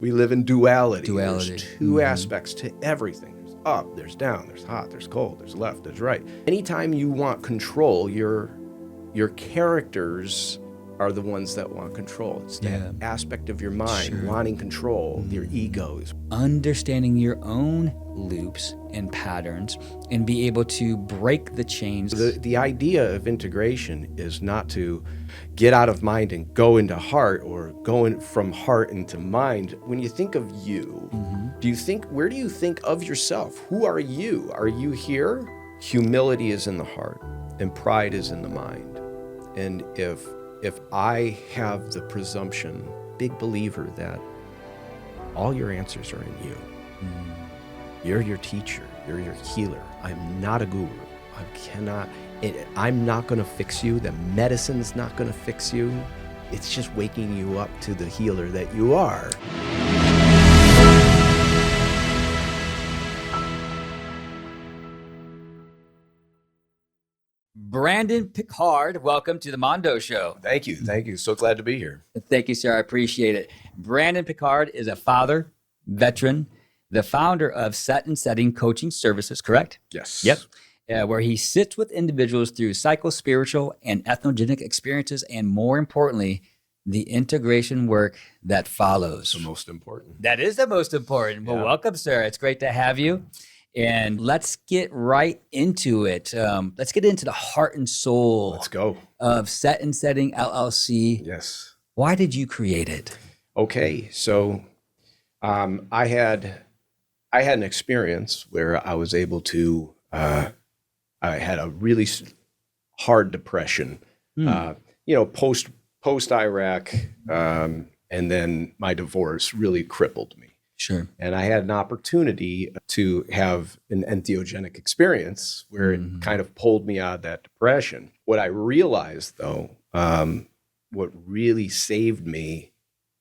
We live in duality. Duality. There's two aspects to everything. There's up, there's down, there's hot, there's cold, there's left, there's right. Anytime you want control, your characters are the ones that want control. It's that aspect of your mind, wanting control, your egos. Understanding your own loops and patterns and be able to break the chains. The idea of integration is not to get out of mind and go into heart or going from heart into mind. When you think of you, where do you think of yourself? Who are you? Are you here? Humility is in the heart and pride is in the mind. And if I have the presumption, big believer, that all your answers are in you. You're your teacher. You're your healer. I'm not a guru. I'm not going to fix you. The medicine's not going to fix you. It's just waking you up to the healer that you are. Brandon Pickard, welcome to the Mondo Show. Thank you. Thank you. So glad to be here. Thank you, sir. I appreciate it. Brandon Pickard is a father, veteran, the founder of Set and Setting Coaching Services, correct? Yes. Yep. Where he sits with individuals through psychospiritual and entheogenic experiences, and more importantly, the integration work that follows. The most important. That is the most important. Well, welcome, sir. It's great to have you. And let's get right into it. Let's get into the heart and soul. Let's go. Of Set and Setting LLC. Yes. Why did you create it? Okay, so I had an experience where I was able to. I had a really hard depression. Post Iraq, and then my divorce really crippled me. Sure. And I had an opportunity to have an entheogenic experience where it kind of pulled me out of that depression. What I realized, though, what really saved me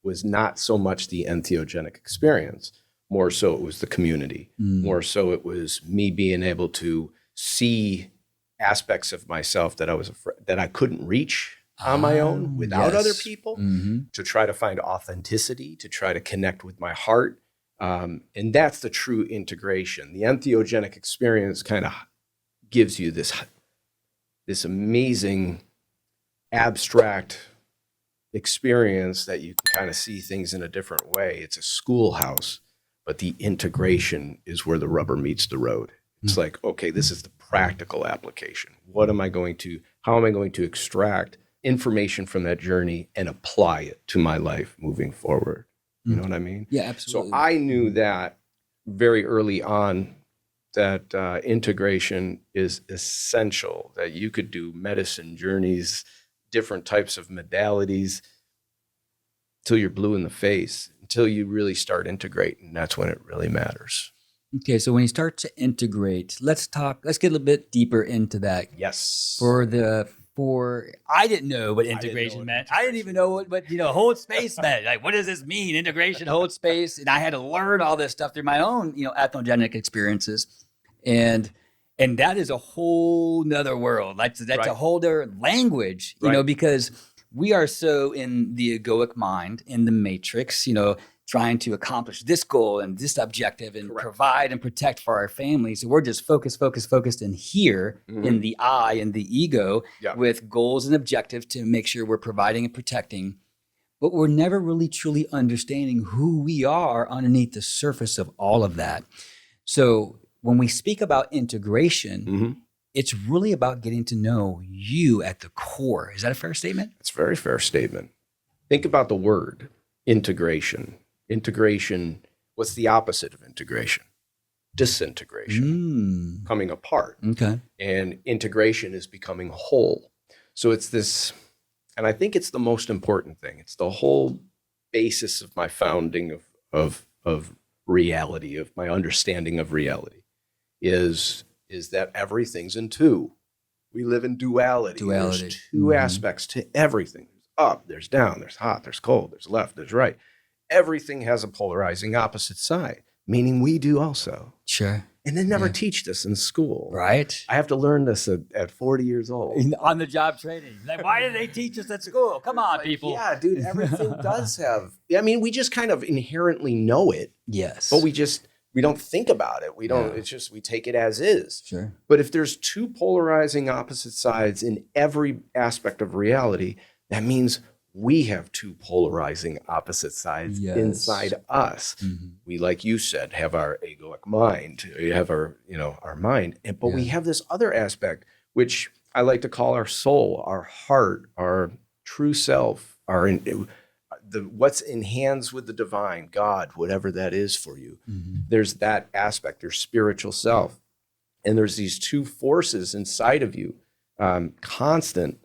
was not so much the entheogenic experience, more so it was the community, more so it was me being able to see aspects of myself that I was afraid that I couldn't reach on my own without other people, to try to find authenticity, to try to connect with my heart. And that's the true integration. The entheogenic experience kind of gives you this amazing abstract experience that you can kind of see things in a different way. It's a schoolhouse, but the integration is where the rubber meets the road. It's like, okay, this is the practical application. How am I going to extract information from that journey and apply it to my life moving forward? You know what I mean? Yeah, absolutely. So I knew that very early on, that integration is essential, that you could do medicine journeys, different types of modalities, till you're blue in the face, until you really start integrating. That's when it really matters. Okay, so when you start to integrate, let's get a little bit deeper into that. Yes. I didn't know what integration meant. I didn't even know what hold space meant. Like, what does this mean? Integration, hold space. And I had to learn all this stuff through my own, entheogenic experiences. And that is a whole nother world. That's a whole other language, because we are so in the egoic mind, in the matrix, trying to accomplish this goal and this objective and provide and protect for our families. So we're just focused in here, in the I and the ego, with goals and objectives to make sure we're providing and protecting. But we're never really truly understanding who we are underneath the surface of all of that. So when we speak about integration, it's really about getting to know you at the core. Is that a fair statement? It's a very fair statement. Think about the word integration. Integration, what's the opposite of integration? Disintegration, coming apart. Okay. And integration is becoming whole. So it's this, and I think it's the most important thing. It's the whole basis of my founding of reality, of my understanding of reality, is that everything's in two. We live in duality. There's two aspects to everything. There's up, there's down, there's hot, there's cold, there's left, there's right. Everything has a polarizing opposite side, meaning we do also. Sure. And they never teach this in school. Right. I have to learn this at 40 years old. On the job training. Like, why did they teach us at school? Come on, people. Yeah, dude, everything does have. I mean, we just kind of inherently know it. Yes. But we don't think about it. We don't, it's just, we take it as is. Sure. But if there's two polarizing opposite sides in every aspect of reality, that means we have two polarizing opposite sides inside us. We, like you said, have our egoic mind. We have our mind. But we have this other aspect, which I like to call our soul, our heart, our true self, what's in hands with the divine, God, whatever that is for you. There's that aspect, your spiritual self. And there's these two forces inside of you, constant.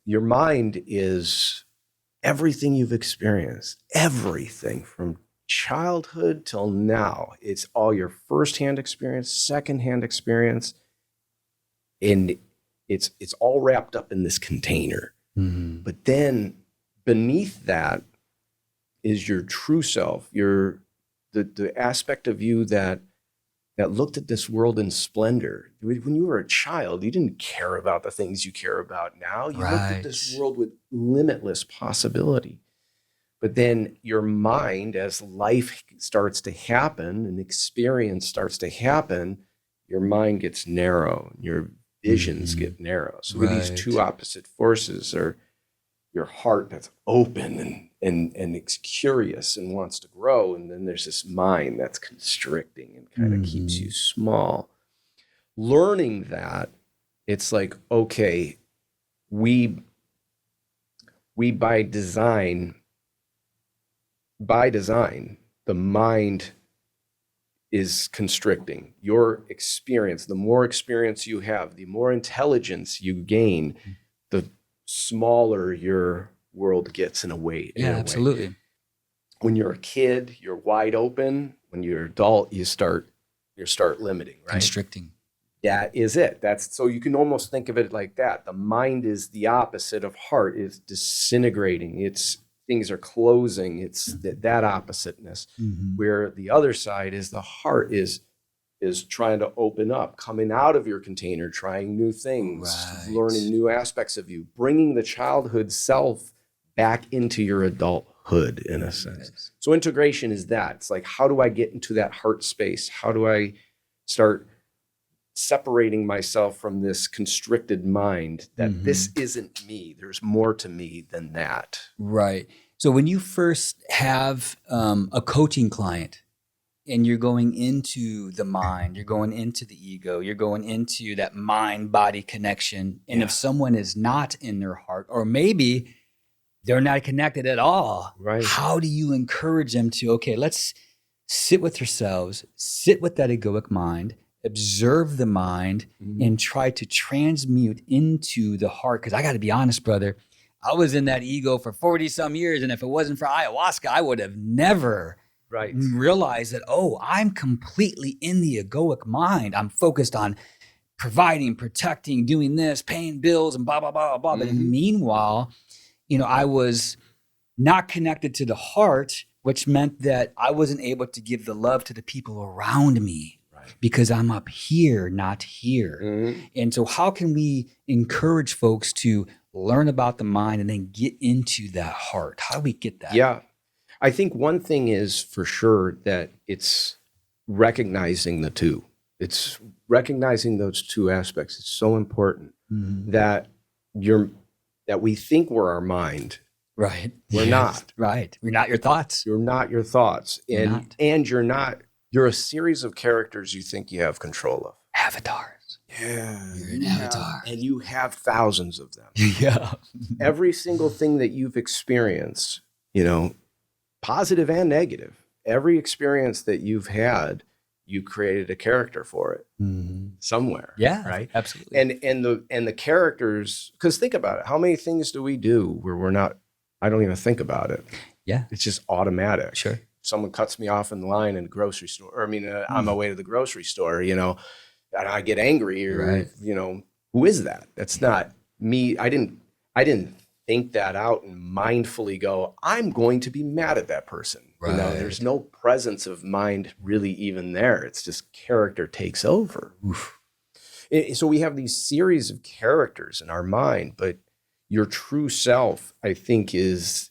Your mind is everything you've experienced, everything from childhood till now. It's all your firsthand experience, secondhand experience, and it's all wrapped up in this container. But then beneath that is your true self, the aspect of you that looked at this world in splendor. When you were a child, you didn't care about the things you care about now. You looked at this world with limitless possibility. But then your mind, as life starts to happen and experience starts to happen, your mind gets narrow, your visions get narrow. So these two opposite forces are your heart that's open and it's curious and wants to grow. And then there's this mind that's constricting and kind of keeps you small. Learning that, it's like, okay, we by design, the mind is constricting. Your experience, the more experience you have, the more intelligence you gain, the smaller your world gets in a way. Absolutely. When you're a kid, you're wide open. When you're adult, you start limiting, right? Constricting. That is it. So you can almost think of it like that. The mind is the opposite of heart. It's disintegrating. Things are closing. It's that oppositeness. Where the other side is the heart is trying to open up, coming out of your container, trying new things, learning new aspects of you, bringing the childhood self back into your adulthood in a sense. So integration is that. It's like, how do I get into that heart space? How do I start separating myself from this constricted mind that this isn't me? There's more to me than that. Right. So when you first have a coaching client, and you're going into the mind, you're going into the ego, you're going into that mind-body connection. And if someone is not in their heart, or maybe they're not connected at all, how do you encourage them to, okay, let's sit with yourselves, sit with that egoic mind, observe the mind, and try to transmute into the heart? Because I got to be honest, brother, I was in that ego for 40 some years. And if it wasn't for ayahuasca, I would have never realize that, I'm completely in the egoic mind. I'm focused on providing, protecting, doing this, paying bills, and blah, blah, blah, blah. But meanwhile, I was not connected to the heart, which meant that I wasn't able to give the love to the people around me because I'm up here, not here. And so how can we encourage folks to learn about the mind and then get into that heart? How do we get that? Yeah. I think one thing is for sure that it's recognizing the two. It's recognizing those two aspects. It's so important that we think we're our mind. Right. We're not. Right. We're not your thoughts. You're not your thoughts. And you're a series of characters you think you have control of. Avatars. Yeah. You're an avatar. And you have thousands of them. Yeah. Every single thing that you've experienced, positive and negative, every experience that you've had, you created a character for it somewhere. Yeah, right. Absolutely. And the characters, because think about it, how many things do we do where I don't even think about it. Yeah, it's just automatic. Sure. Someone cuts me off in the line in the grocery store, or on my way to the grocery store, and I get angry, or who is that? That's not me. I didn't think that out and mindfully go, I'm going to be mad at that person. You know, there's no presence of mind really even there. It's just character takes over. Oof. So we have these series of characters in our mind, but your true self, I think, is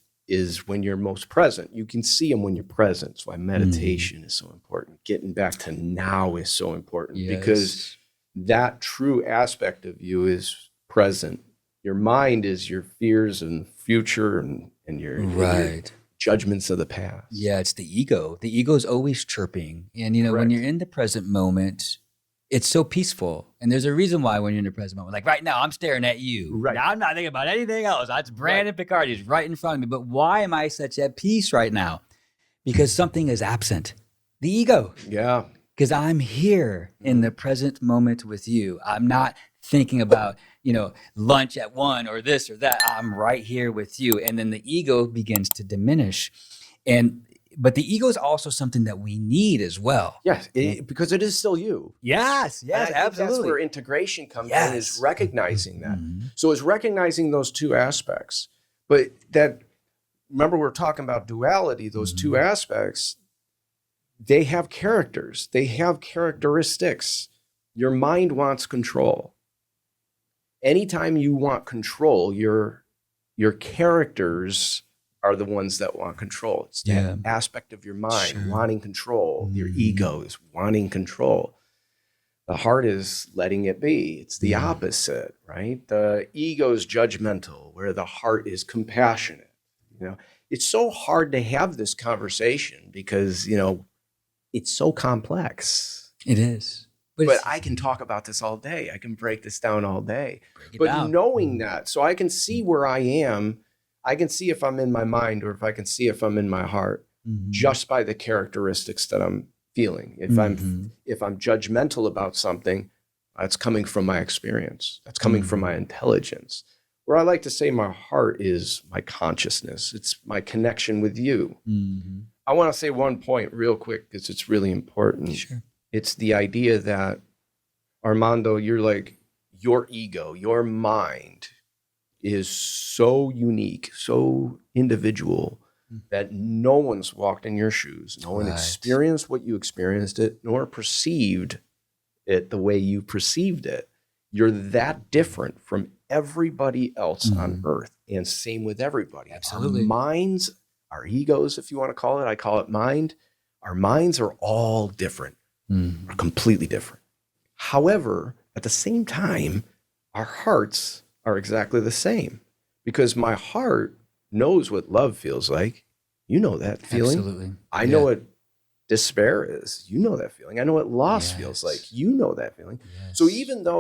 when you're most present. You can see them when you're present. That's why meditation is so important. Getting back to now is so important because that true aspect of you is present. Your mind is your fears and future and your judgments of the past. Yeah, it's the ego. The ego is always chirping. And, you know, when you're in the present moment, it's so peaceful. And there's a reason why when you're in the present moment, like right now, I'm staring at you. Right. Now I'm not thinking about anything else. That's Brandon Pickard. He's right in front of me. But why am I such at peace right now? Because something is absent. The ego. Yeah. Because I'm here in the present moment with you. I'm not thinking about, you know, lunch at 1 or this or that. I'm right here with you. And then the ego begins to diminish. But the ego is also something that we need as well. Yes, because it is still you. Yes, absolutely. That's where integration comes in, is recognizing that. So it's recognizing those two aspects. But remember we're talking about duality, those two aspects, they have characters. They have characteristics. Your mind wants control. Anytime you want control, your characters are the ones that want control. It's that aspect of your mind wanting control. Your ego is wanting control. The heart is letting it be. It's the opposite, right? The ego is judgmental, where the heart is compassionate. You know, it's so hard to have this conversation because, you know, it's so complex. It is. But I can talk about this all day. I can break this down all day. But knowing that, so I can see where I am, I can see if I'm in my mind or if I can see if I'm in my heart just by the characteristics that I'm feeling. If I'm judgmental about something, that's coming from my experience. That's coming from my intelligence. Where I like to say my heart is my consciousness. It's my connection with you. I want to say one point real quick because it's really important. Sure. It's the idea that, Armando, you're like, your ego, your mind is so unique, so individual that no one's walked in your shoes. No one experienced what you experienced it, nor perceived it the way you perceived it. You're that different from everybody else on earth, and same with everybody. Absolutely. Our minds, our egos, if you want to call it, I call it mind. Our minds are all different, are completely different. However, at the same time, our hearts are exactly the same, because my heart knows what love feels like. You know that feeling. Absolutely. I know what despair is. You know that feeling. I know what loss feels like. You know that feeling. So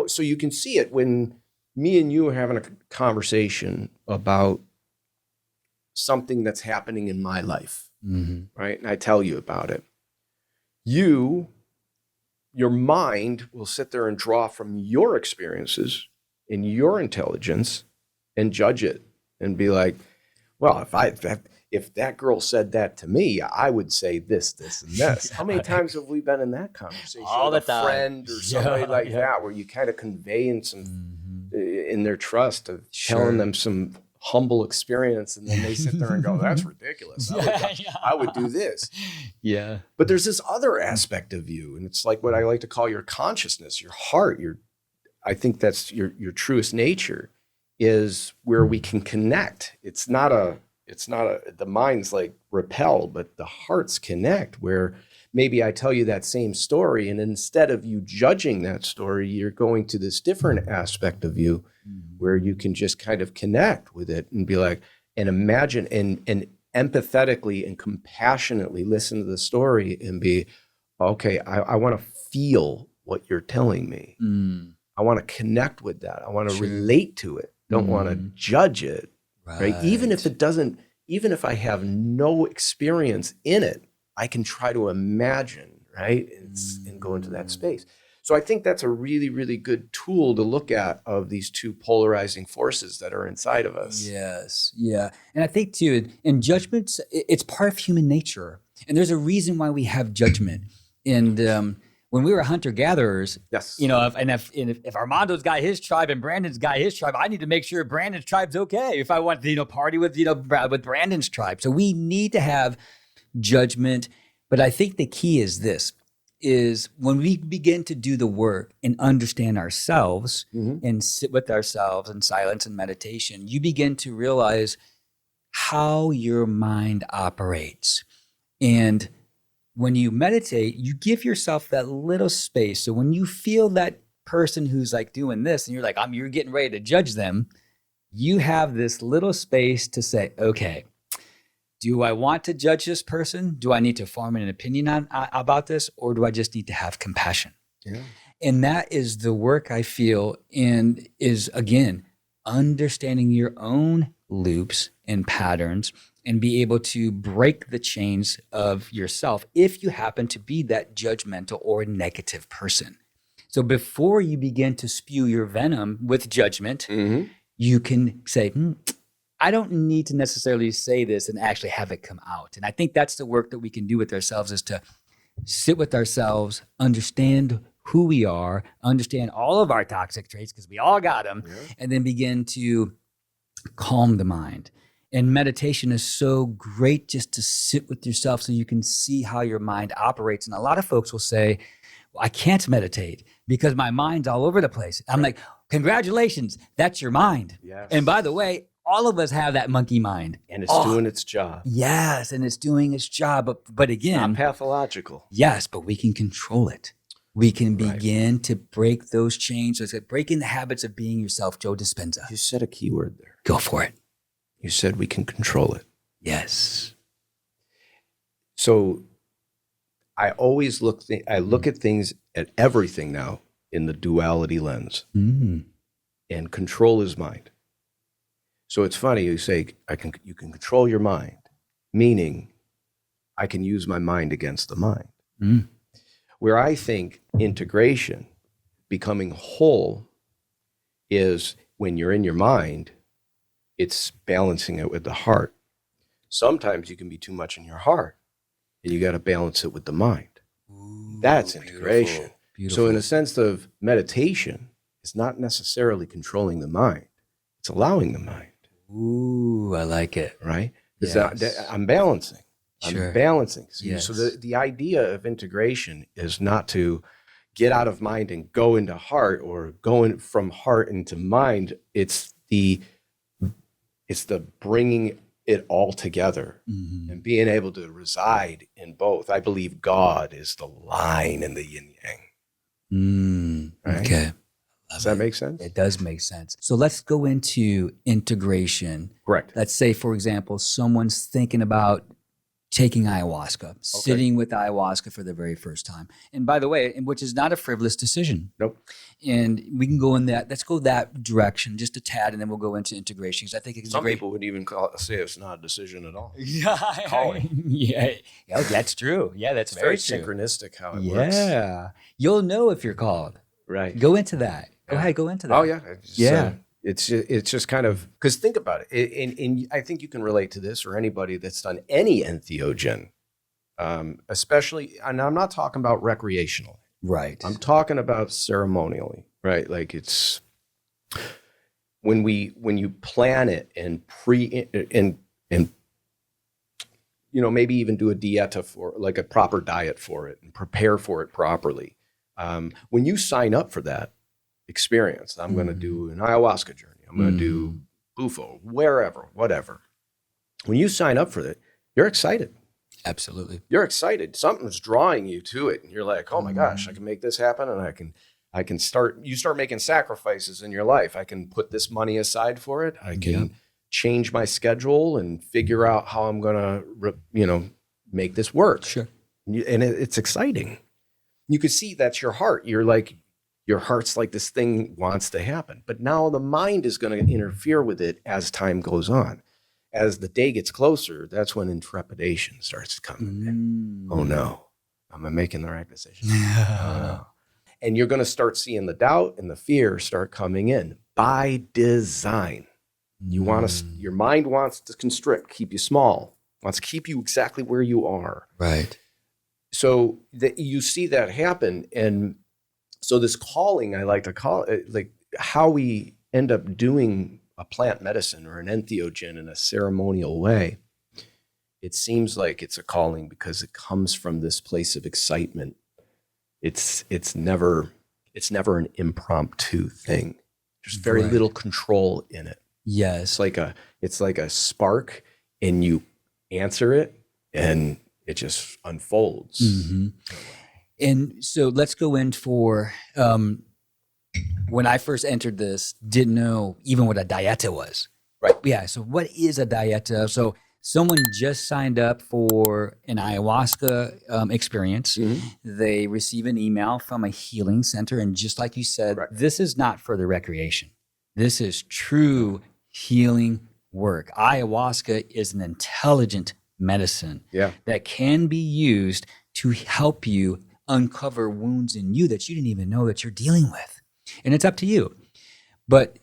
so you can see it when me and you are having a conversation about something that's happening in my life, right? And I tell you about it. Your mind will sit there and draw from your experiences and your intelligence and judge it and be like, well, if that girl said that to me, I would say this, this, and this. How many times have we been in that conversation all with the a time. friend or somebody like that, where you kind of conveying some in their trust of telling them some humble experience, and then they sit there and go, that's ridiculous. I would do this. Yeah. But there's this other aspect of you, and it's like what I like to call your consciousness, your heart, I think that's your truest nature, is where we can connect. It's not the mind's like repel, but the hearts connect, where maybe I tell you that same story, and instead of you judging that story, you're going to this different aspect of you where you can just kind of connect with it and be like, and imagine and empathetically and compassionately listen to the story and be, okay, I want to feel what you're telling me. I want to connect with that. I want to relate to it. Don't want to judge it. Right. Even if I have no experience in it, I can try to imagine, right? And go into that space. So I think that's a really, really good tool to look at of these two polarizing forces that are inside of us. Yes. Yeah. And I think too, in judgments, it's part of human nature. And there's a reason why we have judgment. And when we were hunter-gatherers, you know, if Armando's got his tribe and Brandon's got his tribe, I need to make sure Brandon's tribe's okay if I want to, party with, with Brandon's tribe. So we need to have judgment. But I think the key is this, is when we begin to do the work and understand ourselves and sit with ourselves in silence and meditation, you begin to realize how your mind operates. And when you meditate, you give yourself that little space. So when you feel that person who's like doing this and you're like, you're getting ready to judge them, you have this little space to say, okay, do I want to judge this person? Do I need to form an opinion about this? Or do I just need to have compassion? Yeah. And that is the work I feel, and is, again, understanding your own loops and patterns and be able to break the chains of yourself if you happen to be that judgmental or negative person. So before you begin to spew your venom with judgment, you can say, I don't need to necessarily say this and actually have it come out. And I think that's the work that we can do with ourselves, is to sit with ourselves, understand who we are, understand all of our toxic traits, because we all got them, and then begin to calm the mind. And meditation is so great just to sit with yourself so you can see how your mind operates. And a lot of folks will say, well, I can't meditate because my mind's all over the place. I'm like, congratulations, that's your mind. Yes. And by the way, all of us have that monkey mind. And it's doing its job. Yes, and it's doing its job. But again, it's not pathological. Yes, but we can control it. We can begin to break those chains. So it's like breaking the habits of being yourself, Joe Dispenza. You said a key word there. Go for it. You said we can control it. Yes. So I always look at things, at everything now, in the duality lens. And control is mind. So it's funny, you say, you can control your mind, meaning I can use my mind against the mind. Where I think integration, becoming whole, is when you're in your mind, it's balancing it with the heart. Sometimes you can be too much in your heart, and you got to balance it with the mind. That's integration. Beautiful. So in a sense of meditation, it's not necessarily controlling the mind. It's allowing the mind. Ooh, I like it. Right? Because I'm balancing. Sure. I'm balancing. So the idea of integration is not to get out of mind and go into heart, or going from heart into mind. It's the bringing it all together and being able to reside in both. I believe God is the line in the yin yang. Right? Okay. Does that make sense? It does make sense. So let's go into integration. Correct. Let's say, for example, someone's thinking about taking ayahuasca, sitting with ayahuasca for the very first time. And by the way, which is not a frivolous decision. Nope. And we can go in that, let's go that direction just a tad, and then we'll go into integration. Because I think it's some people would even say it's not a decision at all. Yeah, that's true. Yeah, that's very true. Synchronistic how it works. Yeah. You'll know if you're called. Right. Go into that. Go ahead, go into that. Oh, yeah. It's just kind of, because think about it. And I think you can relate to this, or anybody that's done any entheogen, especially, and I'm not talking about recreationally. Right. I'm talking about ceremonially, right? Like it's when you plan it and maybe even do a dieta for, like a proper diet for it, and prepare for it properly. When you sign up for that experience, I'm going to do an ayahuasca journey, I'm going to do Bufo, wherever, whatever. When you sign up for it, you're excited. Absolutely. You're excited. Something's drawing you to it. And you're like, oh my gosh, I can make this happen. And you start making sacrifices in your life. I can put this money aside for it. I can change my schedule and figure out how I'm going to, make this work. Sure. And it's exciting. You could see that's your heart. You're like, your heart's like, this thing wants to happen. But now the mind is going to interfere with it as time goes on. As the day gets closer, that's when intrepidation starts coming in. Oh no, am I making the right decision? Oh no. And you're going to start seeing the doubt and the fear start coming in by design. Your mind wants to constrict, keep you small, wants to keep you exactly where you are. Right. So that you see that happen. And so this calling, I like to call it, like how we end up doing a plant medicine or an entheogen in a ceremonial way, it seems like it's a calling because it comes from this place of excitement. It's never an impromptu thing. There's very little control in it. Yes. It's like a spark, and you answer it and it just unfolds. Mm-hmm. And so let's go in for, when I first entered this, didn't know even what a dieta was. Right. Yeah. So what is a dieta? So someone just signed up for an ayahuasca experience. Mm-hmm. They receive an email from a healing center. And just like you said, this is not for the recreation. This is true healing work. Ayahuasca is an intelligent medicine that can be used to help you uncover wounds in you that you didn't even know that you're dealing with. And it's up to you. But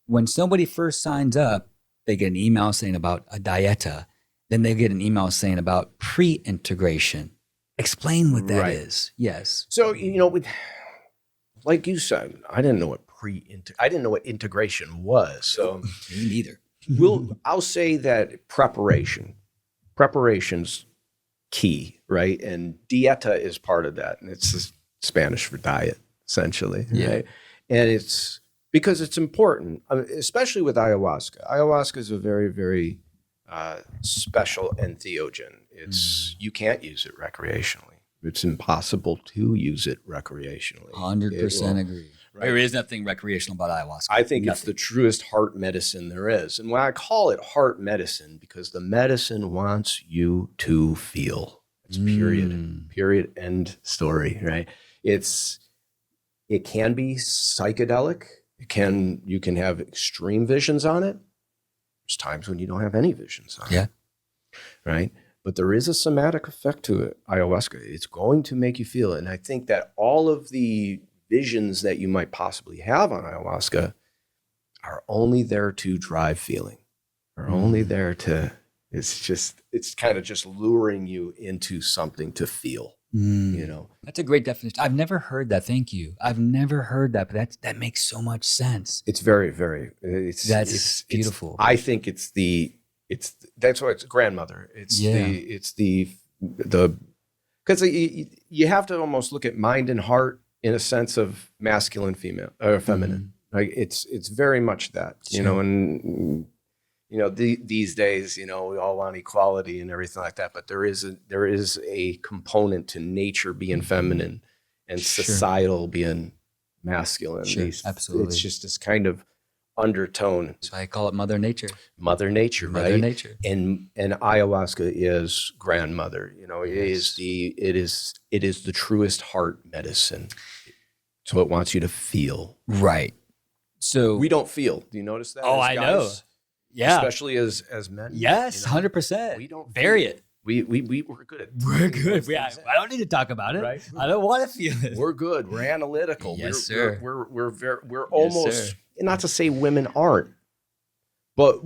when somebody first signs up, they get an email saying about a dieta. Then they get an email saying about pre-integration. Explain what that is. Yes. So, like you said, I didn't know what integration was. So me neither. I'll say that preparation's key, right? And dieta is part of that. And it's Spanish for diet, essentially. Yeah. Right? And it's because it's important, especially with ayahuasca. Ayahuasca is a very, very special entheogen. You can't use it recreationally. It's impossible to use it recreationally. 100% agree. Right? There is nothing recreational about ayahuasca. I think it's the truest heart medicine there is. And when I call it heart medicine, because the medicine wants you to feel. It's period, end story, right? It can be psychedelic. You can have extreme visions on it. There's times when you don't have any visions on it. Right? But there is a somatic effect to it, ayahuasca. It's going to make you feel it. And I think that all of the visions that you might possibly have on ayahuasca are only there to drive feeling. Are only there to, it's kind of just luring you into something to feel. That's a great definition. I've never heard that. Thank you. I've never heard that, but that makes so much sense. It's very, very, it's beautiful. I think that's why it's grandmother. Because you have to almost look at mind and heart in a sense of masculine, female, or feminine. Like it's very much that, and these days, we all want equality and everything like that, but there is a component to nature being feminine and societal being masculine. Absolutely. It's just this kind of undertone. That's why I call it Mother Nature. Mother Nature, right? Mother Nature. And ayahuasca is grandmother. It is the truest heart medicine. So it wants you to feel. Right. So we don't feel. Do you notice that? Oh, I know. Yeah. Especially as men. Yes, 100%. We don't bury it. We're good at We're good. I don't need to talk about it. Right? I don't want to feel it. We're good. We're analytical. Yes, sir. We're almost, not to say women aren't, but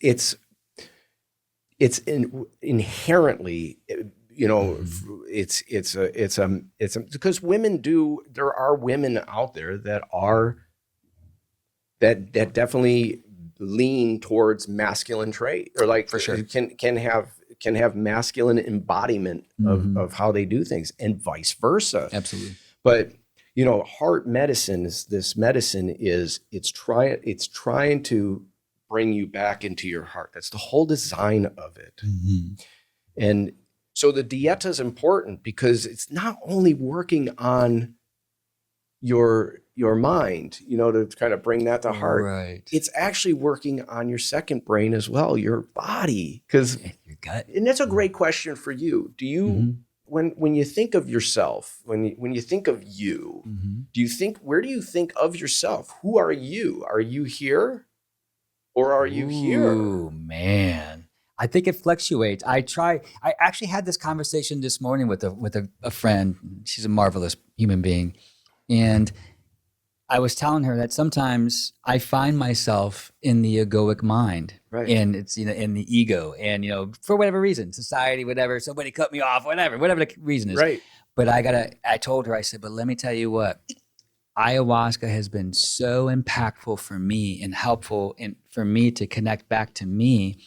it's inherently, it's because women there are women out there that definitely lean towards masculine trait, or for sure can have masculine embodiment of how they do things, and vice versa. Absolutely. But heart medicine it's trying to bring you back into your heart. That's the whole design of it. And so the dieta is important because it's not only working on your mind, to kind of bring that to heart. Right. It's actually working on your second brain as well, your body. Because your gut. And that's a great question for you. Do you, when you think of yourself, when you think of you, where do you think of yourself? Who are you? Are you here? Or are you here? Oh, man. I think it fluctuates. I actually had this conversation this morning with a friend. She's a marvelous human being. And I was telling her that sometimes I find myself in the egoic mind, right? And it's in the ego, and for whatever reason, society, whatever, somebody cut me off, whatever the reason is, right? But I told her, I said, but let me tell you what, ayahuasca has been so impactful for me and helpful for me to connect back to me.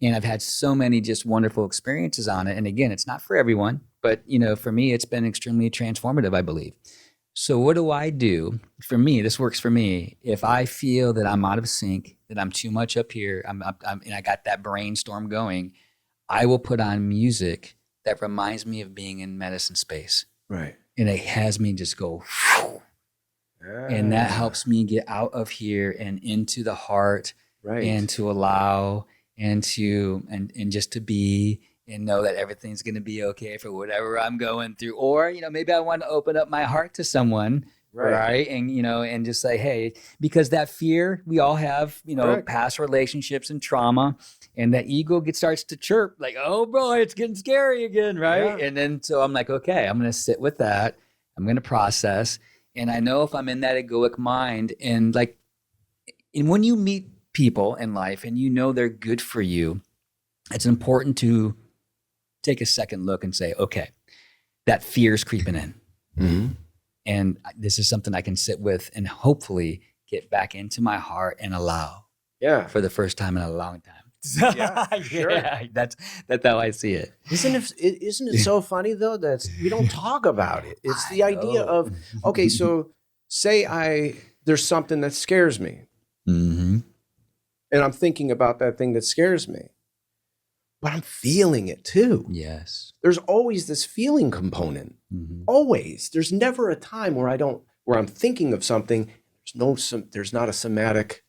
And I've had so many just wonderful experiences on it. And again, it's not for everyone, but for me, it's been extremely transformative, I believe. So what do I do? For me, this works for me. If I feel that I'm out of sync, that I'm too much up here, and I got that brainstorm going, I will put on music that reminds me of being in medicine space. Right. And it has me just go, and that helps me get out of here and into the heart, right, and to allow and just to be and know that everything's going to be okay for whatever I'm going through. Or, maybe I want to open up my heart to someone. Right. And, and just say, hey, because that fear we all have, past relationships and trauma, and that ego starts to chirp like, oh boy, it's getting scary again. Right. Yeah. And then, so I'm like, okay, I'm going to sit with that. I'm going to process. And I know if I'm in that egoic mind and when you meet people in life and they're good for you, it's important to take a second look and say, okay, that fear's creeping in. Mm-hmm. And this is something I can sit with and hopefully get back into my heart and allow. Yeah. For the first time in a long time. Yeah, sure. Yeah, that's how I see it. Isn't it so funny though that we don't talk about it? It's the idea of, okay, so say there's something that scares me. Mm-hmm. And I'm thinking about that thing that scares me, but I'm feeling it too. Yes. There's always this feeling component. Mm-hmm. Always. There's never a time where I'm thinking of something. There's not a somatic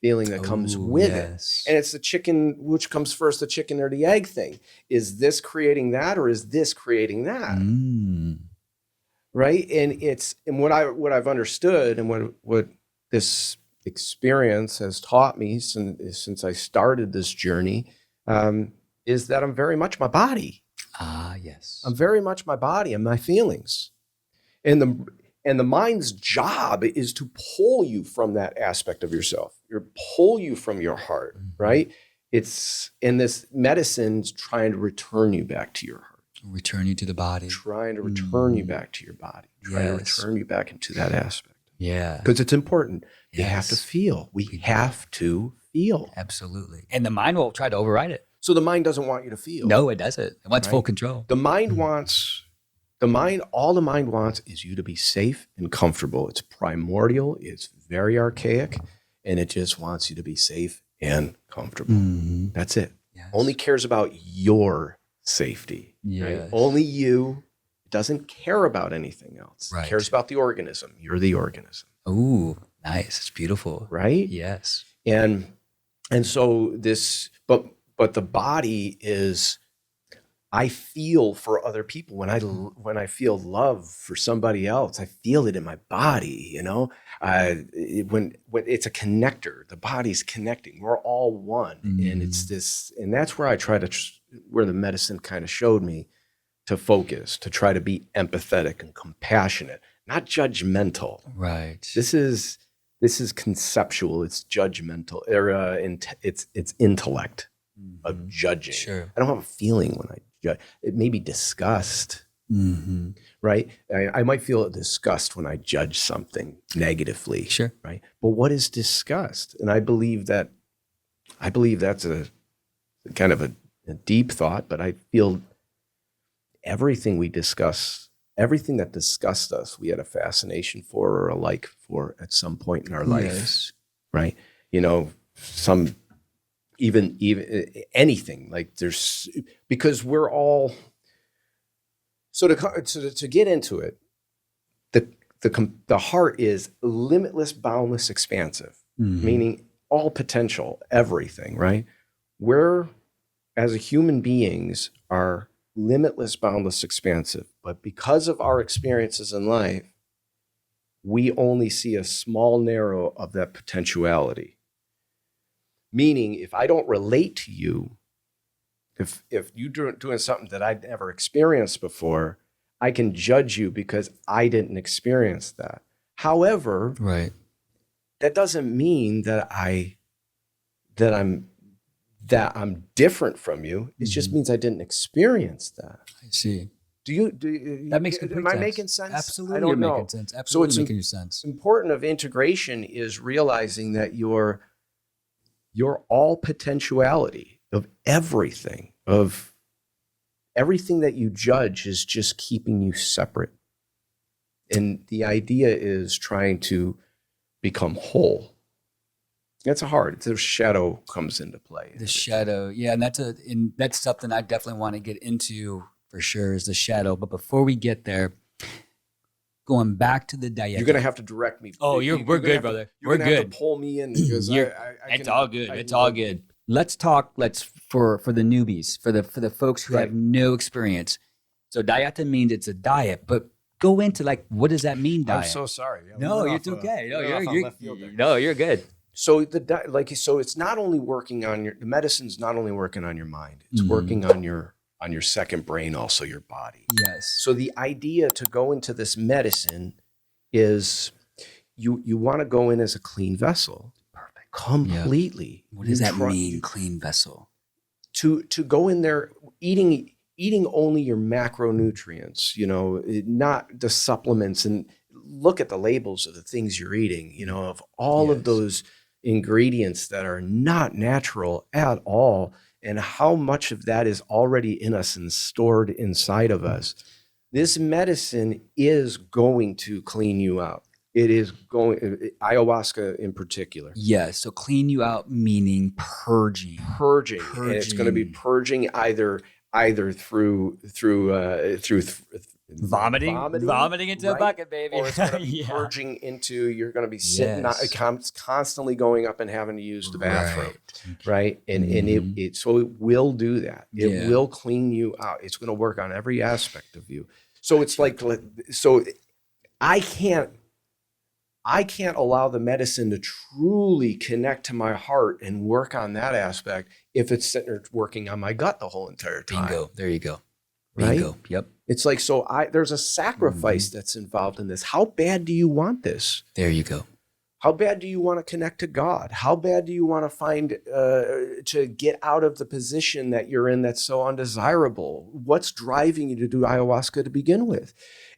feeling that comes with it. And it's the chicken, which comes first, the chicken or the egg thing. Is this creating that, or is this creating that? Mm. Right. And what I've understood and what this experience has taught me since I started this journey, is that I'm very much my body. Ah, yes. I'm very much my body and my feelings. And the mind's job is to pull you from that aspect of yourself. Pull you from your heart, mm-hmm. right? It's in this medicine's trying to return you back to your heart. Return you to the body. Trying to return you back to your body. Trying to return you back into that aspect. Yeah. Because it's important. Yes. You have to feel. We have to feel. Absolutely. And the mind will try to override it. So the mind doesn't want you to feel. No, it doesn't. It wants full control. The mind all the mind wants is you to be safe and comfortable. It's primordial. It's very archaic. And it just wants you to be safe and comfortable. Mm-hmm. That's it. Yes. Only cares about your safety. Yes. Right? Only you. It doesn't care about anything else. Right. It cares about the organism. You're the organism. Ooh, nice. It's beautiful. Right? Yes. And so this, but the body is, I feel for other people. When I feel love for somebody else, I feel it in my body, when it's a connector, the body's connecting, we're all one. Mm. And it's this, and that's where I where the medicine kind of showed me to focus, to try to be empathetic and compassionate, not judgmental. Right. This is conceptual. It's judgmental. It's intellect of judging. Sure. I don't have a feeling when I judge. It may be disgust, mm-hmm. right? I might feel disgust when I judge something negatively. Sure. Right. But what is disgust? And I believe that's a kind of a deep thought, but I feel everything that disgusts us, we had a fascination for or a like for at some point in our life. Yes. Right. Even anything like because we're all, so to get into it, the heart is limitless, boundless, expansive, mm-hmm. meaning all potential, everything, right? We're, as a human beings, are limitless, boundless, expansive, but because of our experiences in life, we only see a small narrow of that potentiality. Meaning, if I don't relate to you, if you're doing something that I'd never experienced before, I can judge you because I didn't experience that. However, right, that doesn't mean that I'm different from you. It just means I didn't experience that. I see. Do you that makes complete sense. Am I making sense? Absolutely, I don't know. Making sense. Absolutely, so making sense. Important of integration is realizing that you're all potentiality. everything, of everything that you judge is just keeping you separate. And the idea is trying to become whole. That's hard. The shadow comes into play. The shadow. Yeah. And that's something I definitely want to get into for sure, is the shadow. But before we get there, going back to the Dieta. You're going to have to direct me. Oh, we're good, brother. We're good. Have to pull me in because it's all good. It's all good. Let's talk. For the newbies, for the folks who have no experience. So Dieta means it's a diet, but go into like, what does that mean, diet? I'm so sorry. No, it's okay. No, you're good. So so it's not only working on the medicine's not only working on your mind, it's working on your second brain, also your body. Yes. So the idea to go into this medicine is you want to go in as a clean vessel. Perfect. Completely. Yeah. What does that mean, clean vessel? To go in there eating only your macronutrients, not the supplements, and look at the labels of the things you're eating, of all of those ingredients that are not natural at all, and how much of that is already in us and stored inside of us. This medicine is going to clean you out. It is ayahuasca in particular. Yes. So clean you out, meaning purging. And it's going to be purging either through vomiting into a bucket, baby, or it's going to be purging into, you're going to be sitting, constantly going up and having to use the bathroom, right? And it will do that. It will clean you out. It's going to work on every aspect of you. So it's I can't allow the medicine to truly connect to my heart and work on that aspect if it's sitting there working on my gut the whole entire time. Bingo. There you go. Bingo. Right? Yep. It's like, there's a sacrifice that's involved in this. How bad do you want this? There you go. How bad do you want to connect to God? How bad do you want to find, to get out of the position that you're in that's so undesirable? What's driving you to do ayahuasca to begin with?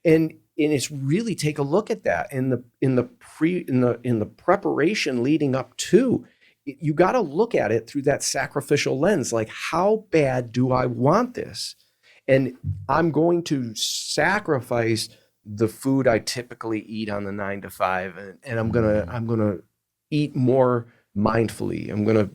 And it's really take a look at that in the preparation leading up to. You got to look at it through that sacrificial lens. Like, how bad do I want this? And I'm going to sacrifice the food I typically eat on the 9 to 5, and I'm gonna eat more mindfully. I'm gonna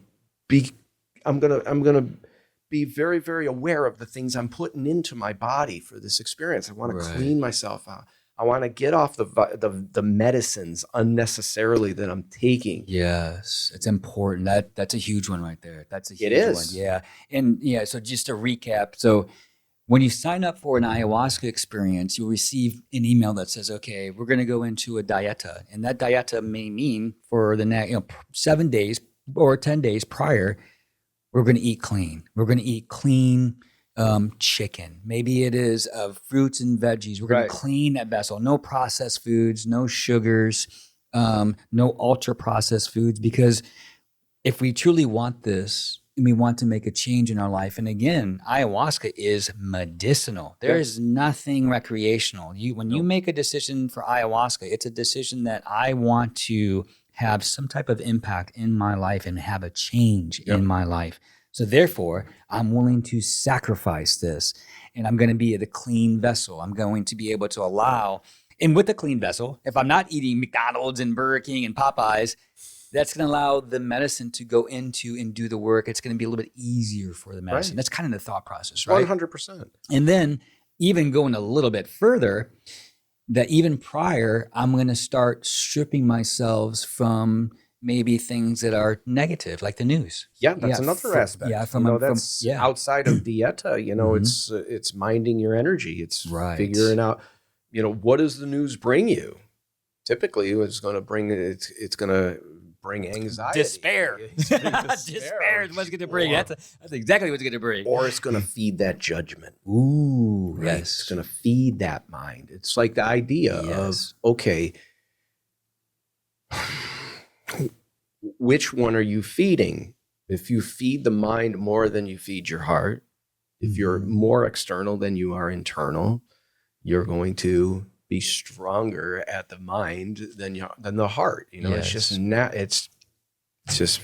be very, very aware of the things I'm putting into my body for this experience. I want to clean myself out. I want to get off the medicines unnecessarily that I'm taking. Yes, it's important. That's a huge one right there. That's a huge one. Yeah. And so just to recap, so when you sign up for an ayahuasca experience, you'll receive an email that says, okay, we're going to go into a dieta. And that dieta may mean for the next 7 days or 10 days prior, we're going to eat clean. We're going to eat clean chicken. Maybe it is fruits and veggies. We're going to clean that vessel. No processed foods, no sugars, no ultra processed foods. Because if we truly want this, and we want to make a change in our life. And again, ayahuasca is medicinal. There is nothing recreational. When you make a decision for ayahuasca, it's a decision that I want to have some type of impact in my life and have a change in my life. So therefore, I'm willing to sacrifice this, and I'm going to be the clean vessel. I'm going to be able to allow, and with the clean vessel, if I'm not eating McDonald's and Burger King and Popeyes, that's going to allow the medicine to go into and do the work. It's going to be a little bit easier for the medicine. That's kind of the thought process, right? 100%. And then even going a little bit further, that even prior, I'm going to start stripping myself from maybe things that are negative, like the news. Yeah, that's another aspect. Yeah, that's outside of Dieta. It's minding your energy. It's figuring out, what does the news bring you? Typically, it's going to bring anxiety. Despair. Despair is what's going to bring. That's exactly what's going to bring. Or it's going to feed that judgment. Ooh, yes. It's going to feed that mind. It's like the idea of, okay, which one are you feeding? If you feed the mind more than you feed your heart, if you're more external than you are internal, you're going to be stronger at the mind than the heart. It's just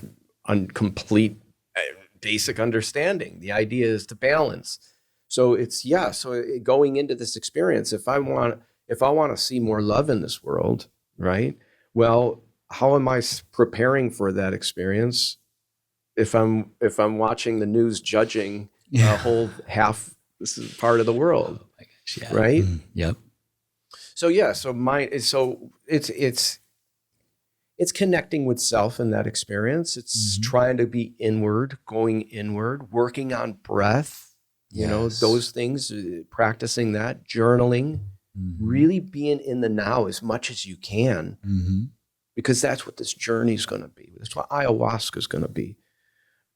complete basic understanding. The idea is to balance. So going into this experience, if I want to see more love in this world, right? Well, how am I preparing for that experience if I'm watching the news judging a whole half this is part of the world, Oh my gosh, yeah. right? Yep. So it's connecting with self in that experience. It's trying to be inward, going inward, working on breath, those things, practicing that, journaling, really being in the now as much as you can, because that's what this journey is going to be. That's what ayahuasca is going to be.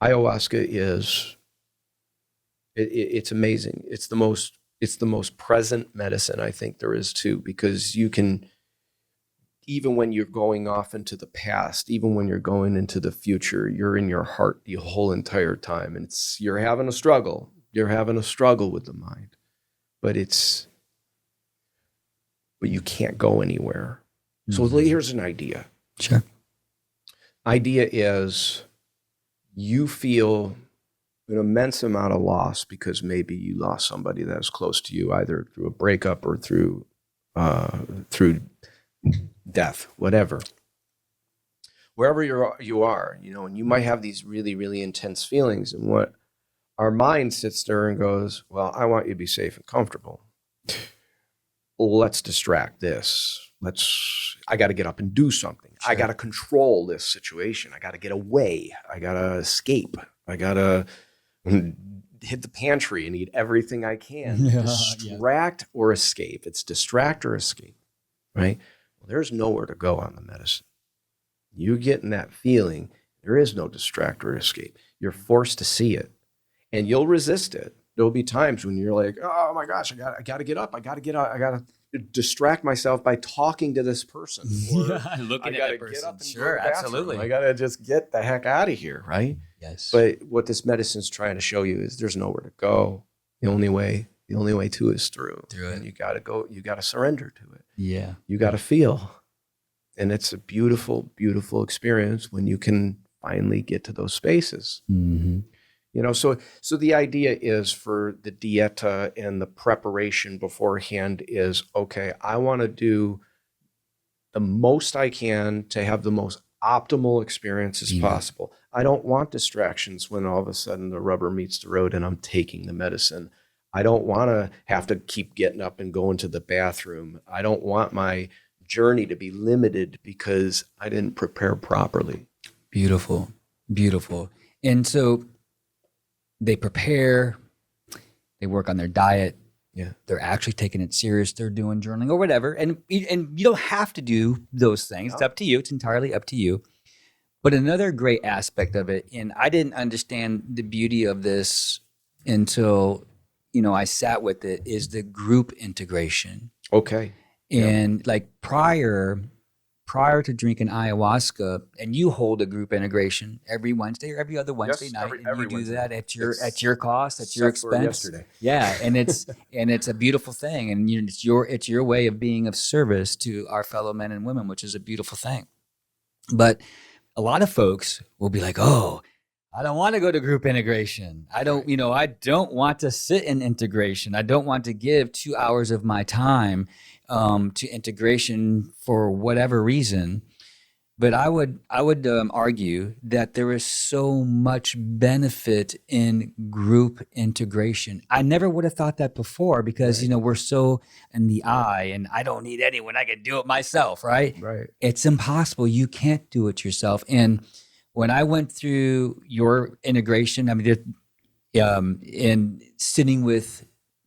Ayahuasca is, it's amazing. It's the most present medicine I think there is too, because you can, even when you're going off into the past, even when you're going into the future, you're in your heart the whole entire time. And you're having a struggle. You're having a struggle with the mind, but you can't go anywhere. So here's an idea. Sure. Idea is you feel an immense amount of loss because maybe you lost somebody that was close to you, either through a breakup or through death, whatever. Wherever you are, and you might have these really, really intense feelings. And what our mind sits there and goes, well, I want you to be safe and comfortable. Well, let's distract this. I got to get up and do something. Sure. I got to control this situation. I got to get away. I got to escape. I got to hit the pantry and eat everything I can. Distract or escape. It's distract or escape, right? Well, there's nowhere to go on the medicine. You getting that feeling, there is no distract or escape. You're forced to see it, and you'll resist it. There'll be times when you're like, oh my gosh, I got to get up. I got to get up. I got to distract myself by talking to this person. Or looking at that person. Get up and sure, absolutely. I got to just get the heck out of here, right? Yes. But what this medicine's trying to show you is there's nowhere to go. The only way to is through it. And you got to go. You got to surrender to it. Yeah. You got to feel, and it's a beautiful, beautiful experience when you can finally get to those spaces. So the idea is for the Dieta and the preparation beforehand is, okay, I want to do the most I can to have the most optimal experience as possible. I don't want distractions when all of a sudden the rubber meets the road and I'm taking the medicine. I don't want to have to keep getting up and going to the bathroom. I don't want my journey to be limited because I didn't prepare properly. Beautiful, beautiful. And so they prepare, they work on their diet. Yeah. They're actually taking it serious. They're doing journaling or whatever. And you don't have to do those things. It's up to you. It's entirely up to you. But another great aspect of it, and I didn't understand the beauty of this until, I sat with it, is the group integration. Okay. And like prior to drinking ayahuasca, and you hold a group integration every Wednesday or every other Wednesday night, and you do Wednesday. That at your cost, at your expense. Yesterday. Yeah, and it's a beautiful thing, and it's your way of being of service to our fellow men and women, which is a beautiful thing. But a lot of folks will be like, "Oh, I don't want to go to group integration. I don't want to sit in integration. I don't want to give 2 hours of my time to integration for whatever reason." But I would argue that there is so much benefit in group integration. I never would have thought that before because, we're so in the I, and I don't need anyone. I can do it myself, right? Right. It's impossible. You can't do it yourself. And when I went through your integration, and sitting with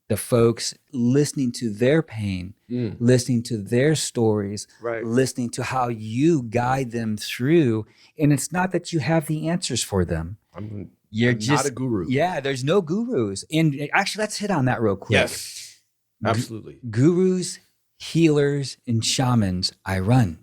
the folks, listening to their pain, listening to their stories, listening to how you guide them through. And it's not that you have the answers for them. I'm just not a guru. Yeah, there's no gurus. And actually, let's hit on that real quick. Yes, absolutely. Gurus, healers, and shamans, I run.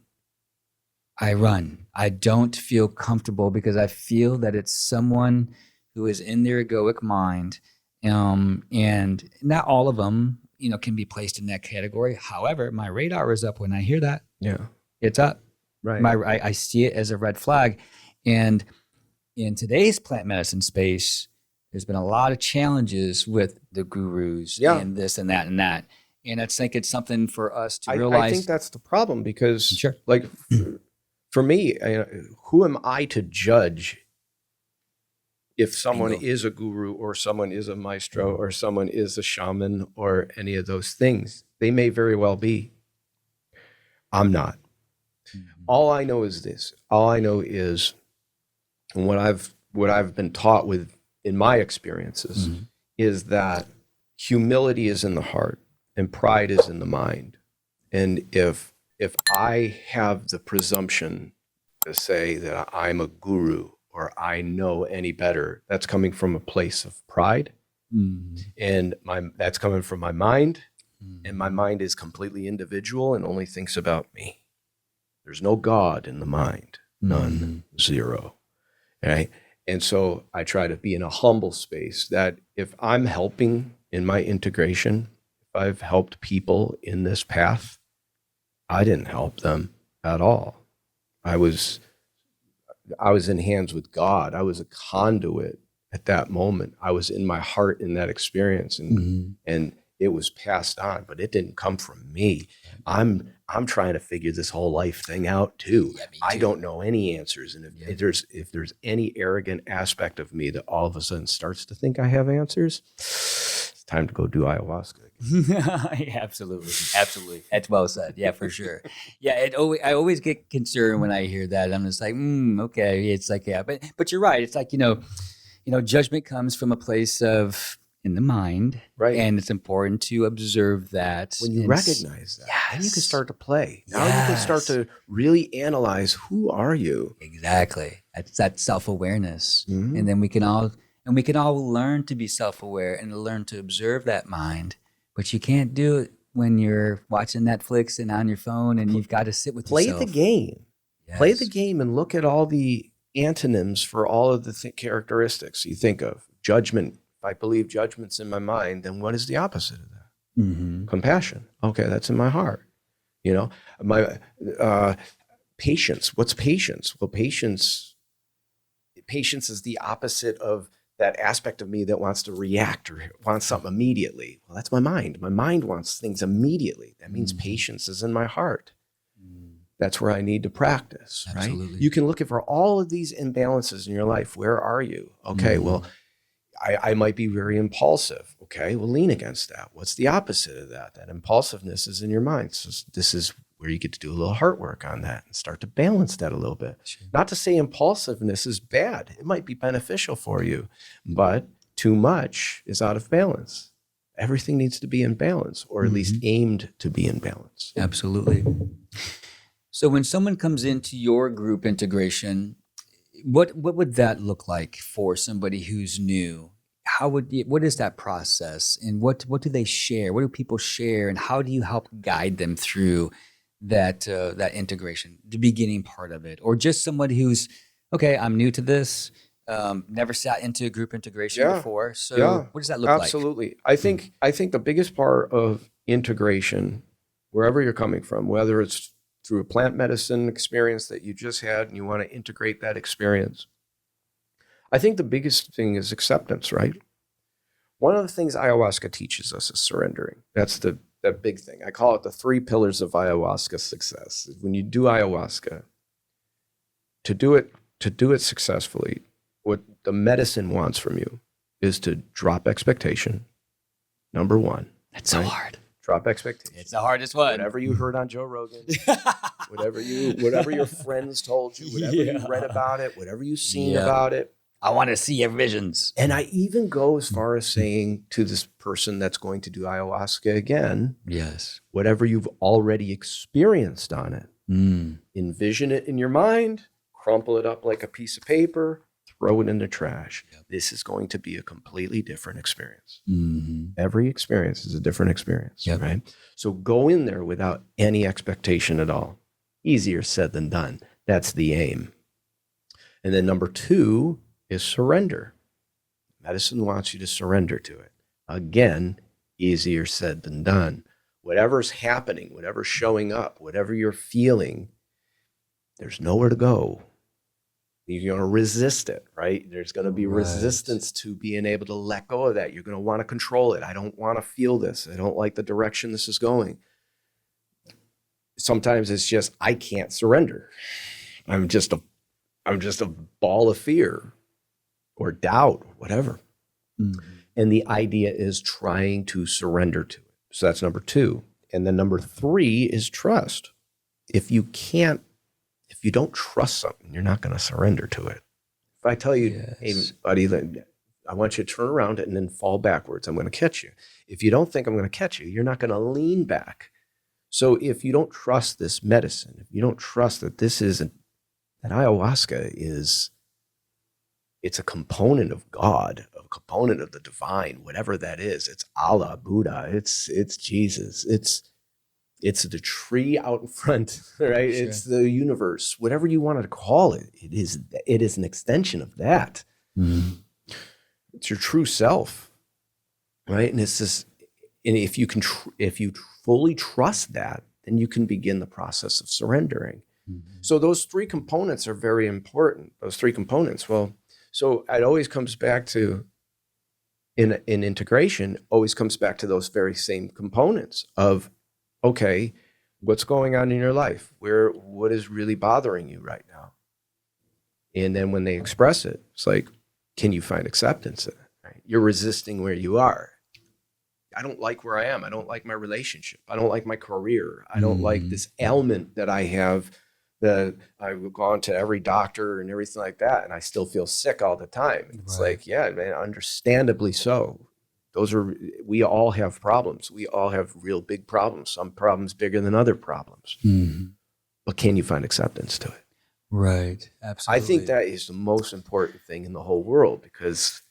I don't feel comfortable because I feel that it's someone who is in their egoic mind. And not all of them, can be placed in that category. However, my radar is up when I hear that. Yeah. It's up. Right. I see it as a red flag. And in today's plant medicine space, there's been a lot of challenges with the gurus and this and that and that. And I think it's something for us to realize. I think that's the problem because, Sure. like, for me, who am I to judge if someone is a guru or someone is a maestro or someone is a shaman or any of those things? They may very well be. I'm not. All I know is this. All I know is, and what I've been taught with in my experiences is that humility is in the heart and pride is in the mind. And if I have the presumption to say that I'm a guru or I know any better, that's coming from a place of pride. And that's coming from my mind. And my mind is completely individual and only thinks about me. There's no God in the mind. None. Zero. Right? And so I try to be in a humble space that if I'm helping in my integration, if I've helped people in this path, I didn't help them at all. I was in hands with God. I was a conduit at that moment. I was in my heart in that experience, and it was passed on, but it didn't come from me. I'm trying to figure this whole life thing out too. I don't know any answers. And if there's any arrogant aspect of me that all of a sudden starts to think I have answers, it's time to go do ayahuasca. Absolutely. That's well said. Yeah, for sure. Yeah, I always get concerned when I hear that. I'm just like, okay. It's like, yeah, but you're right. It's like, judgment comes from a place of in the mind, right? And it's important to observe that. When you recognize that, then you can start to play. Now you can start to really analyze, who are you? Exactly. That's that self-awareness. And then we can all learn to be self-aware and learn to observe that mind. But you can't do it when you're watching Netflix and on your phone and you've got to sit with yourself. Play the game. Yes. Play the game and look at all the antonyms for all of the characteristics you think of. Judgment. If I believe judgment's in my mind, then what is the opposite of that? Compassion. Okay, that's in my heart. My patience. What's patience? Well, patience is the opposite of that aspect of me that wants to react or wants something immediately. Well, that's my mind. My mind wants things immediately. That means patience is in my heart. That's where I need to practice, Absolutely. Right? You can look for all of these imbalances in your life. Where are you? Okay, well, I might be very impulsive. Okay, well, lean against that. What's the opposite of that? That impulsiveness is in your mind. So this is where you get to do a little heart work on that and start to balance that a little bit. Sure. Not to say impulsiveness is bad. It might be beneficial for you, but too much is out of balance. Everything needs to be in balance, or at least aimed to be in balance. Absolutely. So when someone comes into your group integration, what would that look like for somebody who's new? What is that process, and what do they share? What do people share, and how do you help guide them through that integration, the beginning part of it, or just somebody who's okay? I'm new to this, never sat into a group integration before. So what does that look like? Absolutely. I think the biggest part of integration, wherever you're coming from, whether it's through a plant medicine experience that you just had and you want to integrate that experience, I think the biggest thing is acceptance, right? One of the things ayahuasca teaches us is surrendering. That's the big thing. I call it the 3 pillars of ayahuasca success. When you do ayahuasca, to do it successfully, what the medicine wants from you is to drop expectation. Number 1. That's so hard. Drop expectation. It's the hardest one. Whatever you heard on Joe Rogan, whatever your friends told you, whatever you read about it, whatever you've seen about it. I want to see your visions. And I even go as far as saying to this person that's going to do ayahuasca again, yes, whatever you've already experienced on it, envision it in your mind, crumple it up like a piece of paper, throw it in the trash. Yep. This is going to be a completely different experience. Every experience is a different experience, right? So go in there without any expectation at all. Easier said than done. That's the aim. And then number 2 is surrender. Medicine wants you to surrender to it. Again, easier said than done. Whatever's happening, whatever's showing up, whatever you're feeling, there's nowhere to go. You're going to resist it, right? There's going to be resistance to being able to let go of that. You're going to want to control it. I don't want to feel this. I don't like the direction this is going. Sometimes it's just, I can't surrender. I'm just a ball of fear or doubt, whatever. And the idea is trying to surrender to it. So that's number 2. And then number 3 is trust. If you don't trust something, you're not going to surrender to it. If I tell you, hey, buddy, I want you to turn around and then fall backwards, I'm going to catch you. If you don't think I'm going to catch you, you're not going to lean back. So if you don't trust this medicine, if you don't trust that that ayahuasca it's a component of God, a component of the divine, whatever that is. It's Allah, Buddha, it's Jesus, it's the tree out in front, right? Sure. It's the universe, whatever you wanted to call it. It is an extension of that. It's your true self, right? And it's this. And if you fully trust that, then you can begin the process of surrendering. So those 3 components are very important. Those 3 components. Well, so it always comes back to in integration. Always comes back to those very same components of, okay, what's going on in your life? What is really bothering you right now? And then when they express it, it's like, can you find acceptance in it? Right? You're resisting where you are. I don't like where I am. I don't like my relationship. I don't like my career. I don't like this ailment that I have, that I've gone to every doctor and everything like that, and I still feel sick all the time. It's like, yeah, man, understandably so. We all have problems. We all have real big problems. Some problems bigger than other problems. But can you find acceptance to it? Right. Absolutely. I think that is the most important thing in the whole world, because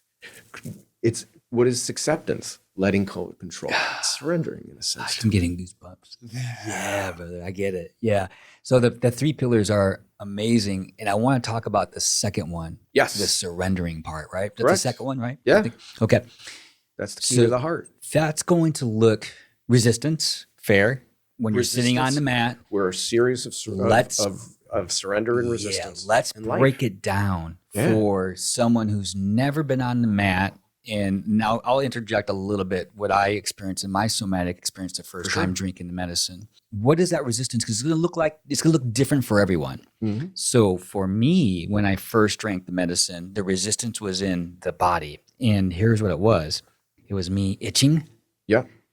what is acceptance? Letting go of control. It's surrendering, in a sense. I'm getting goosebumps. Yeah, brother. I get it. Yeah. So the 3 pillars are amazing. And I want to talk about the second one. Yes. The surrendering part, right? That's Correct. the second one, right? Yeah. Okay. That's the key to the heart. That's going to look resistance, fair. When you're sitting on the mat. We're a series of surrender and resistance. Let's break it down for someone who's never been on the mat. And now I'll interject a little bit what I experienced in my somatic experience the first time drinking the medicine. What is that resistance? Because it's going to look different for everyone. So for me, when I first drank the medicine, the resistance was in the body. And here's what it was. It was me itching,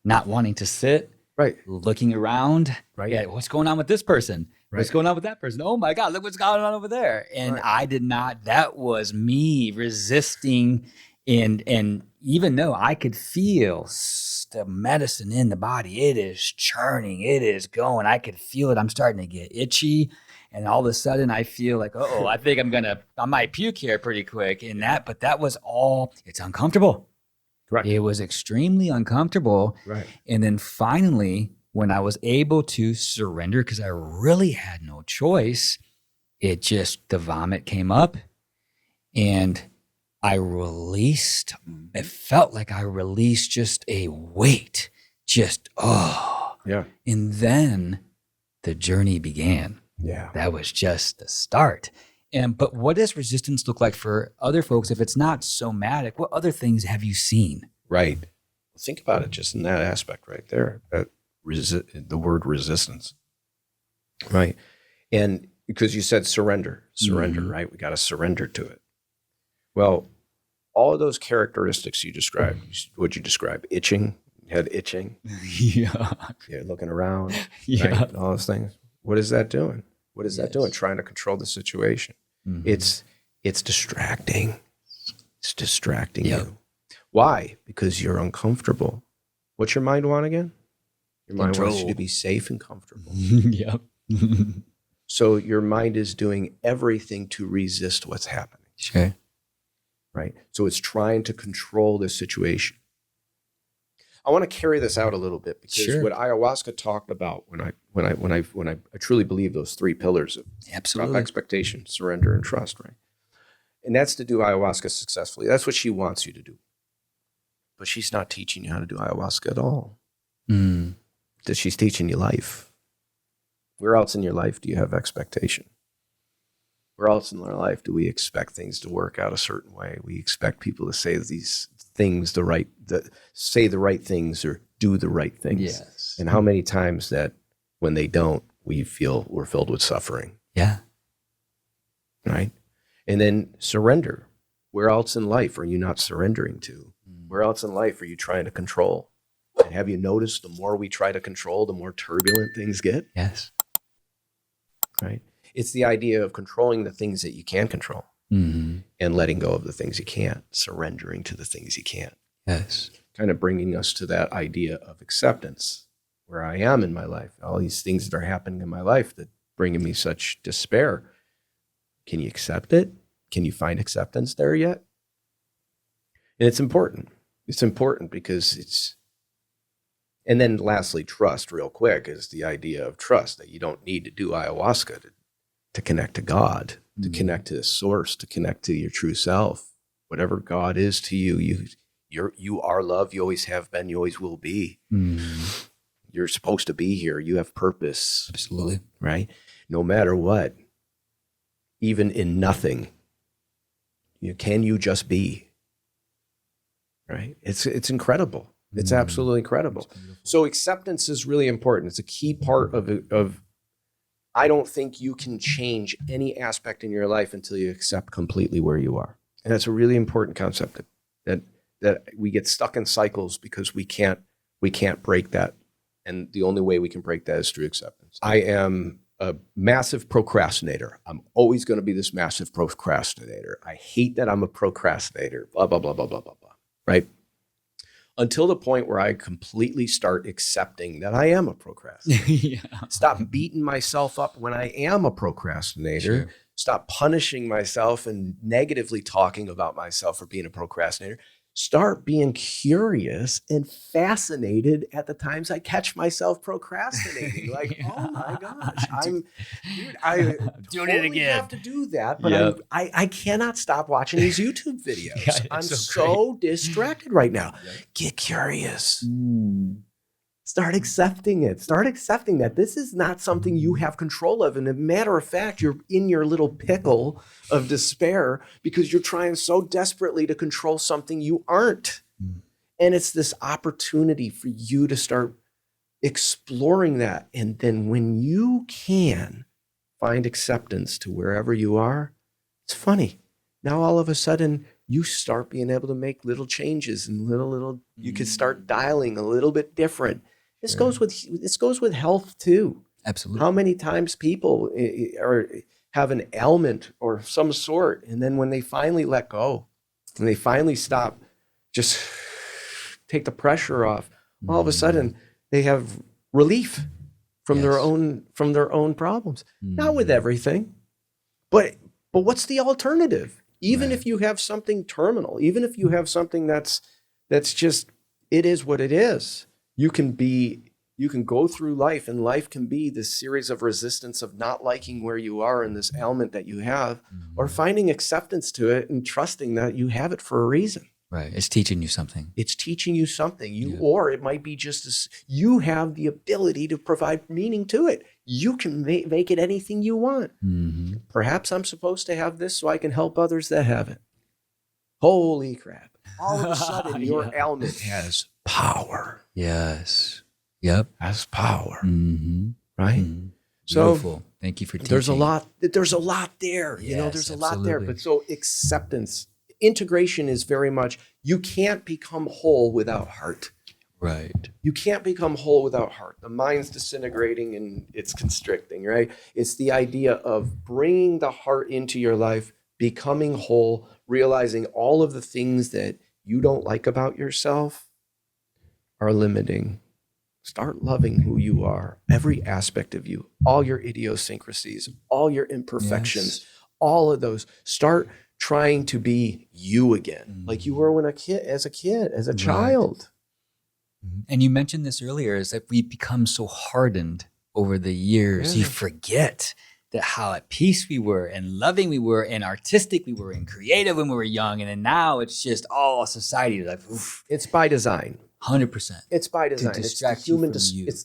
not wanting to sit, looking around. Yeah, what's going on with this person? What's going on with that person? Oh my God, look what's going on over there. And I did not, that was me resisting. And even though I could feel the medicine in the body, it is churning, it is going, I could feel it. I'm starting to get itchy. And all of a sudden I feel like, I think I might puke here pretty quick. But that was all, it's uncomfortable. Right. It was extremely uncomfortable. Right. And then finally, when I was able to surrender, because I really had no choice, the vomit came up and I released, it felt like I released just a weight, And then the journey began. Yeah. That was just the start. But what does resistance look like for other folks? If it's not somatic, what other things have you seen? Right. Think about it just in that aspect right there, the word resistance, right? And because you said surrender, right? We got to surrender to it. Well, all of those characteristics you described, what'd you describe? Itching, you had itching. Yeah. You're looking around, right? All those things. What is that doing? What is that doing? Trying to control the situation. It's distracting. It's distracting you. Why? Because you're uncomfortable. What's your mind want again? Your mind wants you to be safe and comfortable. Yep. So your mind is doing everything to resist what's happening. Okay. Right? So it's trying to control the situation. I want to carry this out a little bit because what ayahuasca talked about when I truly believe those 3 pillars of expectation, surrender, and trust, right? And that's to do ayahuasca successfully. That's what she wants you to do. But she's not teaching you how to do ayahuasca at all. She's teaching you life. Where else in your life do you have expectation? Where else in our life do we expect things to work out a certain way? We expect people to say these things say the right things or do the right things. Yes. And how many times that when they don't, we feel we're filled with suffering. Yeah. Right? And then surrender. Where else in life are you not surrendering to? Where else in life are you trying to control? And have you noticed the more we try to control, the more turbulent things get? Yes. Right? It's the idea of controlling the things that you can control and letting go of the things you can't, surrendering to the things you can't. Yes. Kind of bringing us to that idea of acceptance, where I am in my life, all these things that are happening in my life that bringing me such despair. Can you accept it? Can you find acceptance there yet? And it's important. It's important because and then lastly, trust real quick is the idea of trust, that you don't need to do ayahuasca to connect to God, to connect to the source, to connect to your true self. Whatever God is to you, you are love, you always have been, you always will be. You're supposed to be here. You have purpose. Absolutely. Right? No matter what, even in nothing, can you just be? Right? It's incredible. It's absolutely incredible. So acceptance is really important. It's a key part of I don't think you can change any aspect in your life until you accept completely where you are. And that's a really important concept that we get stuck in cycles because we can't break that. And the only way we can break that is through acceptance. I am a massive procrastinator. I'm always going to be this massive procrastinator. I hate that I'm a procrastinator, blah, blah, blah, blah, blah, blah, blah, right? Until the point where I completely start accepting that I am a procrastinator. Stop beating myself up when I am a procrastinator. Sure. Stop punishing myself and negatively talking about myself for being a procrastinator. Start being curious and fascinated at the times I catch myself procrastinating. Like, oh my gosh, I doing it again. Have to do that, but I cannot stop watching these YouTube videos. I'm so distracted right now. Get curious. Start accepting it. Start accepting that this is not something you have control of. And as a matter of fact, you're in your little pickle of despair because you're trying so desperately to control something you aren't. And it's this opportunity for you to start exploring that. And then when you can find acceptance to wherever you are, it's funny. Now, all of a sudden, you start being able to make little changes and little, you can start dialing a little bit different. This goes with health too. Absolutely. How many times people have an ailment or some sort, and then when they finally let go, and they finally stop, just take the pressure off, all of a sudden they have relief from their own problems. Not with everything, but what's the alternative? Even if you have something terminal, even if you have something that's just, it is what it is. You can go through life, and life can be this series of resistance of not liking where you are and this ailment that you have, or finding acceptance to it and trusting that you have it for a reason. Right. It's teaching you something. It's teaching you something. Or it might be just as you have the ability to provide meaning to it. You can make it anything you want. Perhaps I'm supposed to have this so I can help others that have it. Holy crap. All of a sudden, your ailment has power. Yes. Yep. Has power. Right? Beautiful. Thank you for teaching. There's a lot there. Yes, there's a lot there. But so acceptance, integration is very much, you can't become whole without heart. Right. You can't become whole without heart. The mind's disintegrating and it's constricting, right? It's the idea of bringing the heart into your life, becoming whole, realizing all of the things that you don't like about yourself are limiting. Start loving who you are, every aspect of you, all your idiosyncrasies, all your imperfections, all of those. Start trying to be you again, like you were as a child. And you mentioned this earlier, is that we become so hardened over the years, you forget that how at peace we were and loving we were and artistic we were and creative when we were young. And then now it's just all society. Like, oof. It's by design. 100%. It's by design. To distract you from you. It's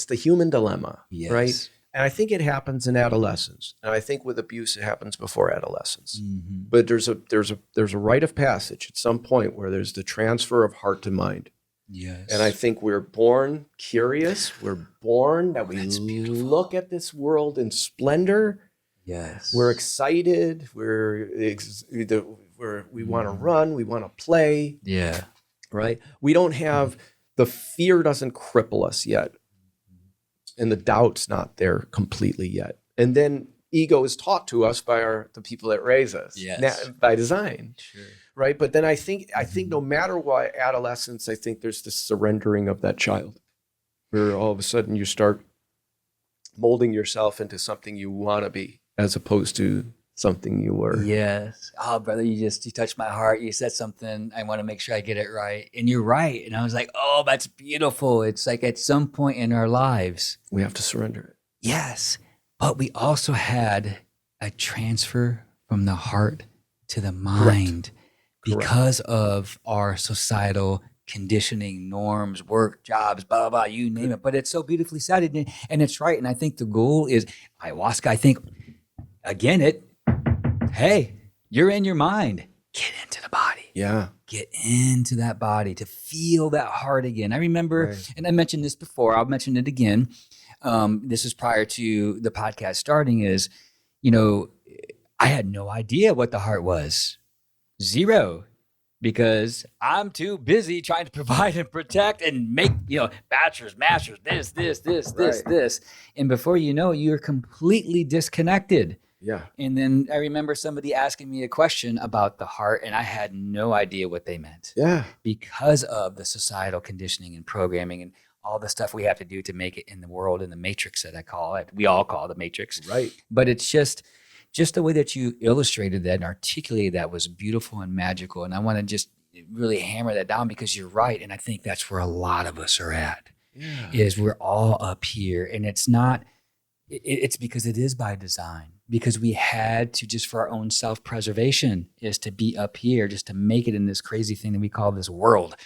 the human dilemma, right? And I think it happens in adolescence. And I think with abuse, it happens before adolescence. Mm-hmm. But there's a rite of passage at some point where there's the transfer of heart to mind. Yes. And I think we're born curious. We're born that we look at this world in splendor. Yes. We're excited. We want to run. We want to play. Yeah. Right. We don't have, the fear doesn't cripple us yet. And the doubt's not there completely yet. And then ego is taught to us by the people that raise us. Yes. By design. Sure. Right. But then I think no matter what, adolescence, I think there's this surrendering of that child where all of a sudden you start molding yourself into something you want to be as opposed to something you were. Yes. Oh, brother, you touched my heart. You said something. I want to make sure I get it right. And you're right. And I was like, oh, that's beautiful. It's like at some point in our lives, we have to surrender it. Yes. But we also had a transfer from the heart to the mind. Correct. Because of our societal conditioning, norms, work, jobs, blah, blah, blah, you name it. But it's so beautifully said. And it's right. And I think the goal is ayahuasca. I think, again, hey, you're in your mind. Get into the body. Yeah. Get into that body to feel that heart again. I remember, and I mentioned this before, I'll mention it again. This is prior to the podcast starting is, I had no idea what the heart was. Zero, because I'm too busy trying to provide and protect and make, bachelors, masters, this. And before you know, you're completely disconnected. Yeah. And then I remember somebody asking me a question about the heart, and I had no idea what they meant. Yeah. Because of the societal conditioning and programming and all the stuff we have to do to make it in the world, in the matrix that I call it. We all call it the matrix. Right. But it's just the way that you illustrated that and articulated that was beautiful and magical. And I want to just really hammer that down because you're right. And I think that's where a lot of us are at, is we're all up here. And it's not, it's because it is by design, because we had to, just for our own self-preservation, is to be up here, just to make it in this crazy thing that we call this world.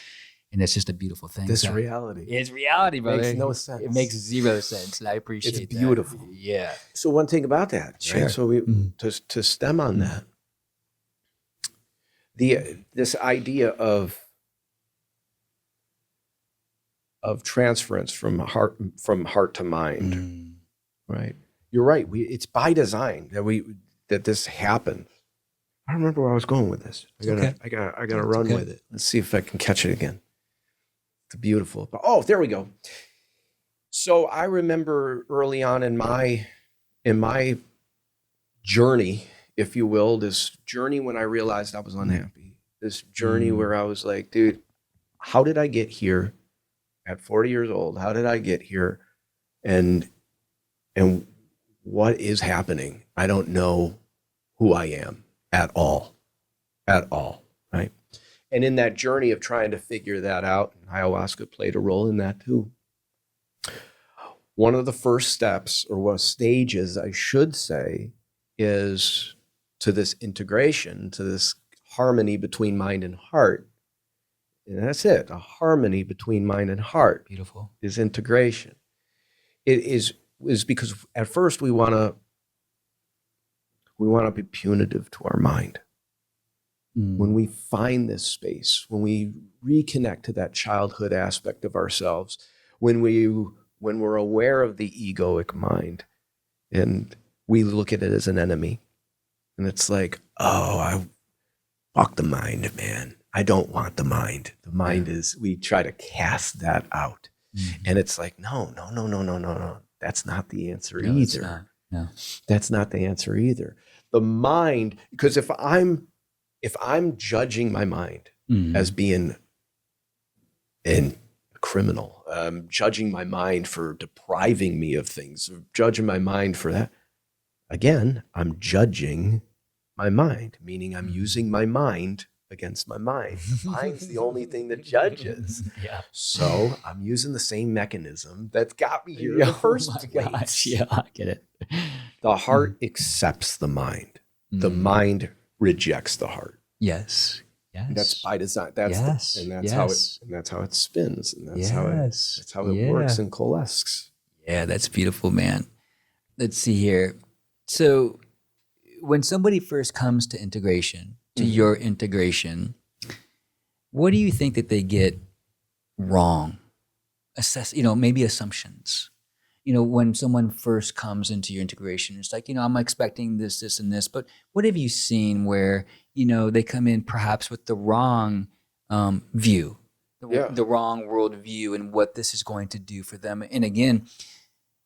And it's just a beautiful thing. This reality. It's reality, brother. It makes no sense. It makes zero sense. And I appreciate that. It's beautiful. Yeah. So one thing about that, sure. Right? So we to stem on that, this idea of transference from heart to mind, right? You're right. It's by design that this happens. I don't remember where I was going with this. I gotta run with it. Let's see if I can catch it again. It's beautiful. Oh, there we go. So I remember early on in my journey, if you will, this journey when I realized I was unhappy. This journey where I was like, dude, how did I get here at 40 years old? How did I get here? And what is happening? I don't know who I am at all, right? And in that journey of trying to figure that out, ayahuasca played a role in that too. One of the first steps, or what stages I should say, is to this integration, to this harmony between mind and heart. And that's it, a harmony between mind and heart. Beautiful. Is integration. It is because at first we want to be punitive to our mind. When we find this space, when we reconnect to that childhood aspect of ourselves, when we're aware of the egoic mind, and we look at it as an enemy, and it's like, oh, fuck the mind, man. I don't want the mind. The mind is, we try to cast that out. And it's like, no. That's not the answer either. No. That's not the answer either. The mind, because if I'm judging my mind as being a criminal, judging my mind for depriving me of things, judging my mind for that, again, I'm judging my mind, meaning I'm using my mind against my mind. The mind's the only thing that judges. Yeah. So I'm using the same mechanism that got me here in the first place. Gosh. Yeah, I get it. The heart accepts the mind. The mind rejects the heart. Yes. And that's by design. That's how it spins, and that's how it works and coalesces. Yeah, that's beautiful, man. let's see here. So when somebody first comes to integration, to your integration, what do you think that they get wrong? Maybe assumptions. When someone first comes into your integration, it's like, I'm expecting this, this, and this. But what have you seen where, they come in perhaps with the wrong view, the wrong world view and what this is going to do for them? And again,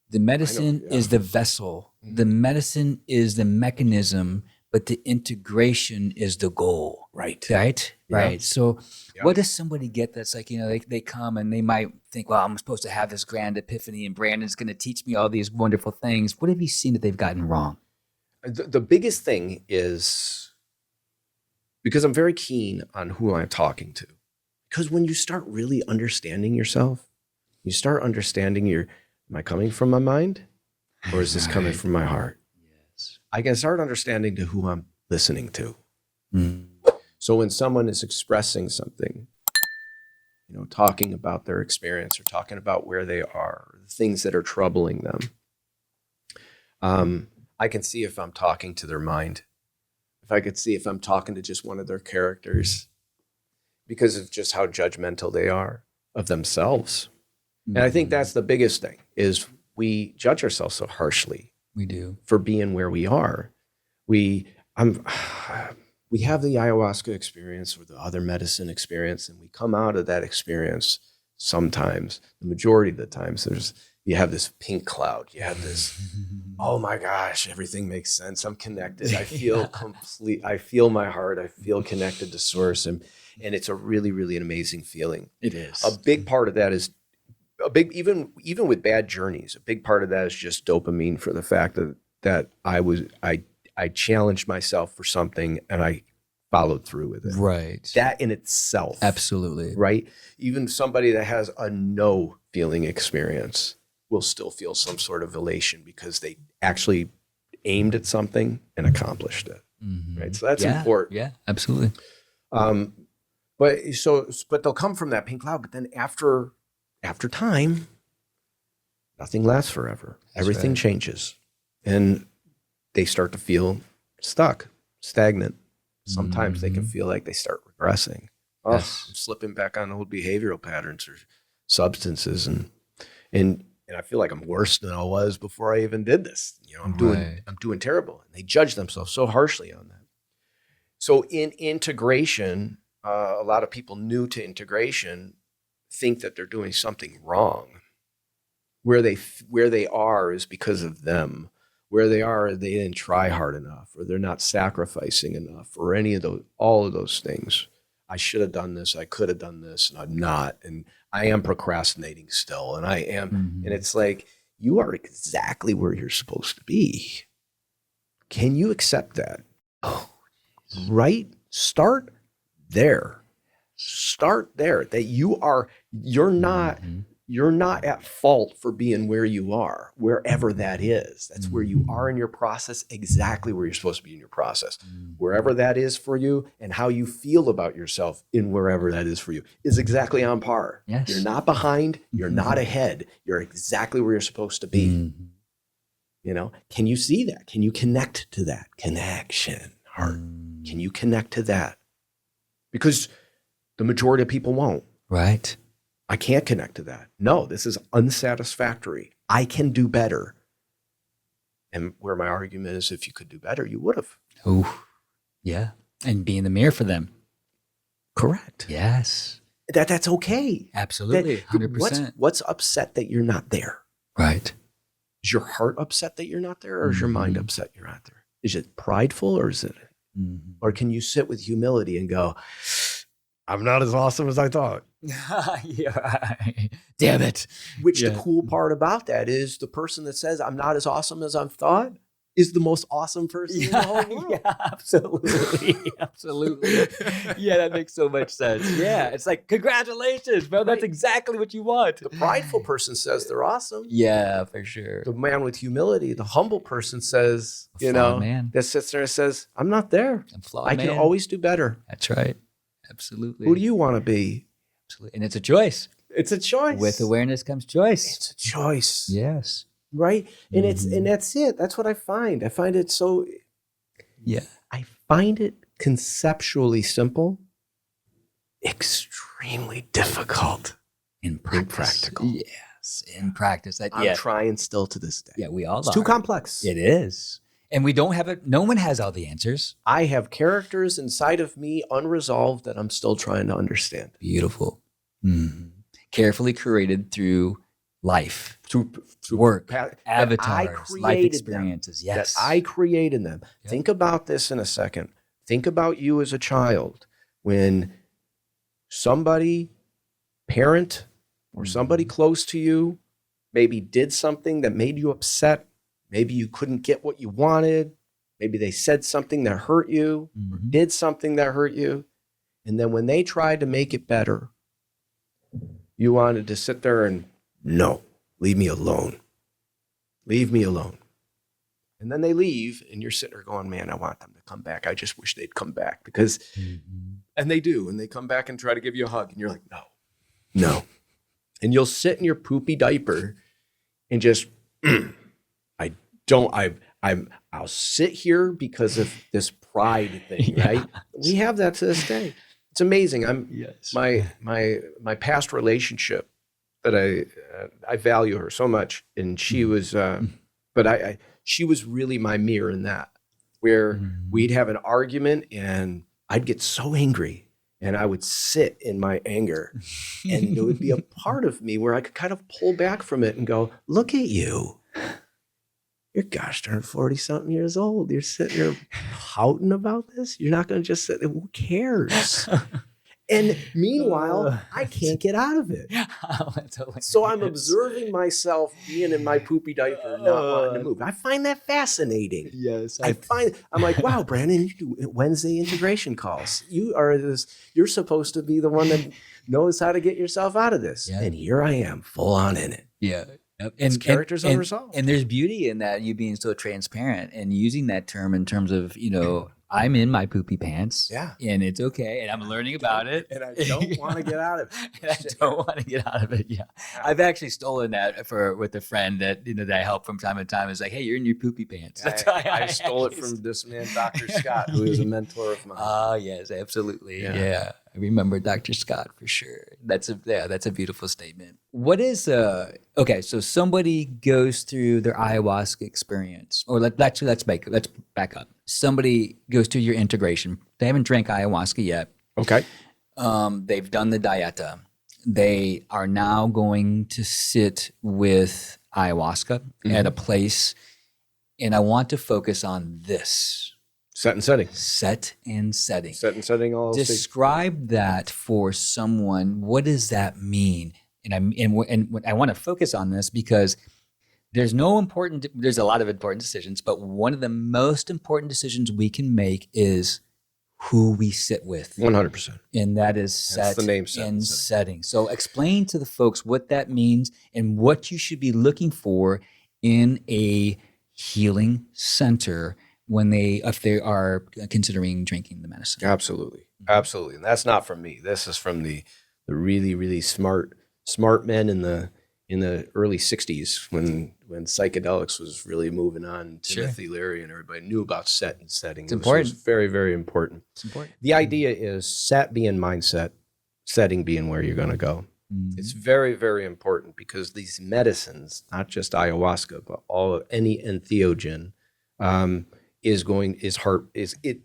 the medicine is the vessel. The medicine is the mechanism, but the integration is the goal. Right. Right? Yeah. Right. So what does somebody get that's like, they come and they might think, well, I'm supposed to have this grand epiphany and Brandon's going to teach me all these wonderful things. What have you seen that they've gotten wrong? The biggest thing is, because I'm very keen on who I'm talking to, because when you start really understanding yourself, you start understanding am I coming from my mind or is this coming from my heart? Yes. I can start understanding to who I'm listening to. So when someone is expressing something, talking about their experience or talking about where they are, or the things that are troubling them, I can see if I'm talking to their mind. If I could see if I'm talking to just one of their characters, because of just how judgmental they are of themselves. And I think that's the biggest thing, is we judge ourselves so harshly. We do. For being where we are. We have the ayahuasca experience or the other medicine experience, and we come out of that experience sometimes, the majority of the times, you have this pink cloud. You have this, oh my gosh, everything makes sense. I'm connected. I feel complete. I feel my heart. I feel connected to source. And it's a really, really an amazing feeling. It is. A big part of that is even with bad journeys, a big part of that is just dopamine, for the fact that I challenged myself for something and I followed through with it. Right. That in itself. Absolutely. Right. Even somebody that has a no feeling experience will still feel some sort of elation because they actually aimed at something and accomplished it. Right. So that's important. Yeah, absolutely. But they'll come from that pink cloud, but then after time, nothing lasts forever. Everything changes. And they start to feel stuck, stagnant. Sometimes they can feel like they start regressing. I'm slipping back on old behavioral patterns or substances, and I feel like I'm worse than I was before I even did this. I'm doing terrible. And they judge themselves so harshly on that. So in integration, a lot of people new to integration think that they're doing something wrong. Where they are is because of them. Where they are, they didn't try hard enough, or they're not sacrificing enough, or all of those things. I should have done this. I could have done this, and I'm not. And I am procrastinating still, and I am. And it's like, you are exactly where you're supposed to be. Can you accept that? Oh, right? Start there. That you're not at fault for being where you are, wherever that is. That's where you are in your process, exactly where you're supposed to be in your process. Wherever that is for you, and how you feel about yourself in wherever that is for you is exactly on par. Yes. You're not behind, you're not ahead. You're exactly where you're supposed to be. Can you see that? Can you connect to that? Connection, heart. Can you connect to that? Because the majority of people won't. Right. I can't connect to that. No, this is unsatisfactory. I can do better. And where my argument is, if you could do better, you would have. Oh, yeah. And be in the mirror for them. Correct. Yes. That's okay. Absolutely. 100%. What's upset that you're not there? Right. Is your heart upset that you're not there, or is your mind upset you're not there? Is it prideful, or is it? Or can you sit with humility and go, I'm not as awesome as I thought? Yeah. Damn it. The cool part about that is the person that says I'm not as awesome as I thought is the most awesome person in the whole world. Yeah, absolutely. Absolutely. Yeah, that makes so much sense. Yeah. It's like, congratulations, bro. That's exactly what you want. The prideful person says they're awesome. Yeah, for sure. The man with humility, the humble person says, man. that sits there and says, I'm not there. I'm flawed, I can always do better. That's right. Absolutely. Who do you want to be? Absolutely. And it's a choice. It's a choice. With awareness comes choice. It's a choice. Yes. right? And that's it. That's what I find. I find it so, I find it conceptually simple, extremely difficult in practical. Yes, in practice. I'm trying still to this day. Yeah, we all are. It's too complex. It is. And we don't have it. No one has all the answers. I have characters inside of me unresolved that I'm still trying to understand. Beautiful. Carefully curated through life, through work, avatars, life experiences. Yes. That I created them. Yep. Think about this in a second. Think about you as a child when somebody, parent or somebody close to you, maybe did something that made you upset. Maybe you couldn't get what you wanted. Maybe they said something that hurt you, or did something that hurt you. And then when they tried to make it better, you wanted to sit there and, no, leave me alone. Leave me alone. And then they leave and you're sitting there going, man, I want them to come back. I just wish they'd come back because, and they do. And they come back and try to give you a hug. And you're like, no. And you'll sit in your poopy diaper and just, I'll sit here because of this pride thing, right? We have that to this day. It's amazing. My past relationship that I value her so much, and she was, she was really my mirror in that, where we'd have an argument and I'd get so angry and I would sit in my anger, and there would be a part of me where I could kind of pull back from it and go, look at you. You're gosh darn 40-something years old. You're sitting here pouting about this. You're not going to just sit there. Who cares? And meanwhile, I can't get out of it. So I'm observing myself being in my poopy diaper, not wanting to move. I find that fascinating. Yes. I'm like, wow, Brandon, you do Wednesday integration calls. You're supposed to be the one that knows how to get yourself out of this. Yeah. And here I am, full on in it. Yeah. And characters unresolved. And there's beauty in that, you being so transparent and using that term in terms of, I'm in my poopy pants. Yeah. And it's okay. And I'm learning about it. And I don't want to get out of it. Yeah. I've actually stolen that with a friend that I help from time to time. It's like, hey, you're in your poopy pants. I stole it from this man, Dr. Scott, who is a mentor of mine. Ah, yes, absolutely. Yeah. I remember Dr. Scott for sure. That's a beautiful statement. What is okay? So somebody goes through their ayahuasca experience, or let's back up. Somebody goes through your integration. They haven't drank ayahuasca yet. Okay. They've done the Dieta. They are now going to sit with ayahuasca at a place, and I want to focus on this. Set and setting. Set and setting. Set and setting. All describe that for someone. What does that mean? And I want to focus on this because there's a lot of important decisions, but one of the most important decisions we can make is who we sit with. 100%. And that is set and setting. So explain to the folks what that means and what you should be looking for in a healing center if they are considering drinking the medicine. Absolutely. And that's not from me. This is from the really, really smart men in the early 60s when psychedelics was really moving on. Timothy Leary and everybody knew about set and setting. It's important. It was very, very important. It's important. The idea is set being mindset, setting being where you're going to go. It's very, very important because these medicines, not just ayahuasca, but any entheogen,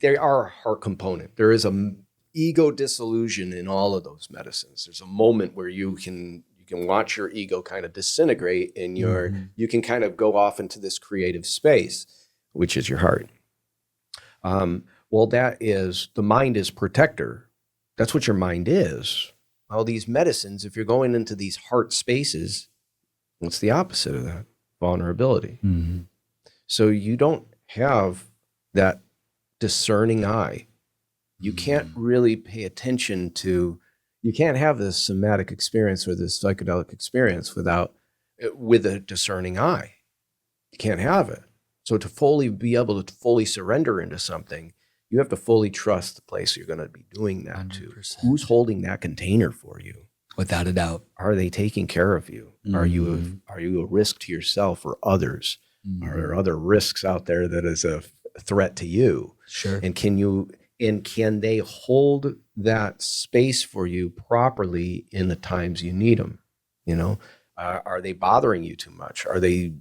they are a heart component. There is a ego dissolution in all of those medicines. There's a moment where you can watch your ego kind of disintegrate and you can kind of go off into this creative space, which is your heart. The mind is protector. That's what your mind is. All these medicines, if you're going into these heart spaces, what's the opposite of that? Vulnerability. So you don't have that discerning eye. You can't really pay attention to, you can't have this somatic experience or this psychedelic experience with a discerning eye. You can't have it. So to be able to fully surrender into something, you have to fully trust the place you're going to be doing that 100%. To. Who's holding that container for you? Without a doubt. Are they taking care of you? Are you a risk to yourself or others? Are there other risks out there that is a threat to you? Sure. And can they hold that space for you properly in the times you need them? You know, are they bothering you too much? Are they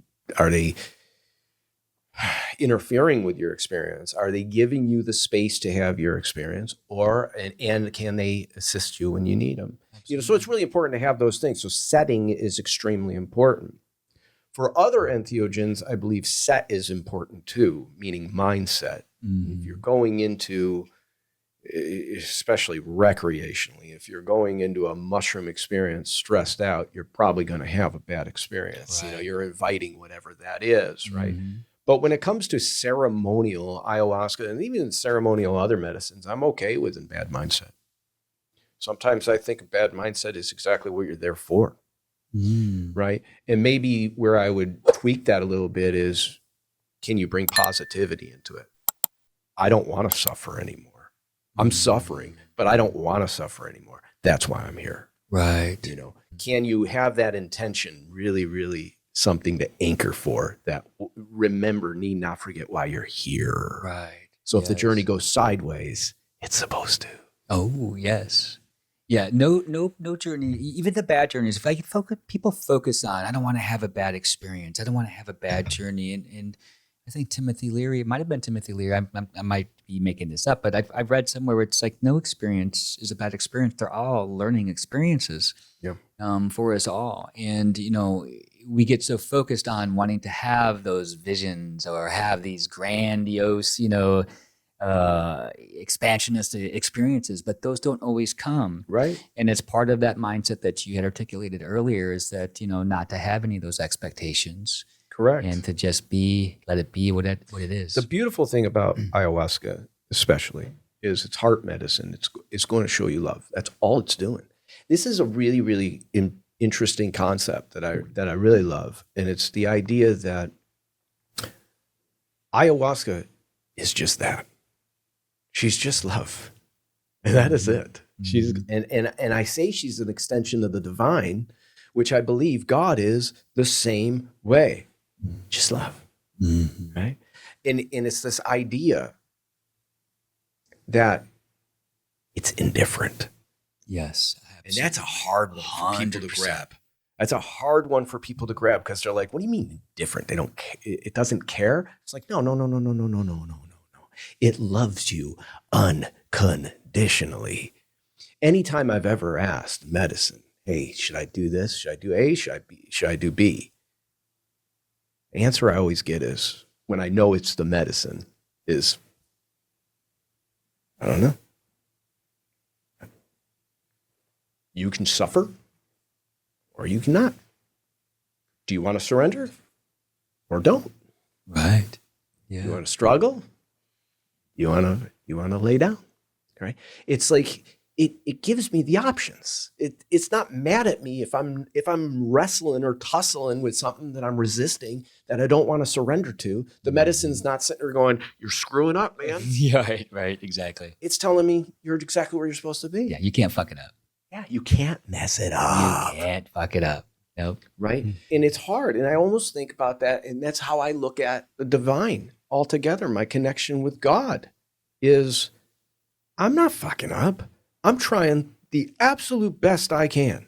interfering with your experience? Are they giving you the space to have your experience, and can they assist you when you need them? Absolutely. You know, so it's really important to have those things. So setting is extremely important. For other entheogens, I believe set is important too, meaning mindset. If you're going into, especially recreationally, if you're going into a mushroom experience stressed out, you're probably going to have a bad experience. Right. You know, you're inviting whatever that is, right? But when it comes to ceremonial ayahuasca and even ceremonial other medicines, I'm okay with a bad mindset. Sometimes I think a bad mindset is exactly what you're there for, right? And maybe where I would tweak that a little bit is, can you bring positivity into it? I don't want to suffer anymore. I'm suffering, but I don't want to suffer anymore. That's why I'm here. Right. You know, can you have that intention really, really something to anchor for, that remember, need not forget why you're here. Right. So if the journey goes sideways, it's supposed to. Oh, yes. Yeah. No journey, even the bad journeys. If I could people focus on, I don't want to have a bad experience. I don't want to have a bad journey. And I think Timothy Leary, it might've been Timothy Leary. I might be making this up, but I've read somewhere where it's like, no experience is a bad experience. They're all learning experiences for us all. And, you know, we get so focused on wanting to have those visions or have these grandiose, you know, expansionist experiences, but those don't always come. Right. And it's part of that mindset that you had articulated earlier, is that, you know, not to have any of those expectations. Correct. And to just let it be what it is. The beautiful thing about ayahuasca, especially, is it's heart medicine. It's going to show you love. That's all it's doing. This is a really, really interesting concept that I really love. And it's the idea that ayahuasca is just that. She's just love. And that is it. She's and I say she's an extension of the divine, which I believe God is the same way. Just love. Right? And it's this idea that it's indifferent. Yes. Absolutely. And that's a hard one for people to 100%. grab. That's a hard one for people to grab, because they're like, what do you mean different? They don't, it doesn't care. It's like, no. It loves you unconditionally. Anytime I've ever asked medicine, hey, should I do this? Should I do A? Should I do B? The answer I always get is, when I know it's the medicine, is, I don't know. You can suffer or you cannot. Do you want to surrender or don't? Right. Yeah. You want to struggle? You want to lay down? Right? It's like, it gives me the options. It's not mad at me if I'm wrestling or tussling with something that I'm resisting, that I don't want to surrender to. The medicine's not sitting there going, you're screwing up, man. Yeah, right, exactly. It's telling me you're exactly where you're supposed to be. Yeah, you can't fuck it up. Yeah, you can't mess it up. You can't fuck it up. Nope. Right? And it's hard. And I almost think about that. And that's how I look at the divine altogether. My connection with God is, I'm not fucking up. I'm trying the absolute best I can.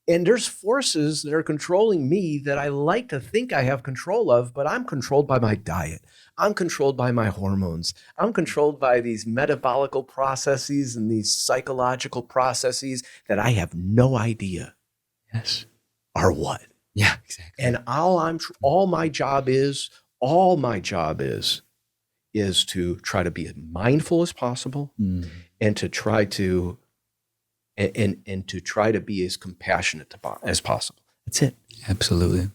And there's forces that are controlling me that I like to think I have control of, but I'm controlled by my diet. I'm controlled by my hormones. I'm controlled by these metabolical processes and these psychological processes that I have no idea are what. Yeah, exactly. And all my job is to try to be as mindful as possible, and to try to and to try to be as compassionate as possible. That's it. Absolutely.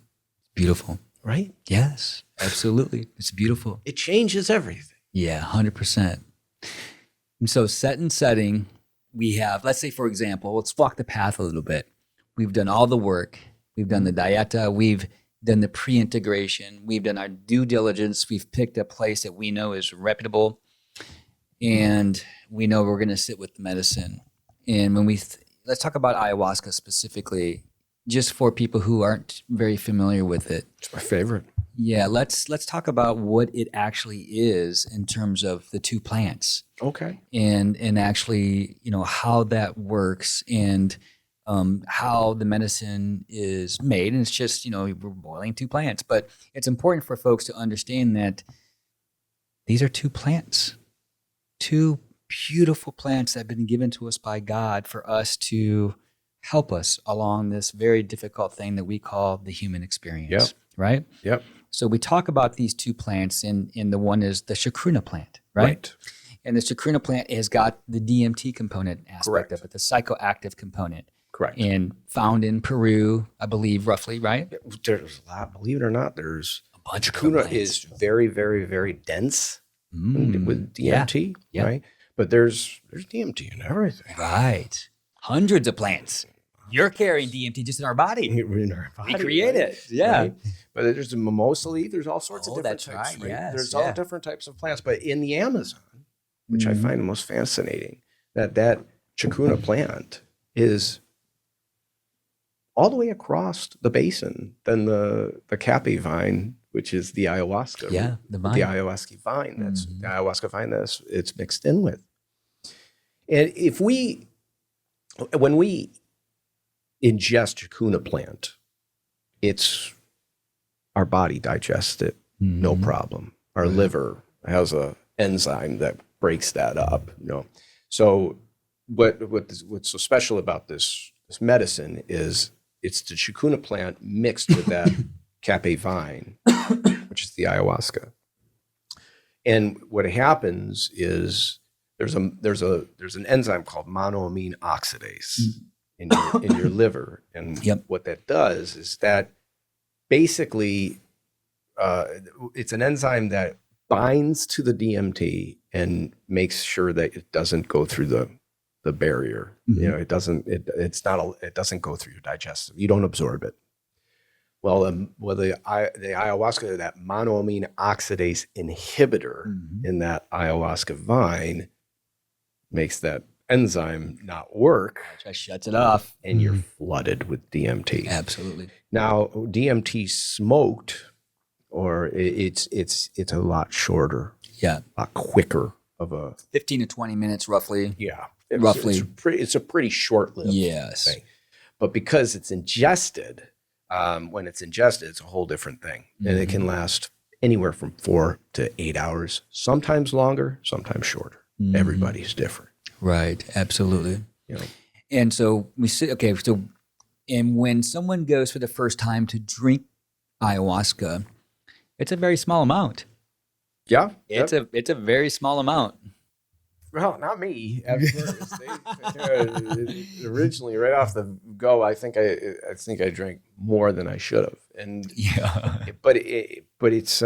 Beautiful. Right? Yes, absolutely. It's beautiful. It changes everything. Yeah, 100%. And so setting, we have, let's say, for example, let's walk the path a little bit. We've done all the work. We've done the Dieta. We've done the pre-integration. We've done our due diligence. We've picked a place that we know is reputable, and we know we're going to sit with the medicine. And when let's talk about ayahuasca specifically, just for people who aren't very familiar with it. It's my favorite. Yeah, let's talk about what it actually is in terms of the two plants. Okay. And actually, how that works and how the medicine is made. And it's just, we're boiling two plants. But it's important for folks to understand that these are two plants, two beautiful plants that have been given to us by God for us to help us along this very difficult thing that we call the human experience. Yep. Right? Yep. So we talk about these two plants, and the one is the chacruna plant, right? And the chacruna plant has got the DMT component aspect of it, the psychoactive component. Correct. And found in Peru, I believe, roughly, right? There's a lot. Believe it or not, there's A bunch of chacruna plants. is very, very, very dense with DMT, Yeah. right? But there's DMT in everything. Right. Hundreds of plants. You're carrying DMT just in our body. In our body, We create right? it. Yeah. Right? But there's a mimosa leaf. There's all sorts of different that's types. right. Yes, There's yeah. all different types of plants. But in the Amazon, which I find the most fascinating, that chacruna plant is all the way across the basin than the capi vine, which is the ayahuasca. Yeah, the vine. The ayahuasca vine. That's the ayahuasca vine that it's mixed in with. And when we ingest chacruna plant, our body digests it, no problem. Our liver has a enzyme that breaks that up. So what's so special about this medicine is it's the chacruna plant mixed with that cape vine, which is the ayahuasca. And what happens is there's an enzyme called monoamine oxidase in your liver, and what that does is that basically it's an enzyme that binds to the DMT and makes sure that it doesn't go through the barrier. It doesn't go through your digestive. You don't absorb it. Well, the ayahuasca, that monoamine oxidase inhibitor in that ayahuasca vine makes that enzyme not work. Just shuts it off. And you're flooded with DMT. Absolutely. Now, DMT smoked, or it's a lot shorter. Yeah. A lot quicker of a 15 to 20 minutes roughly. Yeah. Roughly. It's a pretty short-lived thing. But because it's ingested, when it's ingested, it's a whole different thing. And it can last anywhere from 4 to 8 hours, sometimes longer, sometimes shorter. Everybody's different. Right. Absolutely. And so and when someone goes for the first time to drink ayahuasca, it's a very small amount. Yeah. It's a very small amount. Well, not me at first. Originally, right off the go, I think I drank more than I should have, and but it's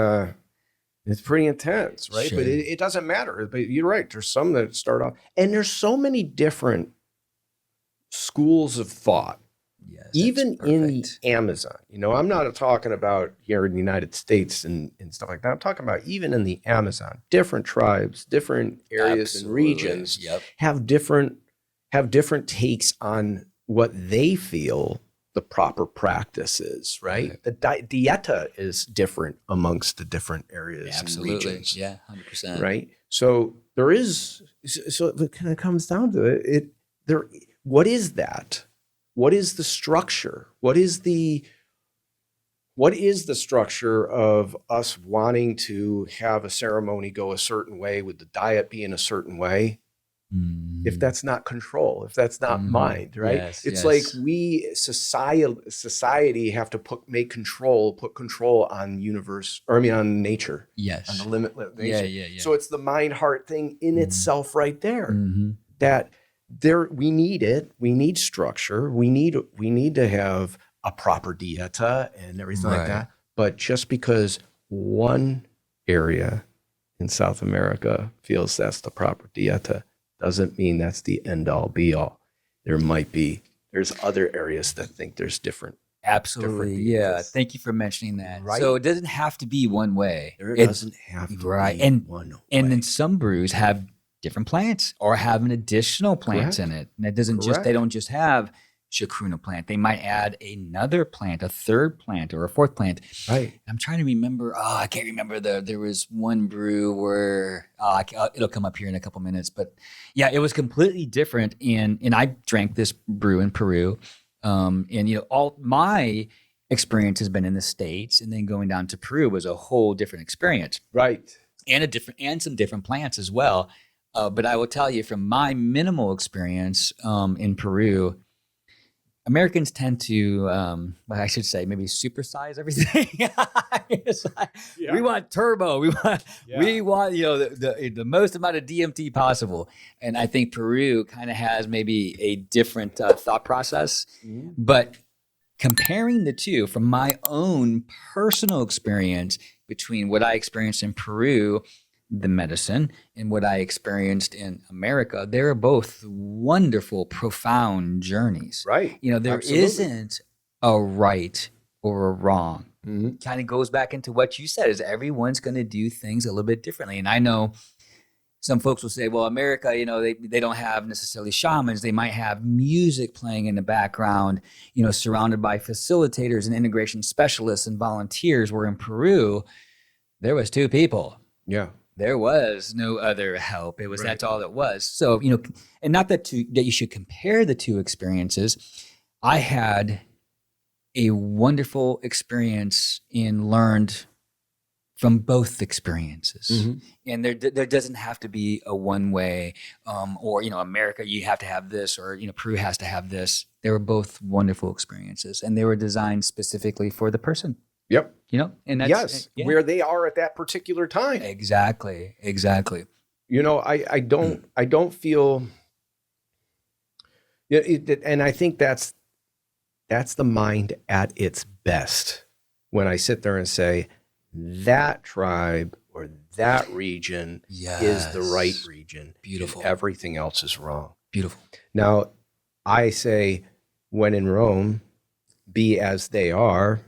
pretty intense, right? Sure. But it doesn't matter. But you're right. There's some that start off, and there's so many different schools of thought. Yes, Even in the Amazon, I'm not talking about here in the United States and stuff like that. I'm talking about even in the Amazon, different tribes, different areas and regions have different takes on what they feel the proper practice is, right? The Dieta is different amongst the different areas and regions. Yeah, 100%. Right? So it kind of comes down to it. What is that? What is the structure? What is the structure of us wanting to have a ceremony go a certain way with the diet being a certain way? If that's not control, if that's not mind, right? Yes, it's like we society have to put control on on nature. Yes. On the limitless nature. Yeah. So it's the mind heart thing in itself right there. That we need it. We need structure. We need to have a proper dieta and everything like that. But just because one area in South America feels that's the proper dieta doesn't mean that's the end all be all. There's other areas that think there's different. Absolutely. Yeah. Thank you for mentioning that. Right. So it doesn't have to be one way. It doesn't have to be and one way. And then some brews have different plants or having additional plants in it. And it doesn't they don't just have chacruna plant. They might add another plant, a third plant or a fourth plant. Right. I'm trying to remember. I can't remember there was one brew where it'll come up here in a couple minutes, but yeah, it was completely different. And I drank this brew in Peru. And all my experience has been in the States, and then going down to Peru was a whole different experience. Right. And some different plants as well. But I will tell you from my minimal experience in Peru, Americans tend to, I should say, maybe supersize everything. We want turbo. We want the most amount of DMT possible. And I think Peru kind of has maybe a different thought process. Mm-hmm. But comparing the two from my own personal experience between what I experienced in Peru, the medicine, and what I experienced in America, they're both wonderful, profound journeys. Right. There Absolutely. isn't a right or a wrong. Mm-hmm. Kind of goes back into what you said, is everyone's going to do things a little bit differently. And I know some folks will say, well, America, they don't have necessarily shamans. They might have music playing in the background, surrounded by facilitators and integration specialists and volunteers. Where in Peru, there was 2 people. Yeah. There was no other help. It was That's all it was. So, and not that you should compare the 2 experiences. I had a wonderful experience and learned from both experiences. Mm-hmm. And there doesn't have to be a one way, or, America, you have to have this, or, Peru has to have this. They were both wonderful experiences, and they were designed specifically for the person. Yep. And that's where they are at that particular time. Exactly. I don't feel, and I think that's the mind at its best when I sit there and say that tribe or that region is the right region. Beautiful. Everything else is wrong. Beautiful. Now, I say, when in Rome, be as they are.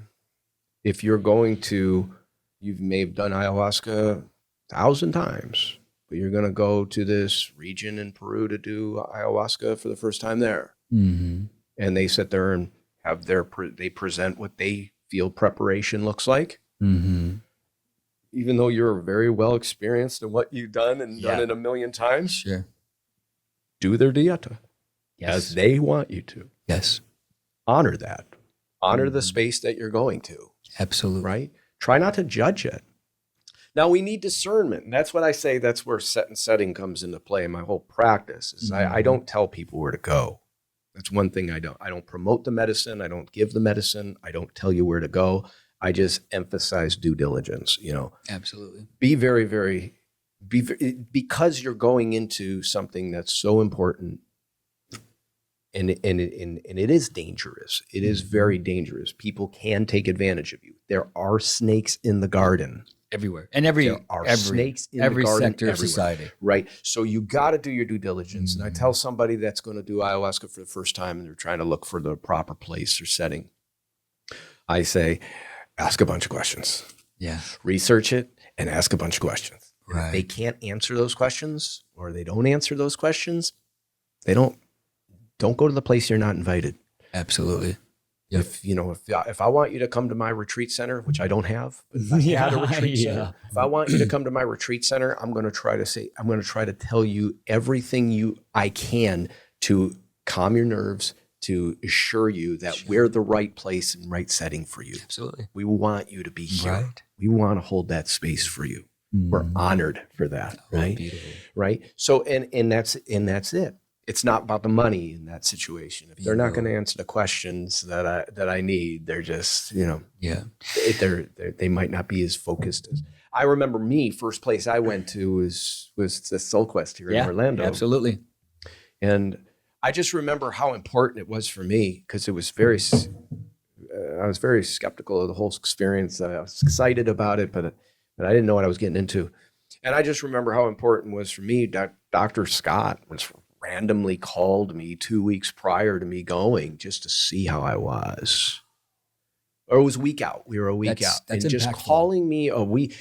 If you're you may have done ayahuasca 1,000 times, but you're going to go to this region in Peru to do ayahuasca for the first time there. Mm-hmm. And they sit there and have they present what they feel preparation looks like. Mm-hmm. Even though you're very well experienced in what you've done and done it 1,000,000 times. Sure. Do their dieta as they want you to. Yes. Honor that. Honor the space that you're going to. Absolutely. Right? Try not to judge it. Now, we need discernment. And that's what I say. That's where set and setting comes into play in my whole practice. Is I don't tell people where to go. That's one thing I don't. I don't promote the medicine. I don't give the medicine. I don't tell you where to go. I just emphasize due diligence, Absolutely. Be very, very, because you're going into something that's so important. And it is dangerous. It is very dangerous. People can take advantage of you. There are snakes in the garden everywhere, and snakes in every the garden sector of society. Right. So you got to do your due diligence. Mm-hmm. And I tell somebody that's going to do ayahuasca for the first time, and they're trying to look for the proper place or setting, I say, ask a bunch of questions. Yeah. Research it and ask a bunch of questions. Right. If they can't answer those questions, or they don't answer those questions, don't go to the place you're not invited. Absolutely. Yep. If I want you to come to my retreat center, which I don't have, but if I had a retreat center, if I want you to come to my retreat center, I'm going to try to tell you everything I can to calm your nerves, to assure you that we're the right place and right setting for you. Absolutely. We want you to be here. Right. We want to hold that space for you. We're honored for that. Right. Beautiful. Right. So, and that's it. It's not about the money in that situation. If they're not going to answer the questions that I need, they're just, they might not be as focused as. I remember first place I went to was the Soul Quest here in Orlando. Absolutely. And I just remember how important it was for me, because it was I was very skeptical of the whole experience. I was excited about it, but I didn't know what I was getting into. And I just remember how important it was for me. Dr. Scott was randomly called me 2 weeks prior to me going just to see how I was. Or it was a week out. We were a week out. That's and just impactful. Calling me a week,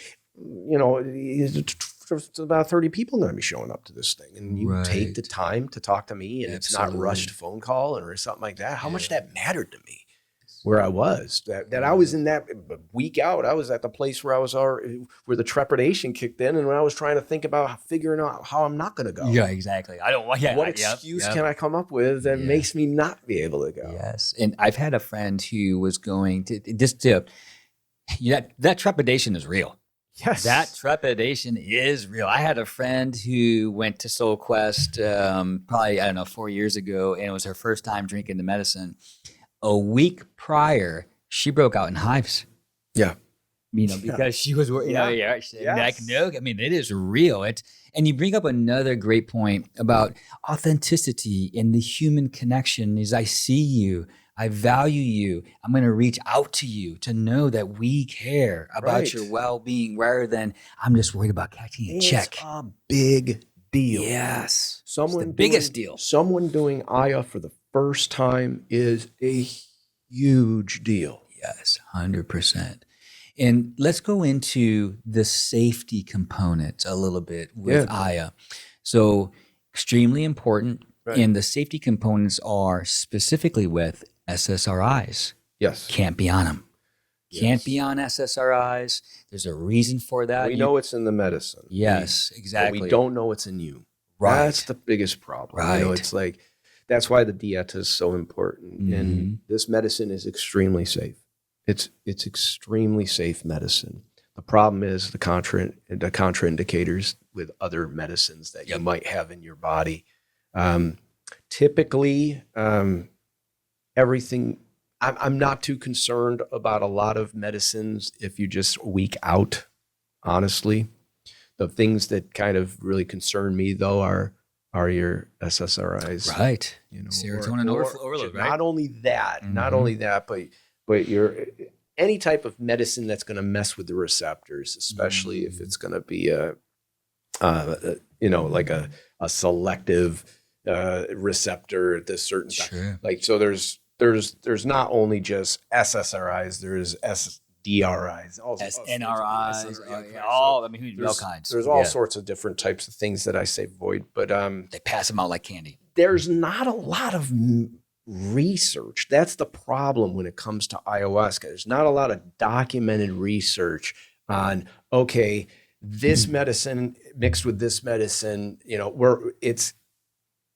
there's about 30 people going to be showing up to this thing. And you take the Right. time to talk to me, and it's not Absolutely. rushed phone call or something like that. How much Yeah. that mattered to me where I was, that I was in that week out. I was at the place where I was already, where the trepidation kicked in. And when I was trying to think about figuring out how I'm not going to go. Yeah, exactly. I don't want. Yeah, What excuse can I come up with that Yeah. makes me not be able to go? Yes, and I've had a friend who was going to that trepidation is real. Yes. That trepidation is real. I had a friend who went to Soul Quest probably, I don't know, 4 years ago, and it was her first time drinking the medicine. A week prior, she broke out in hives. Yeah. Because she was, I mean, it is real. And you bring up another great point about authenticity in the human connection is I see you, I value you. I'm going to reach out to you to know that we care about your well-being rather than I'm just worried about catching a check. It's a big deal. Yes. It's the biggest deal. Someone doing Aya for the first time is a huge deal. Yes, 100%. And let's go into the safety component a little bit with Aya. So extremely important. Right. And the safety components are specifically with SSRIs. Yes. Can't be on them. Can't be on SSRIs. There's a reason for that. We know it's in the medicine. Yes, exactly. But we don't know it's in you. Right. That's the biggest problem. Right. It's like, that's why the Dieta is so important. Mm-hmm. And this medicine is extremely safe. It's extremely safe medicine. The problem is the contraindicators with other medicines that you might have in your body. Typically, everything, I'm not too concerned about a lot of medicines if you just week out, honestly. The things that kind of really concern me, though, are your SSRIs. Right. Serotonin overload, right? Not only that, but your any type of medicine that's going to mess with the receptors, especially if it's going to be like a selective receptor at this certain time. Like, so there's not only just SSRIs, there's SDRIs, SNRIs, all kinds. There's all sorts of different types of things that I say avoid, but they pass them out like candy. There's not a lot of research. That's the problem when it comes to ayahuasca. There's not a lot of documented research on, okay, this medicine mixed with this medicine, where it's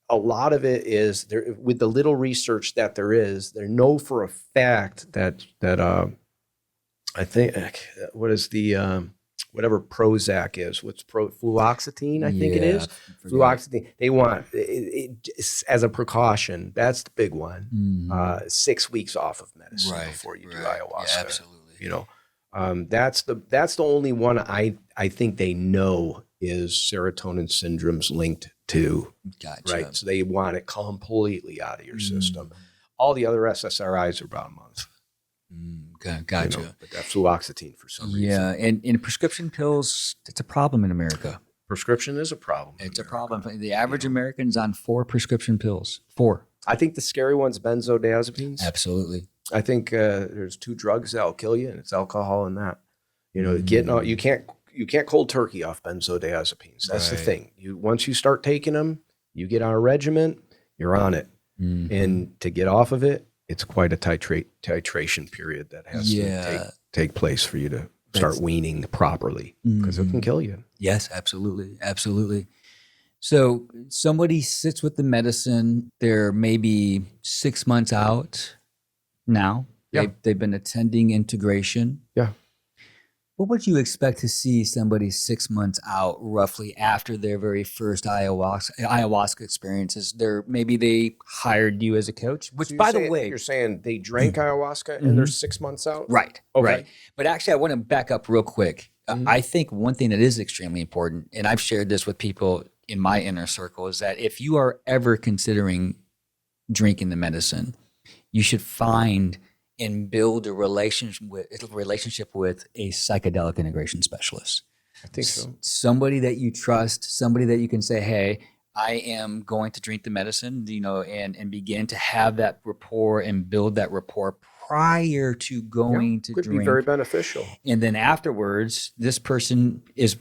a lot of it is there with the little research that there is, they know for a fact that I think, what is the, whatever Prozac is, what's fluoxetine, I think it is. Fluoxetine, they want it as a precaution. That's the big one. 6 weeks off of medicine before you do ayahuasca. Yeah, absolutely. That's the only one I think they know is serotonin syndrome's linked to. Gotcha. Right. So they want it completely out of your system. All the other SSRIs are about a month. Gotcha. But that fluoxetine for some reason. Yeah, and in prescription pills, it's a problem in America. Prescription is a problem. It's a problem. The average American's on 4 prescription pills. 4. I think the scary one's benzodiazepines. Absolutely. I think there's 2 drugs that'll kill you, and it's alcohol and that. You can't cold turkey off benzodiazepines. That's the thing. Once you start taking them, you get on a regimen, you're on it. And to get off of it, it's quite a titration period that has to take place for you to start weaning properly, because it can kill you. Yes, absolutely. Absolutely. So somebody sits with the medicine, they're maybe 6 months out now. Yeah. They've been attending integration. Yeah. What would you expect to see somebody 6 months out, roughly after their very first ayahuasca experiences? Maybe they hired you as a coach, which, so by the way, you're saying they drank ayahuasca and they're 6 months out, right? Okay. Right. But actually, I want to back up real quick. I think one thing that is extremely important, and I've shared this with people in my inner circle, is that if you are ever considering drinking the medicine, you should find and build a relationship with a psychedelic integration specialist. I think so. Somebody that you trust, somebody that you can say, hey, I am going to drink the medicine, and begin to have that rapport and build that rapport prior to going to could drink. Be very beneficial. And then afterwards, this person is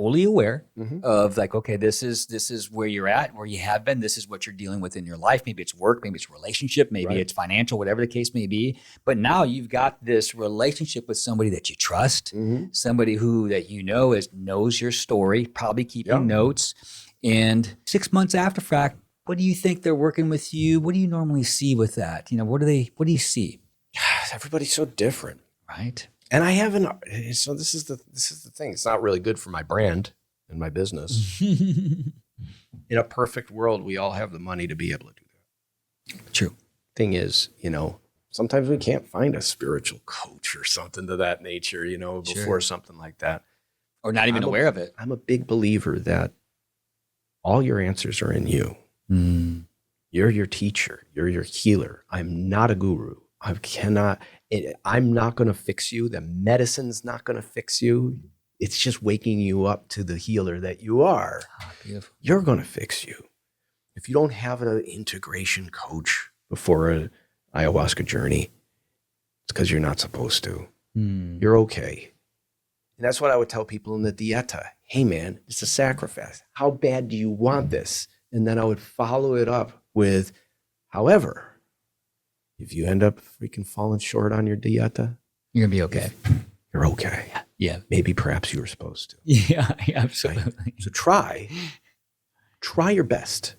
fully aware of like, okay, this is where you're at, where you have been. This is what you're dealing with in your life. Maybe it's work, maybe it's relationship, maybe it's financial, whatever the case may be. But now you've got this relationship with somebody that you trust, somebody that you know knows your story, probably keeping notes. And 6 months after fact, what do you think they're working with you? What do you normally see with that? What do you see? Everybody's so different. Right. And I haven't, so this is the thing. It's not really good for my brand and my business. In a perfect world, we all have the money to be able to do that. True. Thing is, sometimes we can't find a spiritual coach or something to that nature, before something like that. Or not even aware of it. I'm a big believer that all your answers are in you. You're your teacher. You're your healer. I'm not a guru. I'm not going to fix you. The medicine's not going to fix you. It's just waking you up to the healer that you are. Oh, beautiful. You're going to fix you. If you don't have an integration coach before an ayahuasca journey, it's because you're not supposed to. You're okay. And that's what I would tell people in the Dieta. Hey, man, it's a sacrifice. How bad do you want this? And then I would follow it up with, however, if you end up freaking falling short on your Dieta, you're going to be okay. You're okay. Yeah. Maybe perhaps you were supposed to. Yeah, absolutely. Right? So try your best.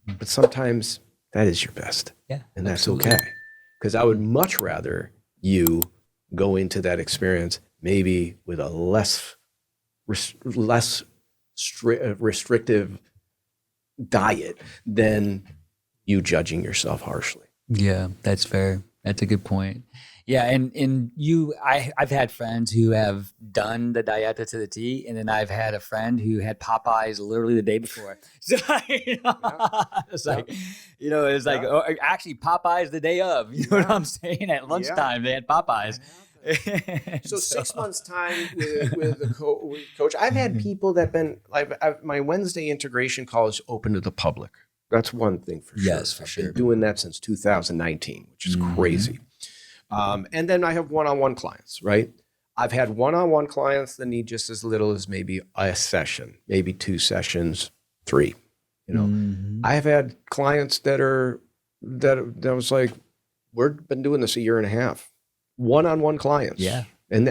But sometimes that is your best. Yeah. And that's okay. Because I would much rather you go into that experience maybe with a less restrictive diet than you judging yourself harshly. Yeah, that's fair. That's a good point. Yeah, and I've had friends who have done the Dieta to the T, and then I've had a friend who had Popeyes literally the day before. So it's like, actually Popeyes the day of. You know what I'm saying? At lunchtime they had Popeyes. So 6 months time with the coach. I've had people that been like my Wednesday integration call is open to the public. That's one thing for sure. Yes, for sure. I've been doing that since 2019, which is crazy. And then I have one-on-one clients, right? I've had one-on-one clients that need just as little as maybe a session, maybe 2 sessions, 3. I have had clients that was like, we've been doing this a year and a half. One-on-one clients. Yeah. And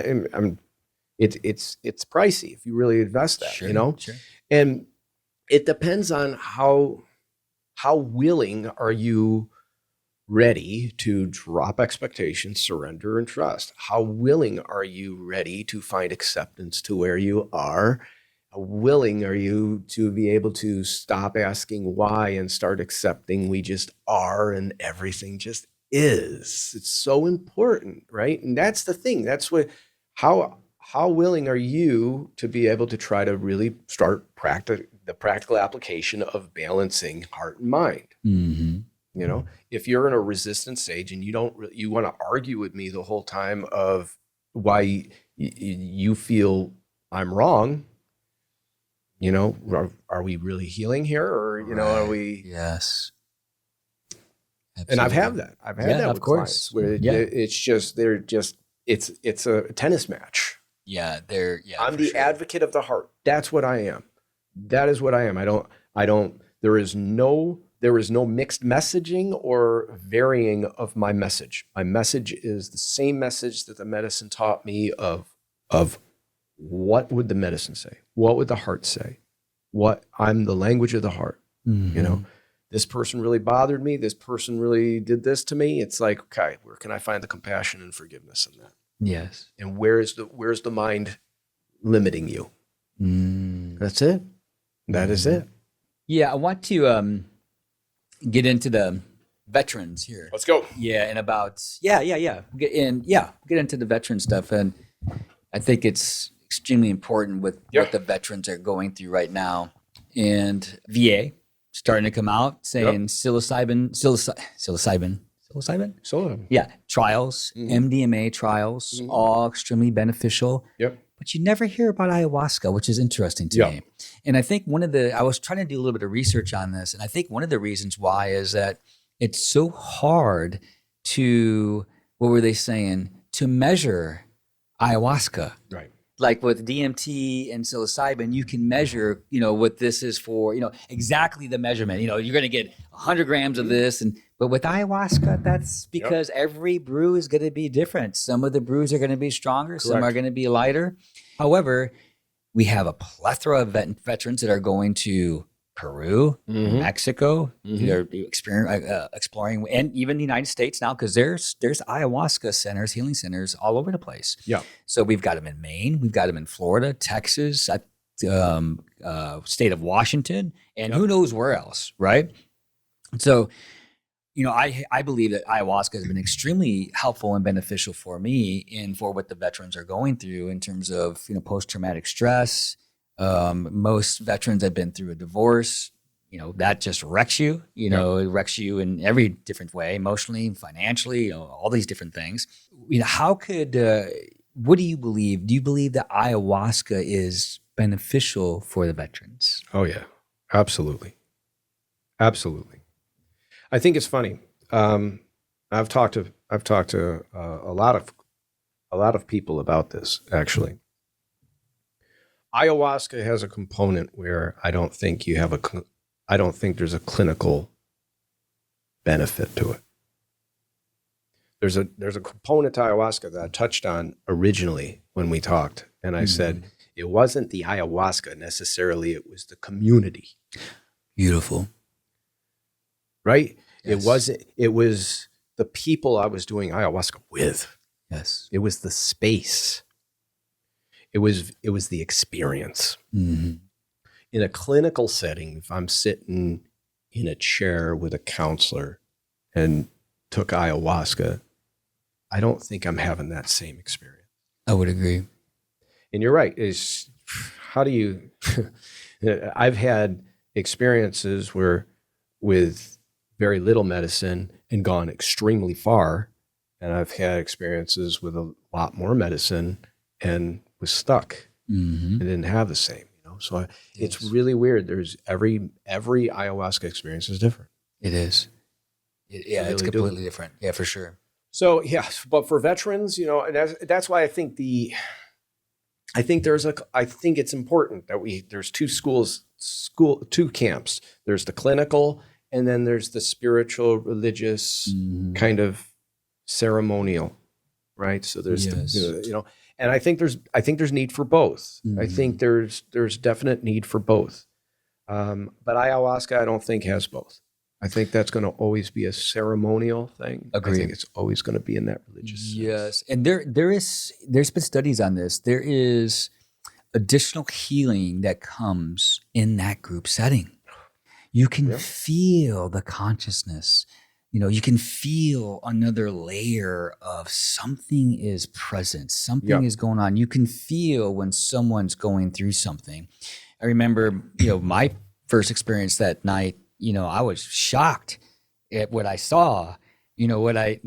it's pricey if you really invest that, Sure. And it depends on how willing are you ready to drop expectations, surrender, and trust? How willing are you ready to find acceptance to where you are? How willing are you to be able to stop asking why and start accepting we just are and everything just is? It's so important, right? And that's the thing. That's what, how willing are you to be able to try to really start the practical application of balancing heart and mind? If you're in a resistance stage and you want to argue with me the whole time of why you feel I'm wrong, are we really healing here, or are we? Yes. Absolutely. And I've had that with clients where it's a tennis match. Yeah, I'm the advocate of the heart. That's what I am. That is what I am. There is no mixed messaging or varying of my message. My message is the same message that the medicine taught me of what would the medicine say? What would the heart say? I'm the language of the heart. This person really bothered me. This person really did this to me. It's like, okay, where can I find the compassion and forgiveness in that? Yes. And where's the mind limiting you? That's it. That is it. Yeah, I want to get into the veterans here. Let's go. Yeah, and about get into the veteran stuff, and I think it's extremely important with what the veterans are going through right now. And VA starting to come out saying psilocybin, trials, MDMA trials, all extremely beneficial. Yep. But you never hear about ayahuasca, which is interesting to me. And I think I was trying to do a little bit of research on this, and I think one of the reasons why is that it's so hard to, what were they saying, to measure ayahuasca. Right. like with DMT and psilocybin, you can measure, what this is for, exactly the measurement. You're going to get 100 grams of this, but with ayahuasca, that's because every brew is going to be different. Some of the brews are going to be stronger, some are going to be lighter. However, we have a plethora of veterans that are going to Peru, Mexico, they're exploring, and even the United States now, because there's ayahuasca centers, healing centers all over the place. Yeah. So we've got them in Maine, we've got them in Florida, Texas, state of Washington, and who knows where else, right? So, I believe that ayahuasca has been extremely helpful and beneficial for me and for what the veterans are going through in terms of, post-traumatic stress. Most veterans have been through a divorce, that just wrecks you, it wrecks you in every different way, emotionally, financially, all these different things. How could, what do you believe? Do you believe that ayahuasca is beneficial for the veterans? Oh yeah, absolutely. Absolutely. I think it's funny. I've talked to a lot of people about this, actually. Ayahuasca has a component where I don't think there's a clinical benefit to it. There's a component to ayahuasca that I touched on originally when we talked, and I said it wasn't the ayahuasca necessarily, it was the community. Beautiful. Right? Yes. It was the people I was doing ayahuasca with. Yes. It was the space. It was the experience. In a clinical setting, if I'm sitting in a chair with a counselor and took ayahuasca, I don't think I'm having that same experience. I would agree. And you're right. How do you, I've had experiences where with very little medicine and gone extremely far. And I've had experiences with a lot more medicine and was stuck and didn't have the same, So it's really weird. There's every ayahuasca experience is different. It is. It's completely different. Yeah, for sure. So yes, but for veterans, and that's why I think it's important that there's two camps. There's the clinical, and then there's the spiritual, religious kind of ceremonial, right? So there's and I think there's need for both. I think there's definite need for both. But ayahuasca, I don't think has both. I think that's going to always be a ceremonial thing. Agreed. I think it's always going to be in that religious sense. Yes, and there's been studies on this. There is additional healing that comes in that group setting. You can feel the consciousness. You can feel another layer of something is present. Something is going on. You can feel when someone's going through something. I remember, my first experience that night, I was shocked at what I saw, and I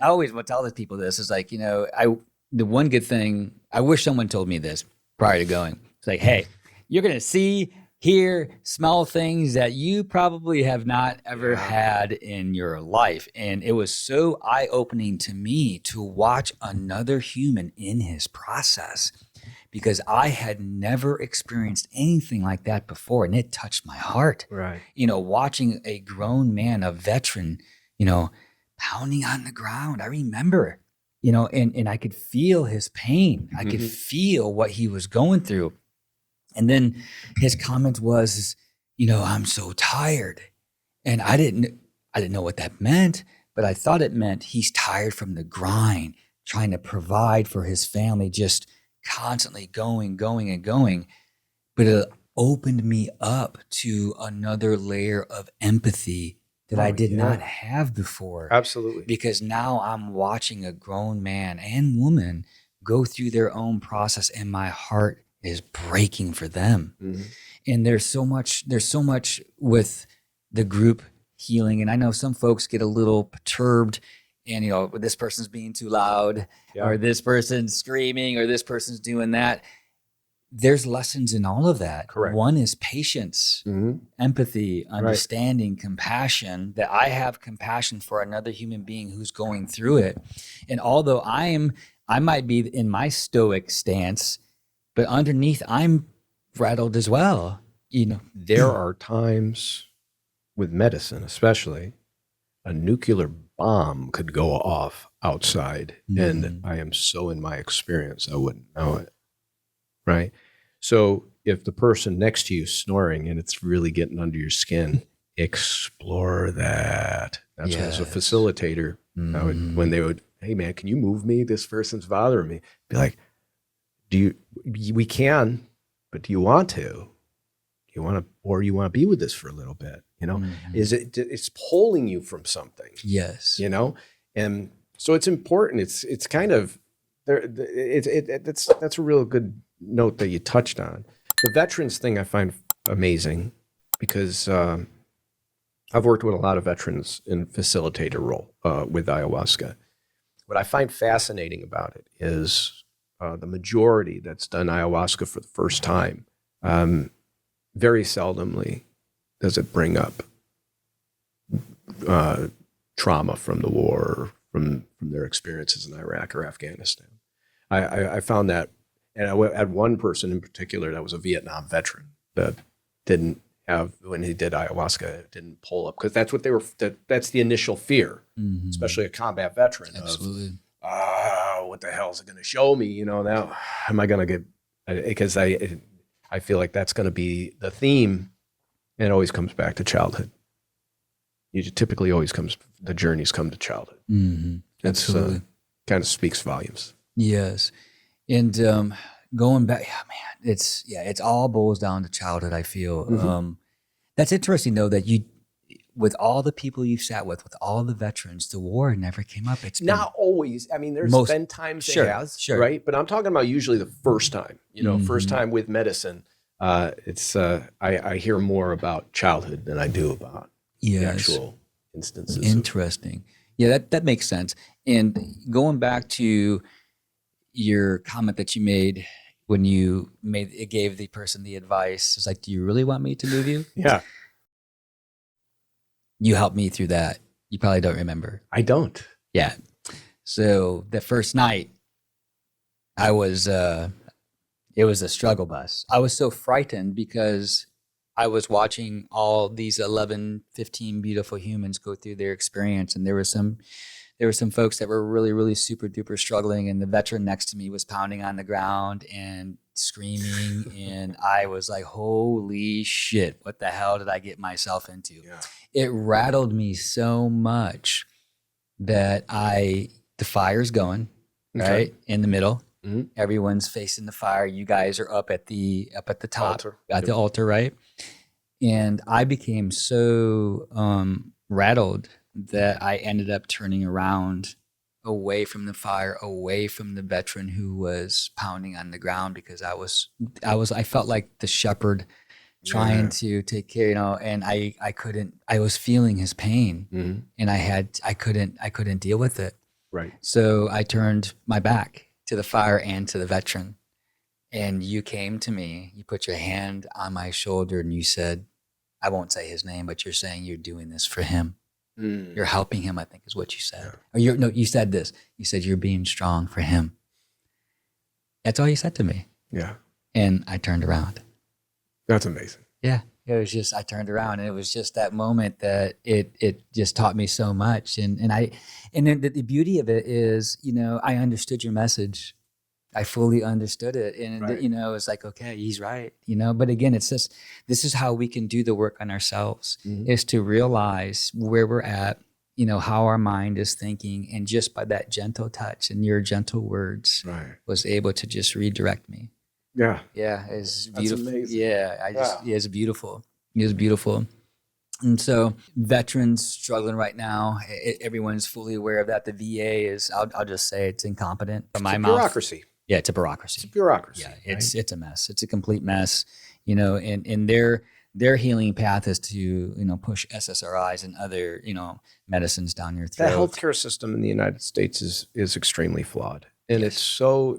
always will tell people this is like, the one good thing, I wish someone told me this prior to going. It's like, hey, you're going to see, hear, smell things that you probably have not ever had in your life. And it was so eye-opening to me to watch another human in his process, because I had never experienced anything like that before. And it touched my heart. Right. Watching a grown man, a veteran, pounding on the ground. I remember, and I could feel his pain. I could feel what he was going through. And then his comment was, I'm so tired. And I didn't know what that meant, but I thought it meant he's tired from the grind, trying to provide for his family, just constantly going. But it opened me up to another layer of empathy that I did not have before. Absolutely. Because now I'm watching a grown man and woman go through their own process, and my heart is breaking for them. And there's so much with the group healing. And I know some folks get a little perturbed and, this person's being too loud or this person's screaming or this person's doing that. There's lessons in all of that. Correct. One is patience, empathy, understanding, compassion, that I have compassion for another human being who's going through it. And although I might be in my stoic stance, But underneath, I'm rattled as well. There are times with medicine, especially, a nuclear bomb could go off outside, and I am so in my experience, I wouldn't know it. Right. So if the person next to you is snoring and it's really getting under your skin, explore that. That's what, as a facilitator, I would, when they would, hey man, can you move me? This person's bothering me. Be like, we can, but do you want to? Do you want to, or you want to be with this for a little bit? It's pulling you from something. Yes. And so it's important. It's kind of there. That's a real good note that you touched on. The veterans thing I find amazing because I've worked with a lot of veterans in facilitator role with ayahuasca. What I find fascinating about it is the majority that's done ayahuasca for the first time, very seldomly does it bring up trauma from the war, from their experiences in Iraq or Afghanistan. I found that, and I had one person in particular that was a Vietnam veteran that didn't have, when he did ayahuasca, it didn't pull up, because that's what that's the initial fear, especially a combat veteran. Absolutely. What the hell is it going to show me? Now am I going to get, because I feel like that's going to be the theme, and it always comes back to childhood. Typically always the journeys come to childhood. Absolutely. Kind of speaks volumes. Yes. And going back, it all boils down to childhood, I feel. That's interesting, though, that with all the people you've sat with all the veterans, the war never came up. It's not always. I mean, there's been times it has, right? But I'm talking about usually the first time, first time with medicine. I hear more about childhood than I do about the actual instances. Interesting. Yeah, that makes sense. And going back to your comment that you made when you gave the person the advice, it's like, do you really want me to move you? Yeah. You helped me through that. You probably don't remember. I don't. Yeah. So the first night, it was a struggle bus. I was so frightened because I was watching all these 11, 15 beautiful humans go through their experience. And there were some folks that were really, really super duper struggling. And the veteran next to me was pounding on the ground and screaming. And I was like, holy shit, what the hell did I get myself into? Yeah. It rattled me so much that the fire's going, right? In the middle. Everyone's facing the fire. You guys are up at the top, at the altar, right? And I became so rattled that I ended up turning around away from the fire, away from the veteran who was pounding on the ground, because I felt like the shepherd trying to take care, and I couldn't, I was feeling his pain, and I couldn't deal with it. Right. So I turned my back to the fire and to the veteran. And you came to me, you put your hand on my shoulder, and you said, I won't say his name, but you're saying you're doing this for him. You're helping him, I think is what you said. Or you said this. You said you're being strong for him. That's all you said to me. Yeah. And I turned around. That's amazing. Yeah. It was just, I turned around, and it was just that moment that it just taught me so much. And then the beauty of it is, I understood your message. I fully understood it. And, it's like, okay, he's right. But again, this is how we can do the work on ourselves, is to realize where we're at, how our mind is thinking. And just by that gentle touch and your gentle words was able to just redirect me. Yeah. Yeah. It's beautiful. That's amazing. Yeah. It's beautiful. It was beautiful. And so veterans struggling right now, everyone's fully aware of that. The VA is, I'll just say it's incompetent from my mouth. Bureaucracy. Yeah, it's a bureaucracy. It's a bureaucracy. Yeah, it's a mess. It's a complete mess. And their healing path is to push SSRIs and other medicines down your throat. The healthcare system in the United States is extremely flawed, and it's so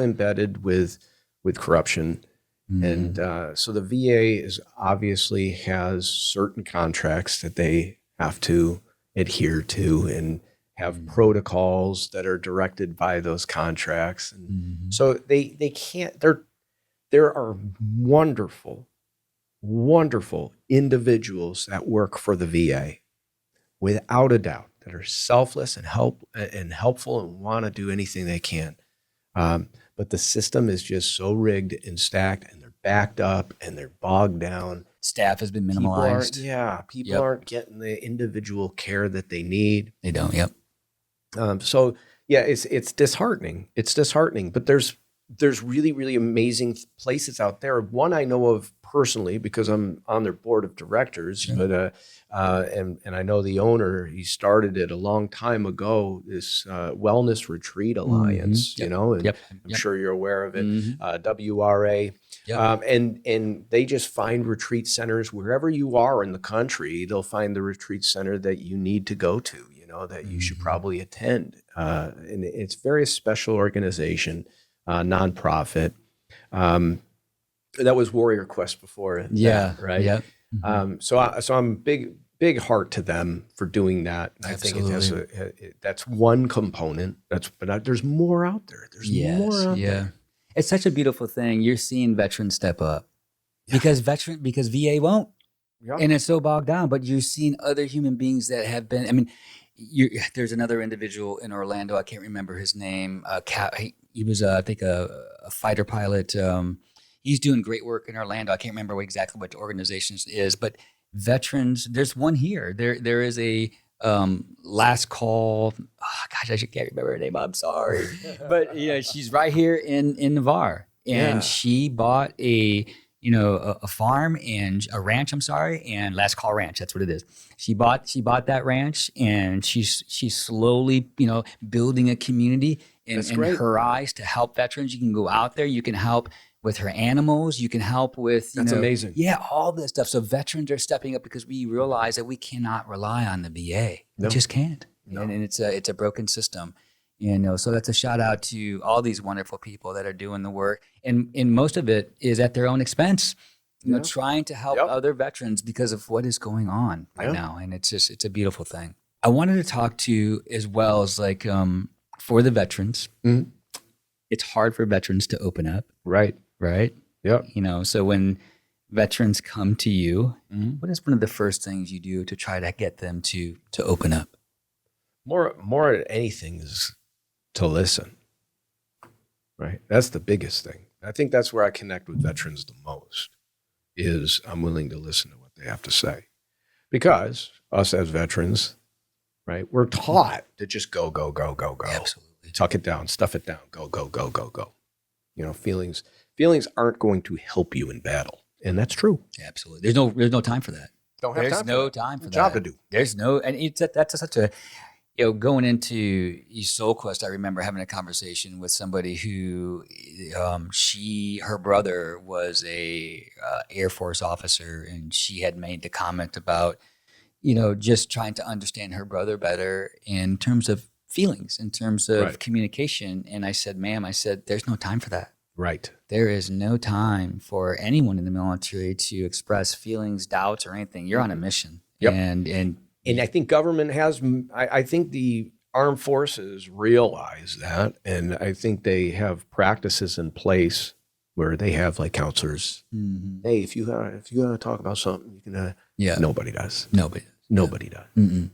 embedded with corruption, and so the VA obviously has certain contracts that they have to adhere to and have protocols that are directed by those contracts. And so they can't, there are wonderful, wonderful individuals that work for the VA, without a doubt, that are selfless and helpful and want to do anything they can. But the system is just so rigged and stacked, and they're backed up and they're bogged down. Staff has been minimalized. People aren't getting the individual care that they need. They don't. Yep. So yeah, it's disheartening. It's disheartening. But there's really, really amazing places out there. One I know of personally because I'm on their board of directors, but and I know the owner. He started it a long time ago. This Wellness Retreat Alliance, you know, and I'm sure you're aware of it. WRA, and they just find retreat centers wherever you are in the country. They'll find the retreat center that you need to go to. You know, that you should probably attend. And it's a very special organization, nonprofit. That was Warrior Quest before. Right. Yeah. So I'm big heart to them for doing that. And I think it has that's one component. But there's more out there. There's more out there. It's such a beautiful thing. You're seeing veterans step up because VA won't, and it's so bogged down. But you're seeing other human beings that have been. I mean, there's another individual in Orlando. I can't remember his name. He was, I think, a fighter pilot. He's doing great work in Orlando. I can't remember exactly what the organization is, but veterans. There's one here. There is a last call. Oh, gosh, I can't remember her name. I'm sorry, but she's right here in Navarre, and she bought a farm and a ranch. I'm sorry, and Last Call Ranch. That's what it is. She bought that ranch, and she's slowly building a community in her eyes to help veterans. You can go out there. You can help with her animals. You can help with that's amazing. Yeah, all this stuff. So veterans are stepping up because we realize that we cannot rely on the VA. We just can't. No. And it's a broken system. So that's a shout out to all these wonderful people that are doing the work, and most of it is at their own expense. Trying to help other veterans because of what is going on right now, and it's a beautiful thing. I wanted to talk to you as well as for the veterans. Mm-hmm. It's hard for veterans to open up, right? Yeah. So when veterans come to you, what is one of the first things you do to try to get them to open up? More than anything is to listen, right? That's the biggest thing. I think that's where I connect with veterans the most, is I'm willing to listen to what they have to say. Because us as veterans, right, we're taught to just go. Absolutely. Tuck it down, stuff it down, go. Feelings aren't going to help you in battle. And that's true. Absolutely. There's no time for that. There's no time for that. Job to do. There's no, and that's such a, going into Soul Quest, I remember having a conversation with somebody who, her brother was a Air Force officer, and she had made the comment about, just trying to understand her brother better in terms of feelings, in terms of communication. And I said, ma'am, there's no time for that. Right. There is no time for anyone in the military to express feelings, doubts, or anything. You're on a mission. Yep. And I think government has, I think the armed forces realize that. And I think they have practices in place where they have like counselors. Mm-hmm. Hey, if you want to talk about something, you can, nobody does. Nobody does. Mm-mm.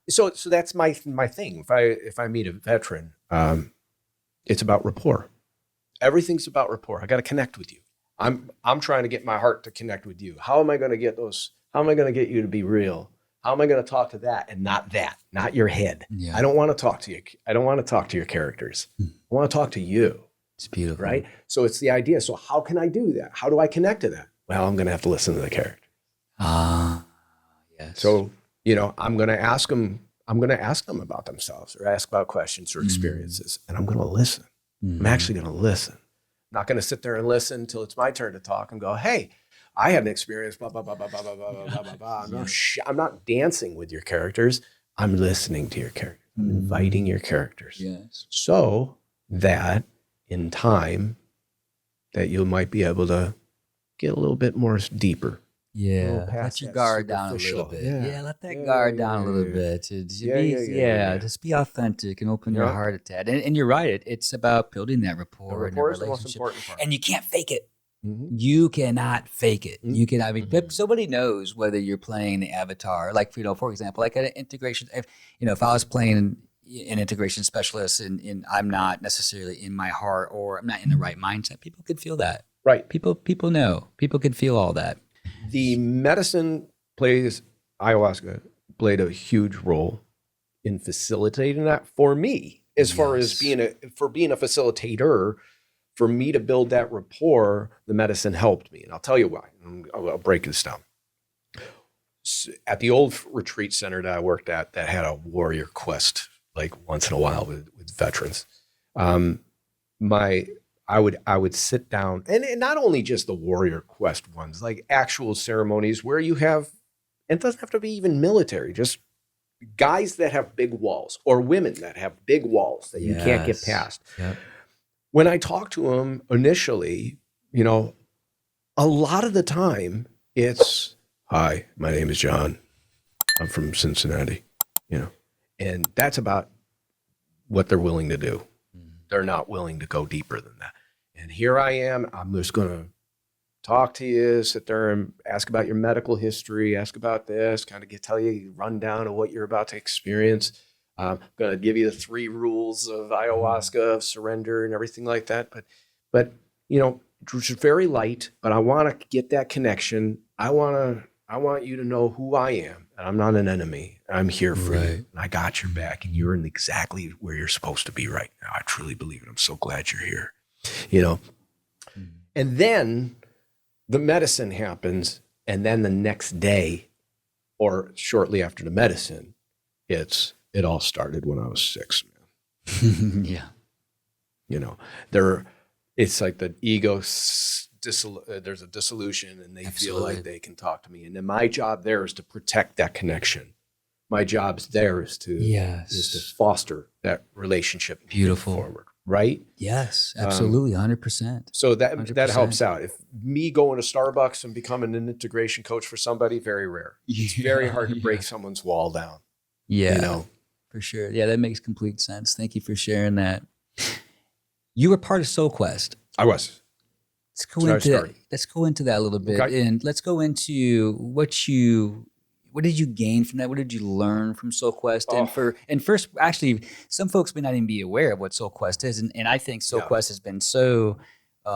So that's my thing. If I meet a veteran, it's about rapport. Everything's about rapport. I got to connect with you. I'm trying to get my heart to connect with you. How am I going to get those? How am I going to get you to be real? How am I going to talk to that and not your head? Yeah. I don't want to talk to you. I don't want to talk to your characters. I want to talk to you. It's beautiful. Right? So it's the idea. So how can I do that? How do I connect to that? Well, I'm going to have to listen to the character. Yes. So, I'm going to ask them about themselves, or ask about questions or experiences, and I'm going to listen. I'm actually going to listen. I'm not going to sit there and listen until it's my turn to talk and go, hey, I had an experience, blah, blah, blah, blah, blah, blah, blah, blah, blah. I'm not dancing with your characters. I'm listening to your characters. I'm inviting your characters. Yes. So that in time that you might be able to get a little bit more deeper. Yeah, past let your that guard down a little superficial. bit. Yeah. Yeah, let that Yeah, guard yeah, down a yeah, little yeah. bit. Just be authentic and open your Yeah. heart to that. And you're right. It's about building that rapport and the rapport is the most relationship. important part. And you can't fake it. Mhm. You cannot fake it. Mhm. You can. I mean, somebody knows whether you're playing the avatar. Like for example, like an integration. If I was playing an integration specialist and I'm not necessarily in my heart or I'm not in the right mindset, people could feel that. Right. People know. People could feel all that. The medicine ayahuasca played a huge role in facilitating that for me, as far as being a facilitator. For me to build that rapport, the medicine helped me. And I'll tell you why. I'll break this down. At the old retreat center that I worked at that had a warrior quest, like once in a while with veterans, I would sit down, and not only just the warrior quest ones, like actual ceremonies where you have, and it doesn't have to be even military, just guys that have big walls or women that have big walls that you can't get past. Yep. When I talk to them initially, a lot of the time it's, hi, my name is John. I'm from Cincinnati, and that's about what they're willing to do. They're not willing to go deeper than that. And here I am, I'm just going to talk to you, sit there and ask about your medical history, ask about this, kind of tell you a rundown of what you're about to experience. I'm going to give you the 3 rules of ayahuasca, of surrender and everything like that. But it's very light, but I want to get that connection. I want you to know who I am, and I'm not an enemy. I'm here for you, and I got your back, and you're in exactly where you're supposed to be right now. I truly believe it. I'm so glad you're here, And then the medicine happens, and then the next day or shortly after the medicine, it all started when I was 6, man. Yeah. It's like the ego, there's a dissolution, and they feel like they can talk to me. And then my job there is to protect that connection. My job's there is to foster that relationship. Beautiful. Forward, right? Yes, absolutely, 100%. So that 100%. helps out. If me going to Starbucks and becoming an integration coach for somebody, very rare. It's very hard to break someone's wall down. Yeah. For sure. Yeah, that makes complete sense. Thank you for sharing that. You were part of Soul Quest. I was. Let's go into that a little bit, and let's go into what did you gain from that? What did you learn from Soul Quest? And first, actually, some folks may not even be aware of what Soul Quest is, and I think Soul Quest has been so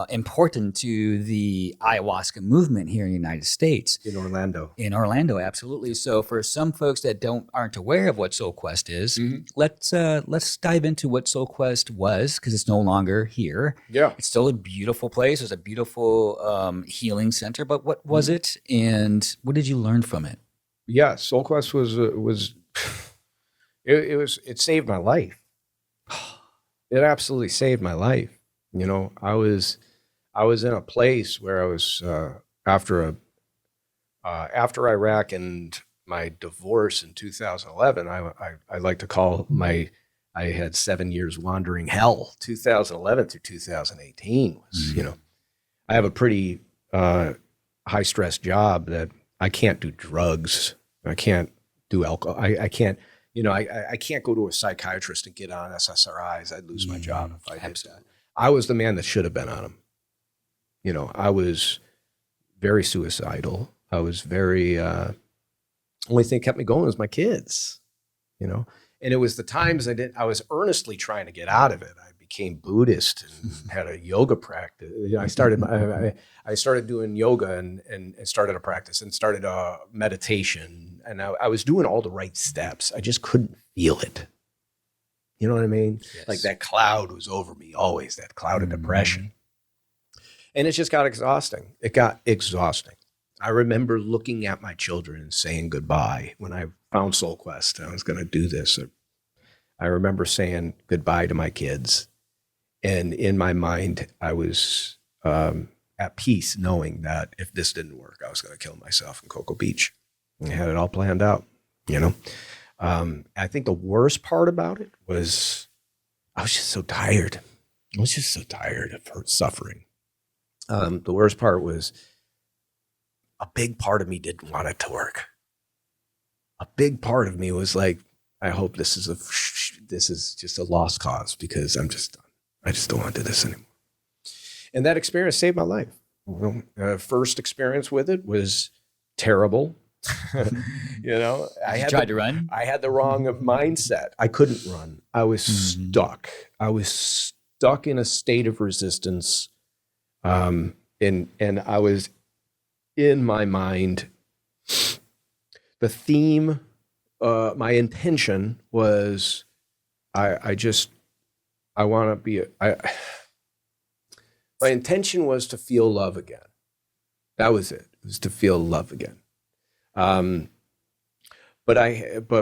important to the ayahuasca movement here in the United States. In Orlando. In Orlando, absolutely. So for some folks that aren't aware of what Soul Quest is, let's dive into what Soul Quest was, because it's no longer here. Yeah. It's still a beautiful place. It's a beautiful healing center. But what was it, and what did you learn from it? Yeah, Soul Quest it saved my life. It absolutely saved my life. I was in a place where I was after Iraq and my divorce in 2011. I like to call I had 7 years wandering hell. 2011 through 2018 was I have a pretty high stress job that I can't do drugs. I can't do alcohol. I can't. I can't go to a psychiatrist and get on SSRIs. I'd lose my job if I did that. I was the man that should have been on them. I was very suicidal. I was very, only thing kept me going was my kids, and it was the times I was earnestly trying to get out of it. I became Buddhist and had a yoga practice. I started doing yoga and started a practice and started a meditation. And I was doing all the right steps. I just couldn't feel it. You know what I mean? Yes. Like that cloud was over me always, that cloud of depression. And it just got exhausting. It got exhausting. I remember looking at my children and saying goodbye when I found Soul Quest. I was going to do this. I remember saying goodbye to my kids. And in my mind, I was at peace knowing that if this didn't work, I was going to kill myself in Cocoa Beach. I had it all planned out, I think the worst part about it was I was just so tired. I was just so tired of suffering. The worst part was a big part of me didn't want it to work. A big part of me was like, I hope this is just a lost cause because I'm just done. I just don't want to do this anymore. And that experience saved my life. First experience with it was terrible. I tried to run. I had the wrong mindset. I couldn't run. I was stuck. I was stuck in a state of resistance. And I was in my mind. The theme, my intention was, my intention was to feel love again. That was it. It was to feel love again. But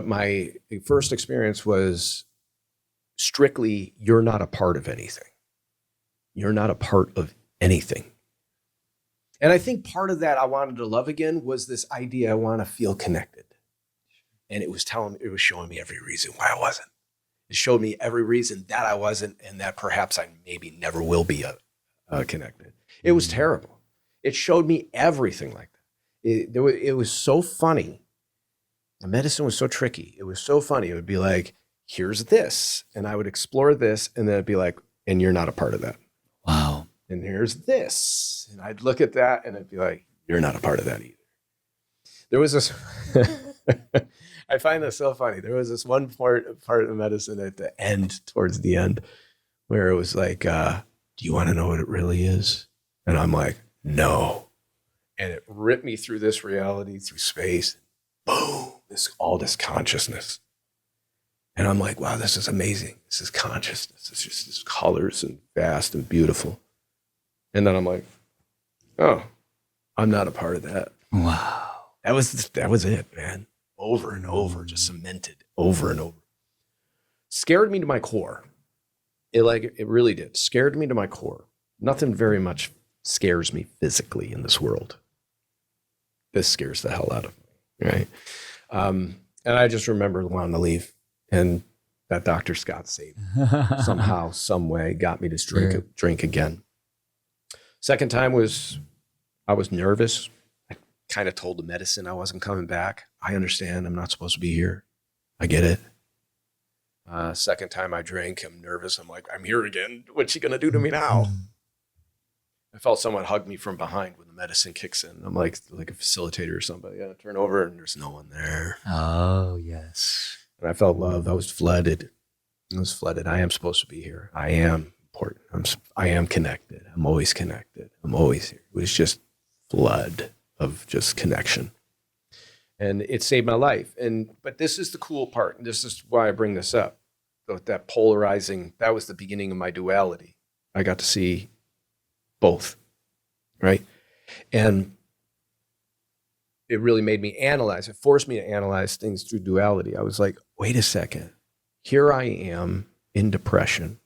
my first experience was strictly, you're not a part of anything. You're not a part of anything. And I think part of that I wanted to love again was this idea I want to feel connected. And it was showing me every reason why I wasn't. It showed me every reason that I wasn't, and that perhaps I maybe never will be connected. It was terrible. It showed me everything like that. It was so funny. The medicine was so tricky. It was so funny. It would be like, here's this. And I would explore this, and then it'd be like, and you're not a part of that. Wow. And here's this. And I'd look at that, and it'd be like, you're not a part of that either. There was this, I find this so funny. There was this one part of medicine at the end, towards the end, where it was like, do you want to know what it really is? And I'm like, no. And it ripped me through this reality, through space. Boom, all this consciousness. And I'm like, wow, this is amazing. This is consciousness. It's just this colors and vast and beautiful. And then I'm like, oh, I'm not a part of that. Wow. That was it, man. Over and over, just cemented over and over. Scared me to my core. It really did. Scared me to my core. Nothing very much scares me physically in this world. This scares the hell out of me, right? And I just remember wanting to leave. And that Dr. Scott saved me. Somehow, some way, got me to drink again. Second time was, I was nervous. I kind of told the medicine I wasn't coming back. I understand. I'm not supposed to be here. I get it. Second time I drank, I'm nervous. I'm like, I'm here again. What's she going to do to me now? I felt someone hug me from behind when the medicine kicks in. I'm like a facilitator or somebody. I turn over and there's no one there. Oh, yes. And I felt love. I was flooded. I am supposed to be here. I am important. I am connected. I'm always connected. I'm always here. It was just flood of just connection. And it saved my life. But this is the cool part. And this is why I bring this up. That polarizing, that was the beginning of my duality. I got to see both, right? And it really made me analyze. It forced me to analyze things through duality. I was like, wait a second. Here I am in depression,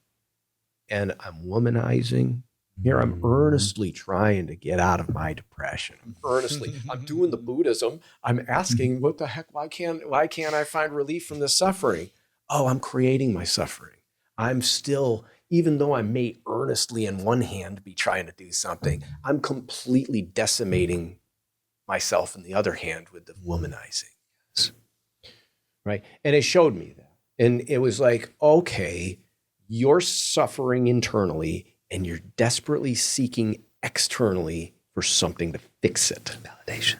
and I'm womanizing. Here I'm earnestly trying to get out of my depression. I'm doing the Buddhism. I'm asking, what the heck? Why can't I find relief from this suffering? Oh, I'm creating my suffering. I'm still, even though I may earnestly in one hand be trying to do something, I'm completely decimating myself in the other hand with the womanizing. Right? And it showed me that. And it was like, okay, you're suffering internally and you're desperately seeking externally for something to fix it. Validation.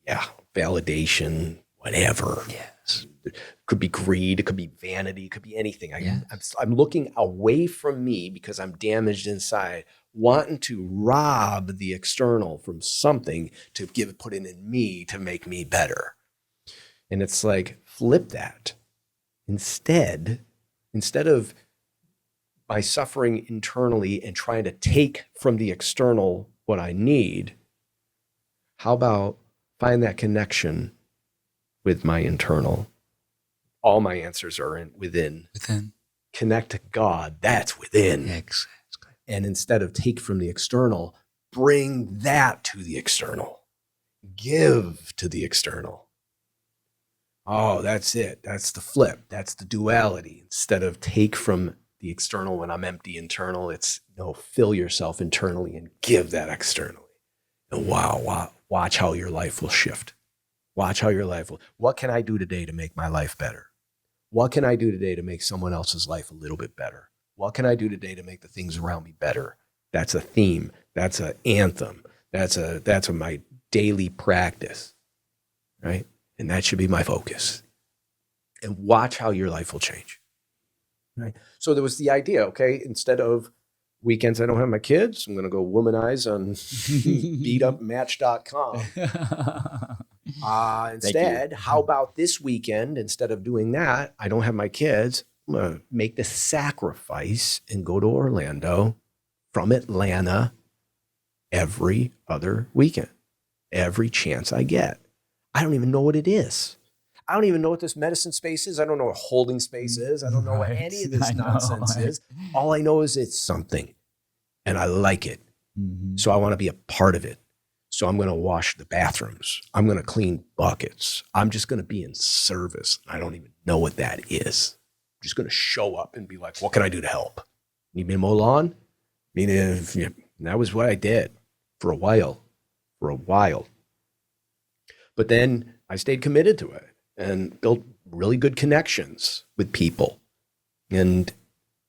Yeah. Validation, whatever. Yes. It could be greed. It could be vanity. It could be anything. I'm looking away from me because I'm damaged inside, wanting to rob the external from something to put it in me to make me better. And it's like, flip that. Instead of my suffering internally and trying to take from the external what I need, how about find that connection with my internal? All my answers are within. Connect to God, that's within. Exactly. And instead of take from the external, bring that to the external. Give to the external. Oh, that's it. That's the flip. That's the duality. Instead of take from the external when I'm empty internal, it's no, fill yourself internally and give that externally. And wow, watch how your life will shift. Watch how your life will. What can I do today to make my life better? What can I do today to make someone else's life a little bit better? What can I do today to make the things around me better? That's a theme. That's an anthem. That's my daily practice, right? And that should be my focus. And watch how your life will change, right? So there was the idea, okay, instead of weekends I don't have my kids, I'm going to go womanize on beatupmatch.com. Instead, how about this weekend, instead of doing that, I don't have my kids, I'm going to make the sacrifice and go to Orlando from Atlanta every other weekend, every chance I get. I don't even know what it is. I don't even know what this medicine space is. I don't know what holding space is. I don't know what any of this nonsense is. All I know is it's something, and I like it. Mm-hmm. So I want to be a part of it. So I'm going to wash the bathrooms. I'm going to clean buckets. I'm just going to be in service. I don't even know what that is. I'm just going to show up and be like, what can I do to help? Need me to mow lawn? That was what I did for a while. But then I stayed committed to it and built really good connections with people. And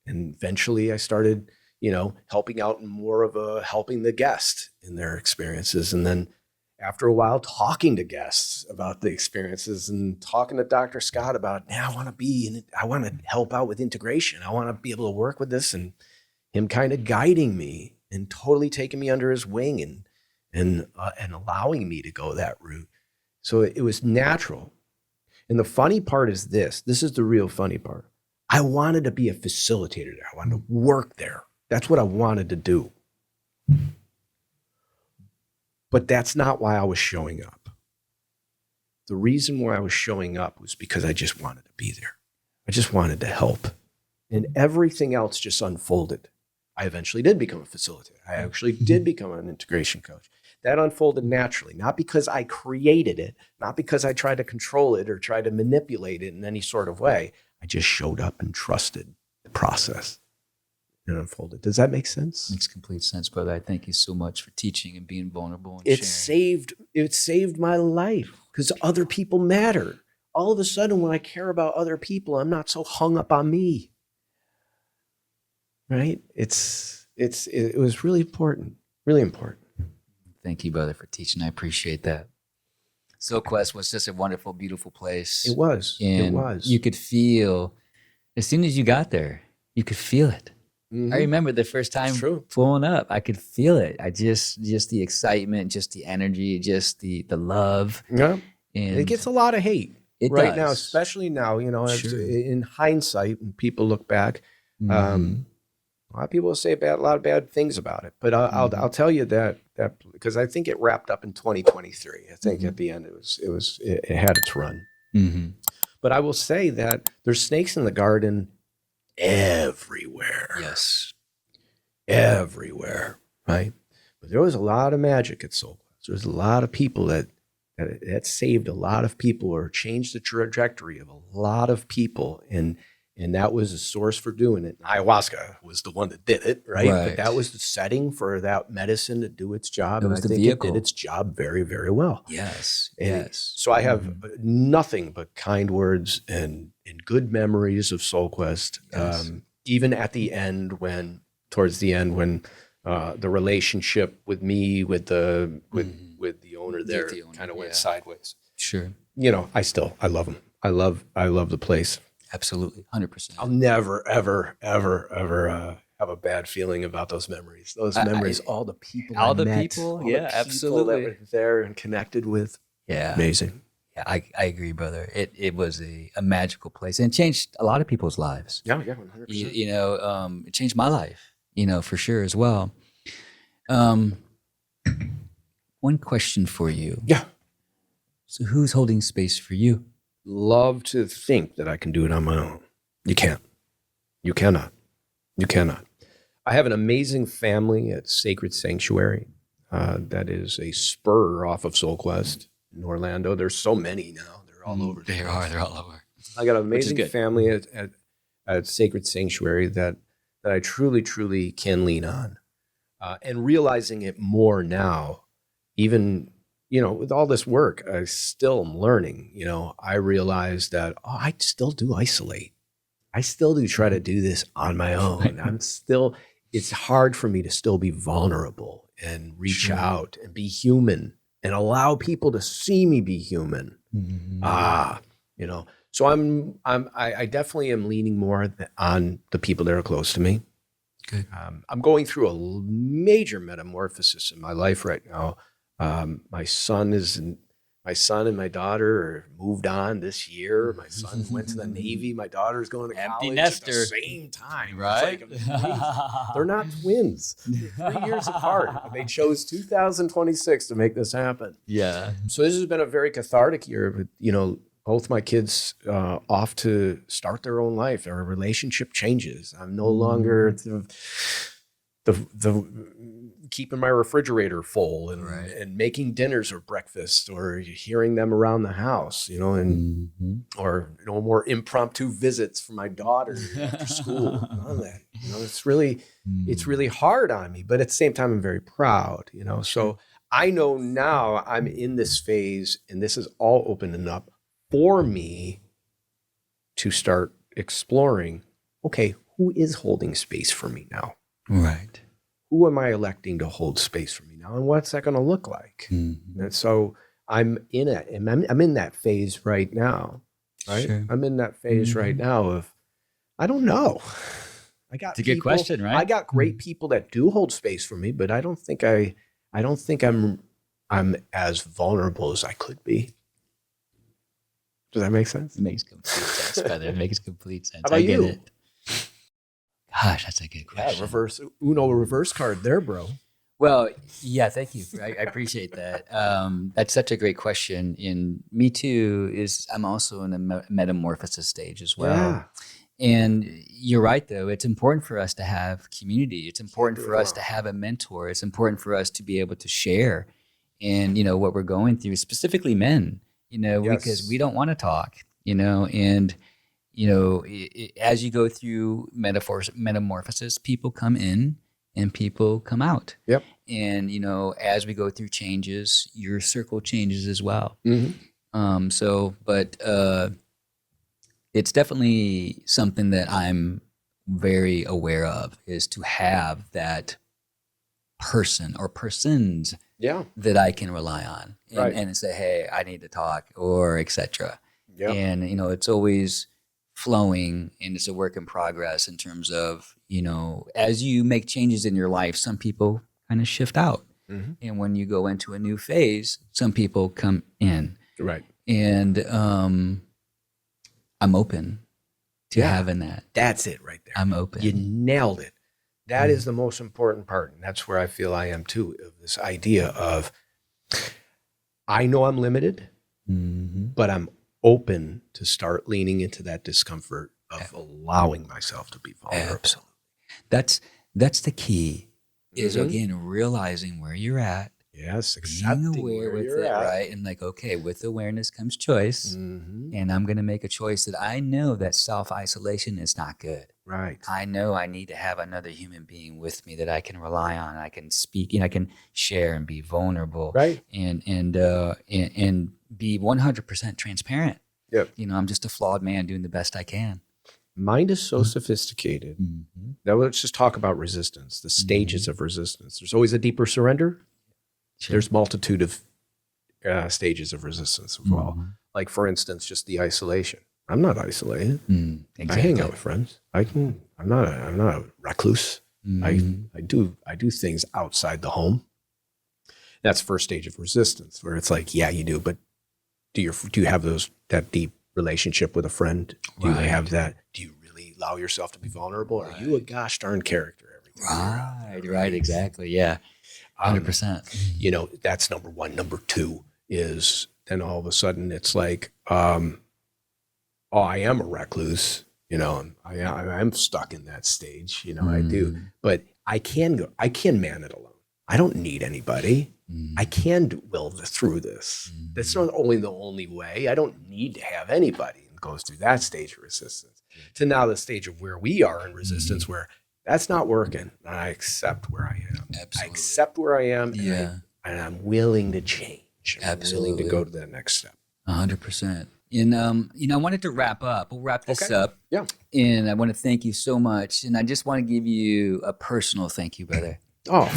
eventually I started, helping out more of helping the guest in their experiences. And then after a while, talking to guests about the experiences and talking to Dr. Scott about, I want to help out with integration. I want to be able to work with this, and him kind of guiding me and totally taking me under his wing and allowing me to go that route. So it was natural. And the funny part is this is the real funny part. I wanted to be a facilitator there. I wanted to work there. That's what I wanted to do. But that's not why I was showing up. The reason why I was showing up was because I just wanted to be there. I just wanted to help. And everything else just unfolded. I eventually did become a facilitator. I actually did become an integration coach. That unfolded naturally, not because I created it, not because I tried to control it or try to manipulate it in any sort of way. I just showed up and trusted the process. And it unfolded. Does that make sense? Makes complete sense, brother. I thank you so much for teaching and being vulnerable and it sharing. It saved my life because other people matter. All of a sudden, when I care about other people, I'm not so hung up on me. Right? It was really important. Really important. Thank you, brother, for teaching. I appreciate that. SoulQuest was just a wonderful, beautiful place. It was. And it was. You could feel, as soon as you got there, you could feel it. Mm-hmm. I remember the first time pulling up, I could feel it. I just the excitement, just the energy, just the love. Yeah. And it gets a lot of hate does. Now, especially now, in hindsight, when people look back, a lot of people will say a lot of bad things about it, but I'll tell you that because I think it wrapped up in 2023. I think at the end it had its run. Mm-hmm. But I will say that there's snakes in the garden everywhere. Yes, everywhere, right? But there was a lot of magic at SoulQuest. There's a lot of people that saved a lot of people or changed the trajectory of a lot of people, and that was a source for doing it. Ayahuasca was the one that did it, right? But that was the setting for that medicine to do its job. And I think it did its job very, very well. Yes, yes. So I have nothing but kind words and good memories of SoulQuest. Yes. Even at the end, towards the end, when the relationship with me, with the owner there kind of went sideways. Sure. I love him. I love the place. Absolutely, 100%. I'll never, ever, ever, ever have a bad feeling about those memories. Those memories, all the people I met, absolutely, that were there and connected with. Yeah, amazing. Yeah, I agree, brother. It was a magical place, and it changed a lot of people's lives. Yeah, 100%. It changed my life, for sure as well. One question for you. Yeah. So who's holding space for you? Love to think that I can do it on my own. You can't. You cannot. You cannot. I have an amazing family at Sacred Sanctuary. That is a spur off of SoulQuest in Orlando. There's so many now. They're all over. They're all over. I got an amazing family at Sacred Sanctuary that I truly, truly can lean on. And realizing it more now, even, with all this work, I still am learning. I realized that I still do isolate. I still do try to do this on my own. It's hard for me to still be vulnerable and reach out and be human and allow people to see me be human. So I definitely am leaning more on the people that are close to me. Good. I'm going through a major metamorphosis in my life right now. My son and my daughter moved on this year. My son went to the Navy. My daughter's going to college at the same time. Right? It's like amazing. They're not twins. They're 3 years apart. They chose 2026 to make this happen. Yeah. So this has been a very cathartic year. Both my kids off to start their own life. Our relationship changes. I'm no longer the keeping my refrigerator full and making dinners or breakfast or hearing them around the house, or no more impromptu visits from my daughter after school. None of that. It's really hard on me, but at the same time, I'm very proud. So I know now I'm in this phase, and this is all opening up for me to start exploring. Okay, who is holding space for me now? Right. Who am I electing to hold space for me now? And what's that going to look like? And so I'm in it. And I'm in that phase right now, right? Sure. I'm in that phase right now of, I don't know. It's a good question, right? I got great people that do hold space for me, but I don't think I'm as vulnerable as I could be. Does that make sense? It makes complete sense, brother. It makes complete sense. How about you? It. Gosh, that's a good question. Yeah, reverse card there, bro. Well, yeah, thank you. I appreciate that. That's such a great question. And me too, I'm also in a metamorphosis stage as well. Yeah. And you're right, though. It's important for us to have community. It's important for us to have a mentor. It's important for us to be able to share and, what we're going through, specifically men, because we don't want to talk, and as you go through metamorphosis, people come in and people come out. Yep. And, as we go through changes, your circle changes as well. But it's definitely something that I'm very aware of, is to have that person or persons that I can rely on and say, hey, I need to talk, or etc. Yep. And, it's always flowing, and it's a work in progress in terms of, as you make changes in your life, some people kind of shift out. And when you go into a new phase, some people come in. Right. And I'm open to having that. That's it right there. I'm open. You nailed it. That is the most important part. And that's where I feel I am too, of this idea of, I know I'm limited, but I'm open to start leaning into that discomfort of allowing myself to be vulnerable. Absolutely. That's the key, is again, realizing where you're at. Yes, being aware with it, right? And okay, with awareness comes choice. And I'm going to make a choice that I know that self-isolation is not good. Right. I know I need to have another human being with me that I can rely on. I can speak, I can share and be vulnerable. Right. And be 100% transparent. Yep. I'm just a flawed man doing the best I can. Mind is so sophisticated. Now let's just talk about resistance, the stages of resistance. There's always a deeper surrender. Sure. There's multitude of stages of resistance as well. Like, for instance, just the isolation. I'm not isolated. Exactly. I hang out with friends. I'm not a recluse. I do things outside the home. That's first stage of resistance, where it's like, yeah, you do, but do you have that deep relationship with a friend? Do you have that? Do you really allow yourself to be vulnerable? Or are you a gosh darn character everywhere? Right, exactly. Yeah. 100%. That's number one. Number two is then all of a sudden it's like, I am a recluse, I'm stuck in that stage, I do, but I can man it alone. I don't need anybody. I can will through this. That's not only the only way. I don't need to have anybody. And goes through that stage of resistance to now the stage of where we are in resistance, where that's not working. And I accept where I am. Absolutely. I accept where I am. and I'm willing to change. I'm Absolutely. willing to go to that next step. 100%. And, I wanted to wrap up. We'll wrap this up. Yeah. And I want to thank you so much. And I just want to give you a personal thank you, brother. Oh,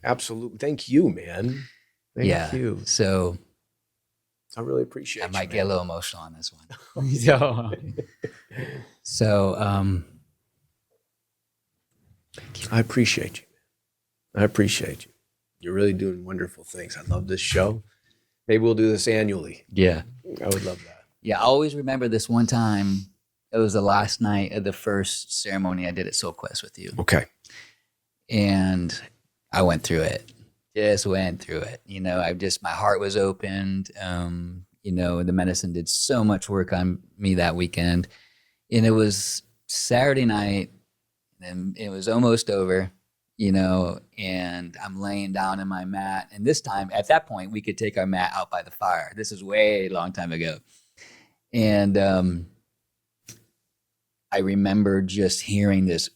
absolutely. Thank you, man. Thank you. So I really appreciate it. I might get a little emotional on this one. So, thank you. I appreciate you, man. I appreciate you. You're really doing wonderful things. I love this show. Maybe we'll do this annually. Yeah. I would love that. Yeah. I always remember this one time. It was the last night of the first ceremony I did at Soul Quest with you. Okay. And I went through it. Just went through it. My heart was opened. The medicine did so much work on me that weekend. And it was Saturday night and it was almost over, and I'm laying down in my mat. And this time, at that point, we could take our mat out by the fire. This is way long time ago. And I remember just hearing this,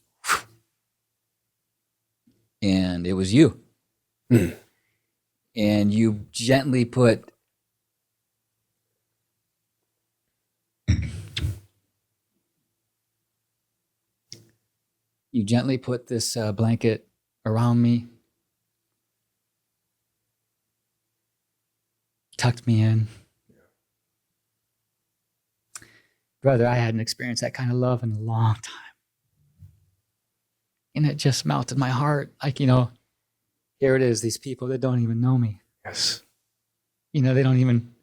and it was you. And you gently put this blanket around me, tucked me in. Brother, I hadn't experienced that kind of love in a long time. And it just melted my heart. Like, here it is, these people that don't even know me. Yes. They don't even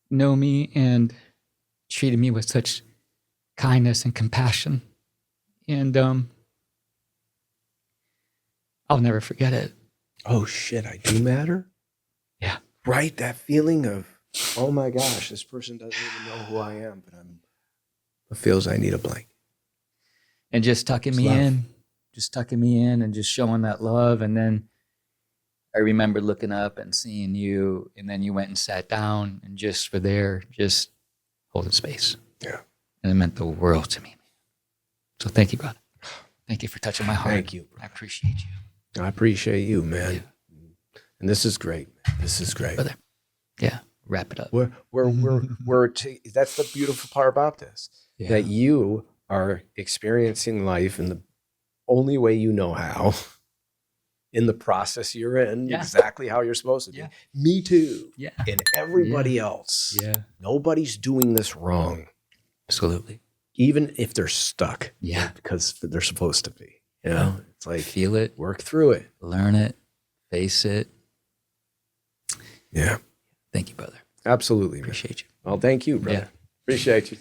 know me and treated me with such kindness and compassion. And I'll never forget it. Oh, shit, I do matter? Yeah. Right? That feeling of, oh my gosh, this person doesn't even know who I am, but it feels I need a blanket. And just tucking me in and just showing that love. And then I remember looking up and seeing you, and then you went and sat down and just were there, just holding space. Yeah. And it meant the world to me. So thank you, brother. Thank you for touching my heart. Thank you, brother. I appreciate you. I appreciate you, man. Yeah. And this is great. This is great. Brother. Yeah. Wrap it up. That's the beautiful part about this. Yeah. That you are experiencing life in the only way you know how, in the process you're in, exactly how you're supposed to be. Yeah. Me too. Yeah. And everybody else. Yeah. Nobody's doing this wrong. Absolutely. Even if they're stuck. Yeah. Because they're supposed to be. It's like, feel it, work through it, learn it, face it. Yeah. Thank you, brother. Absolutely. Appreciate you. Well, thank you, brother. Yeah. Appreciate you.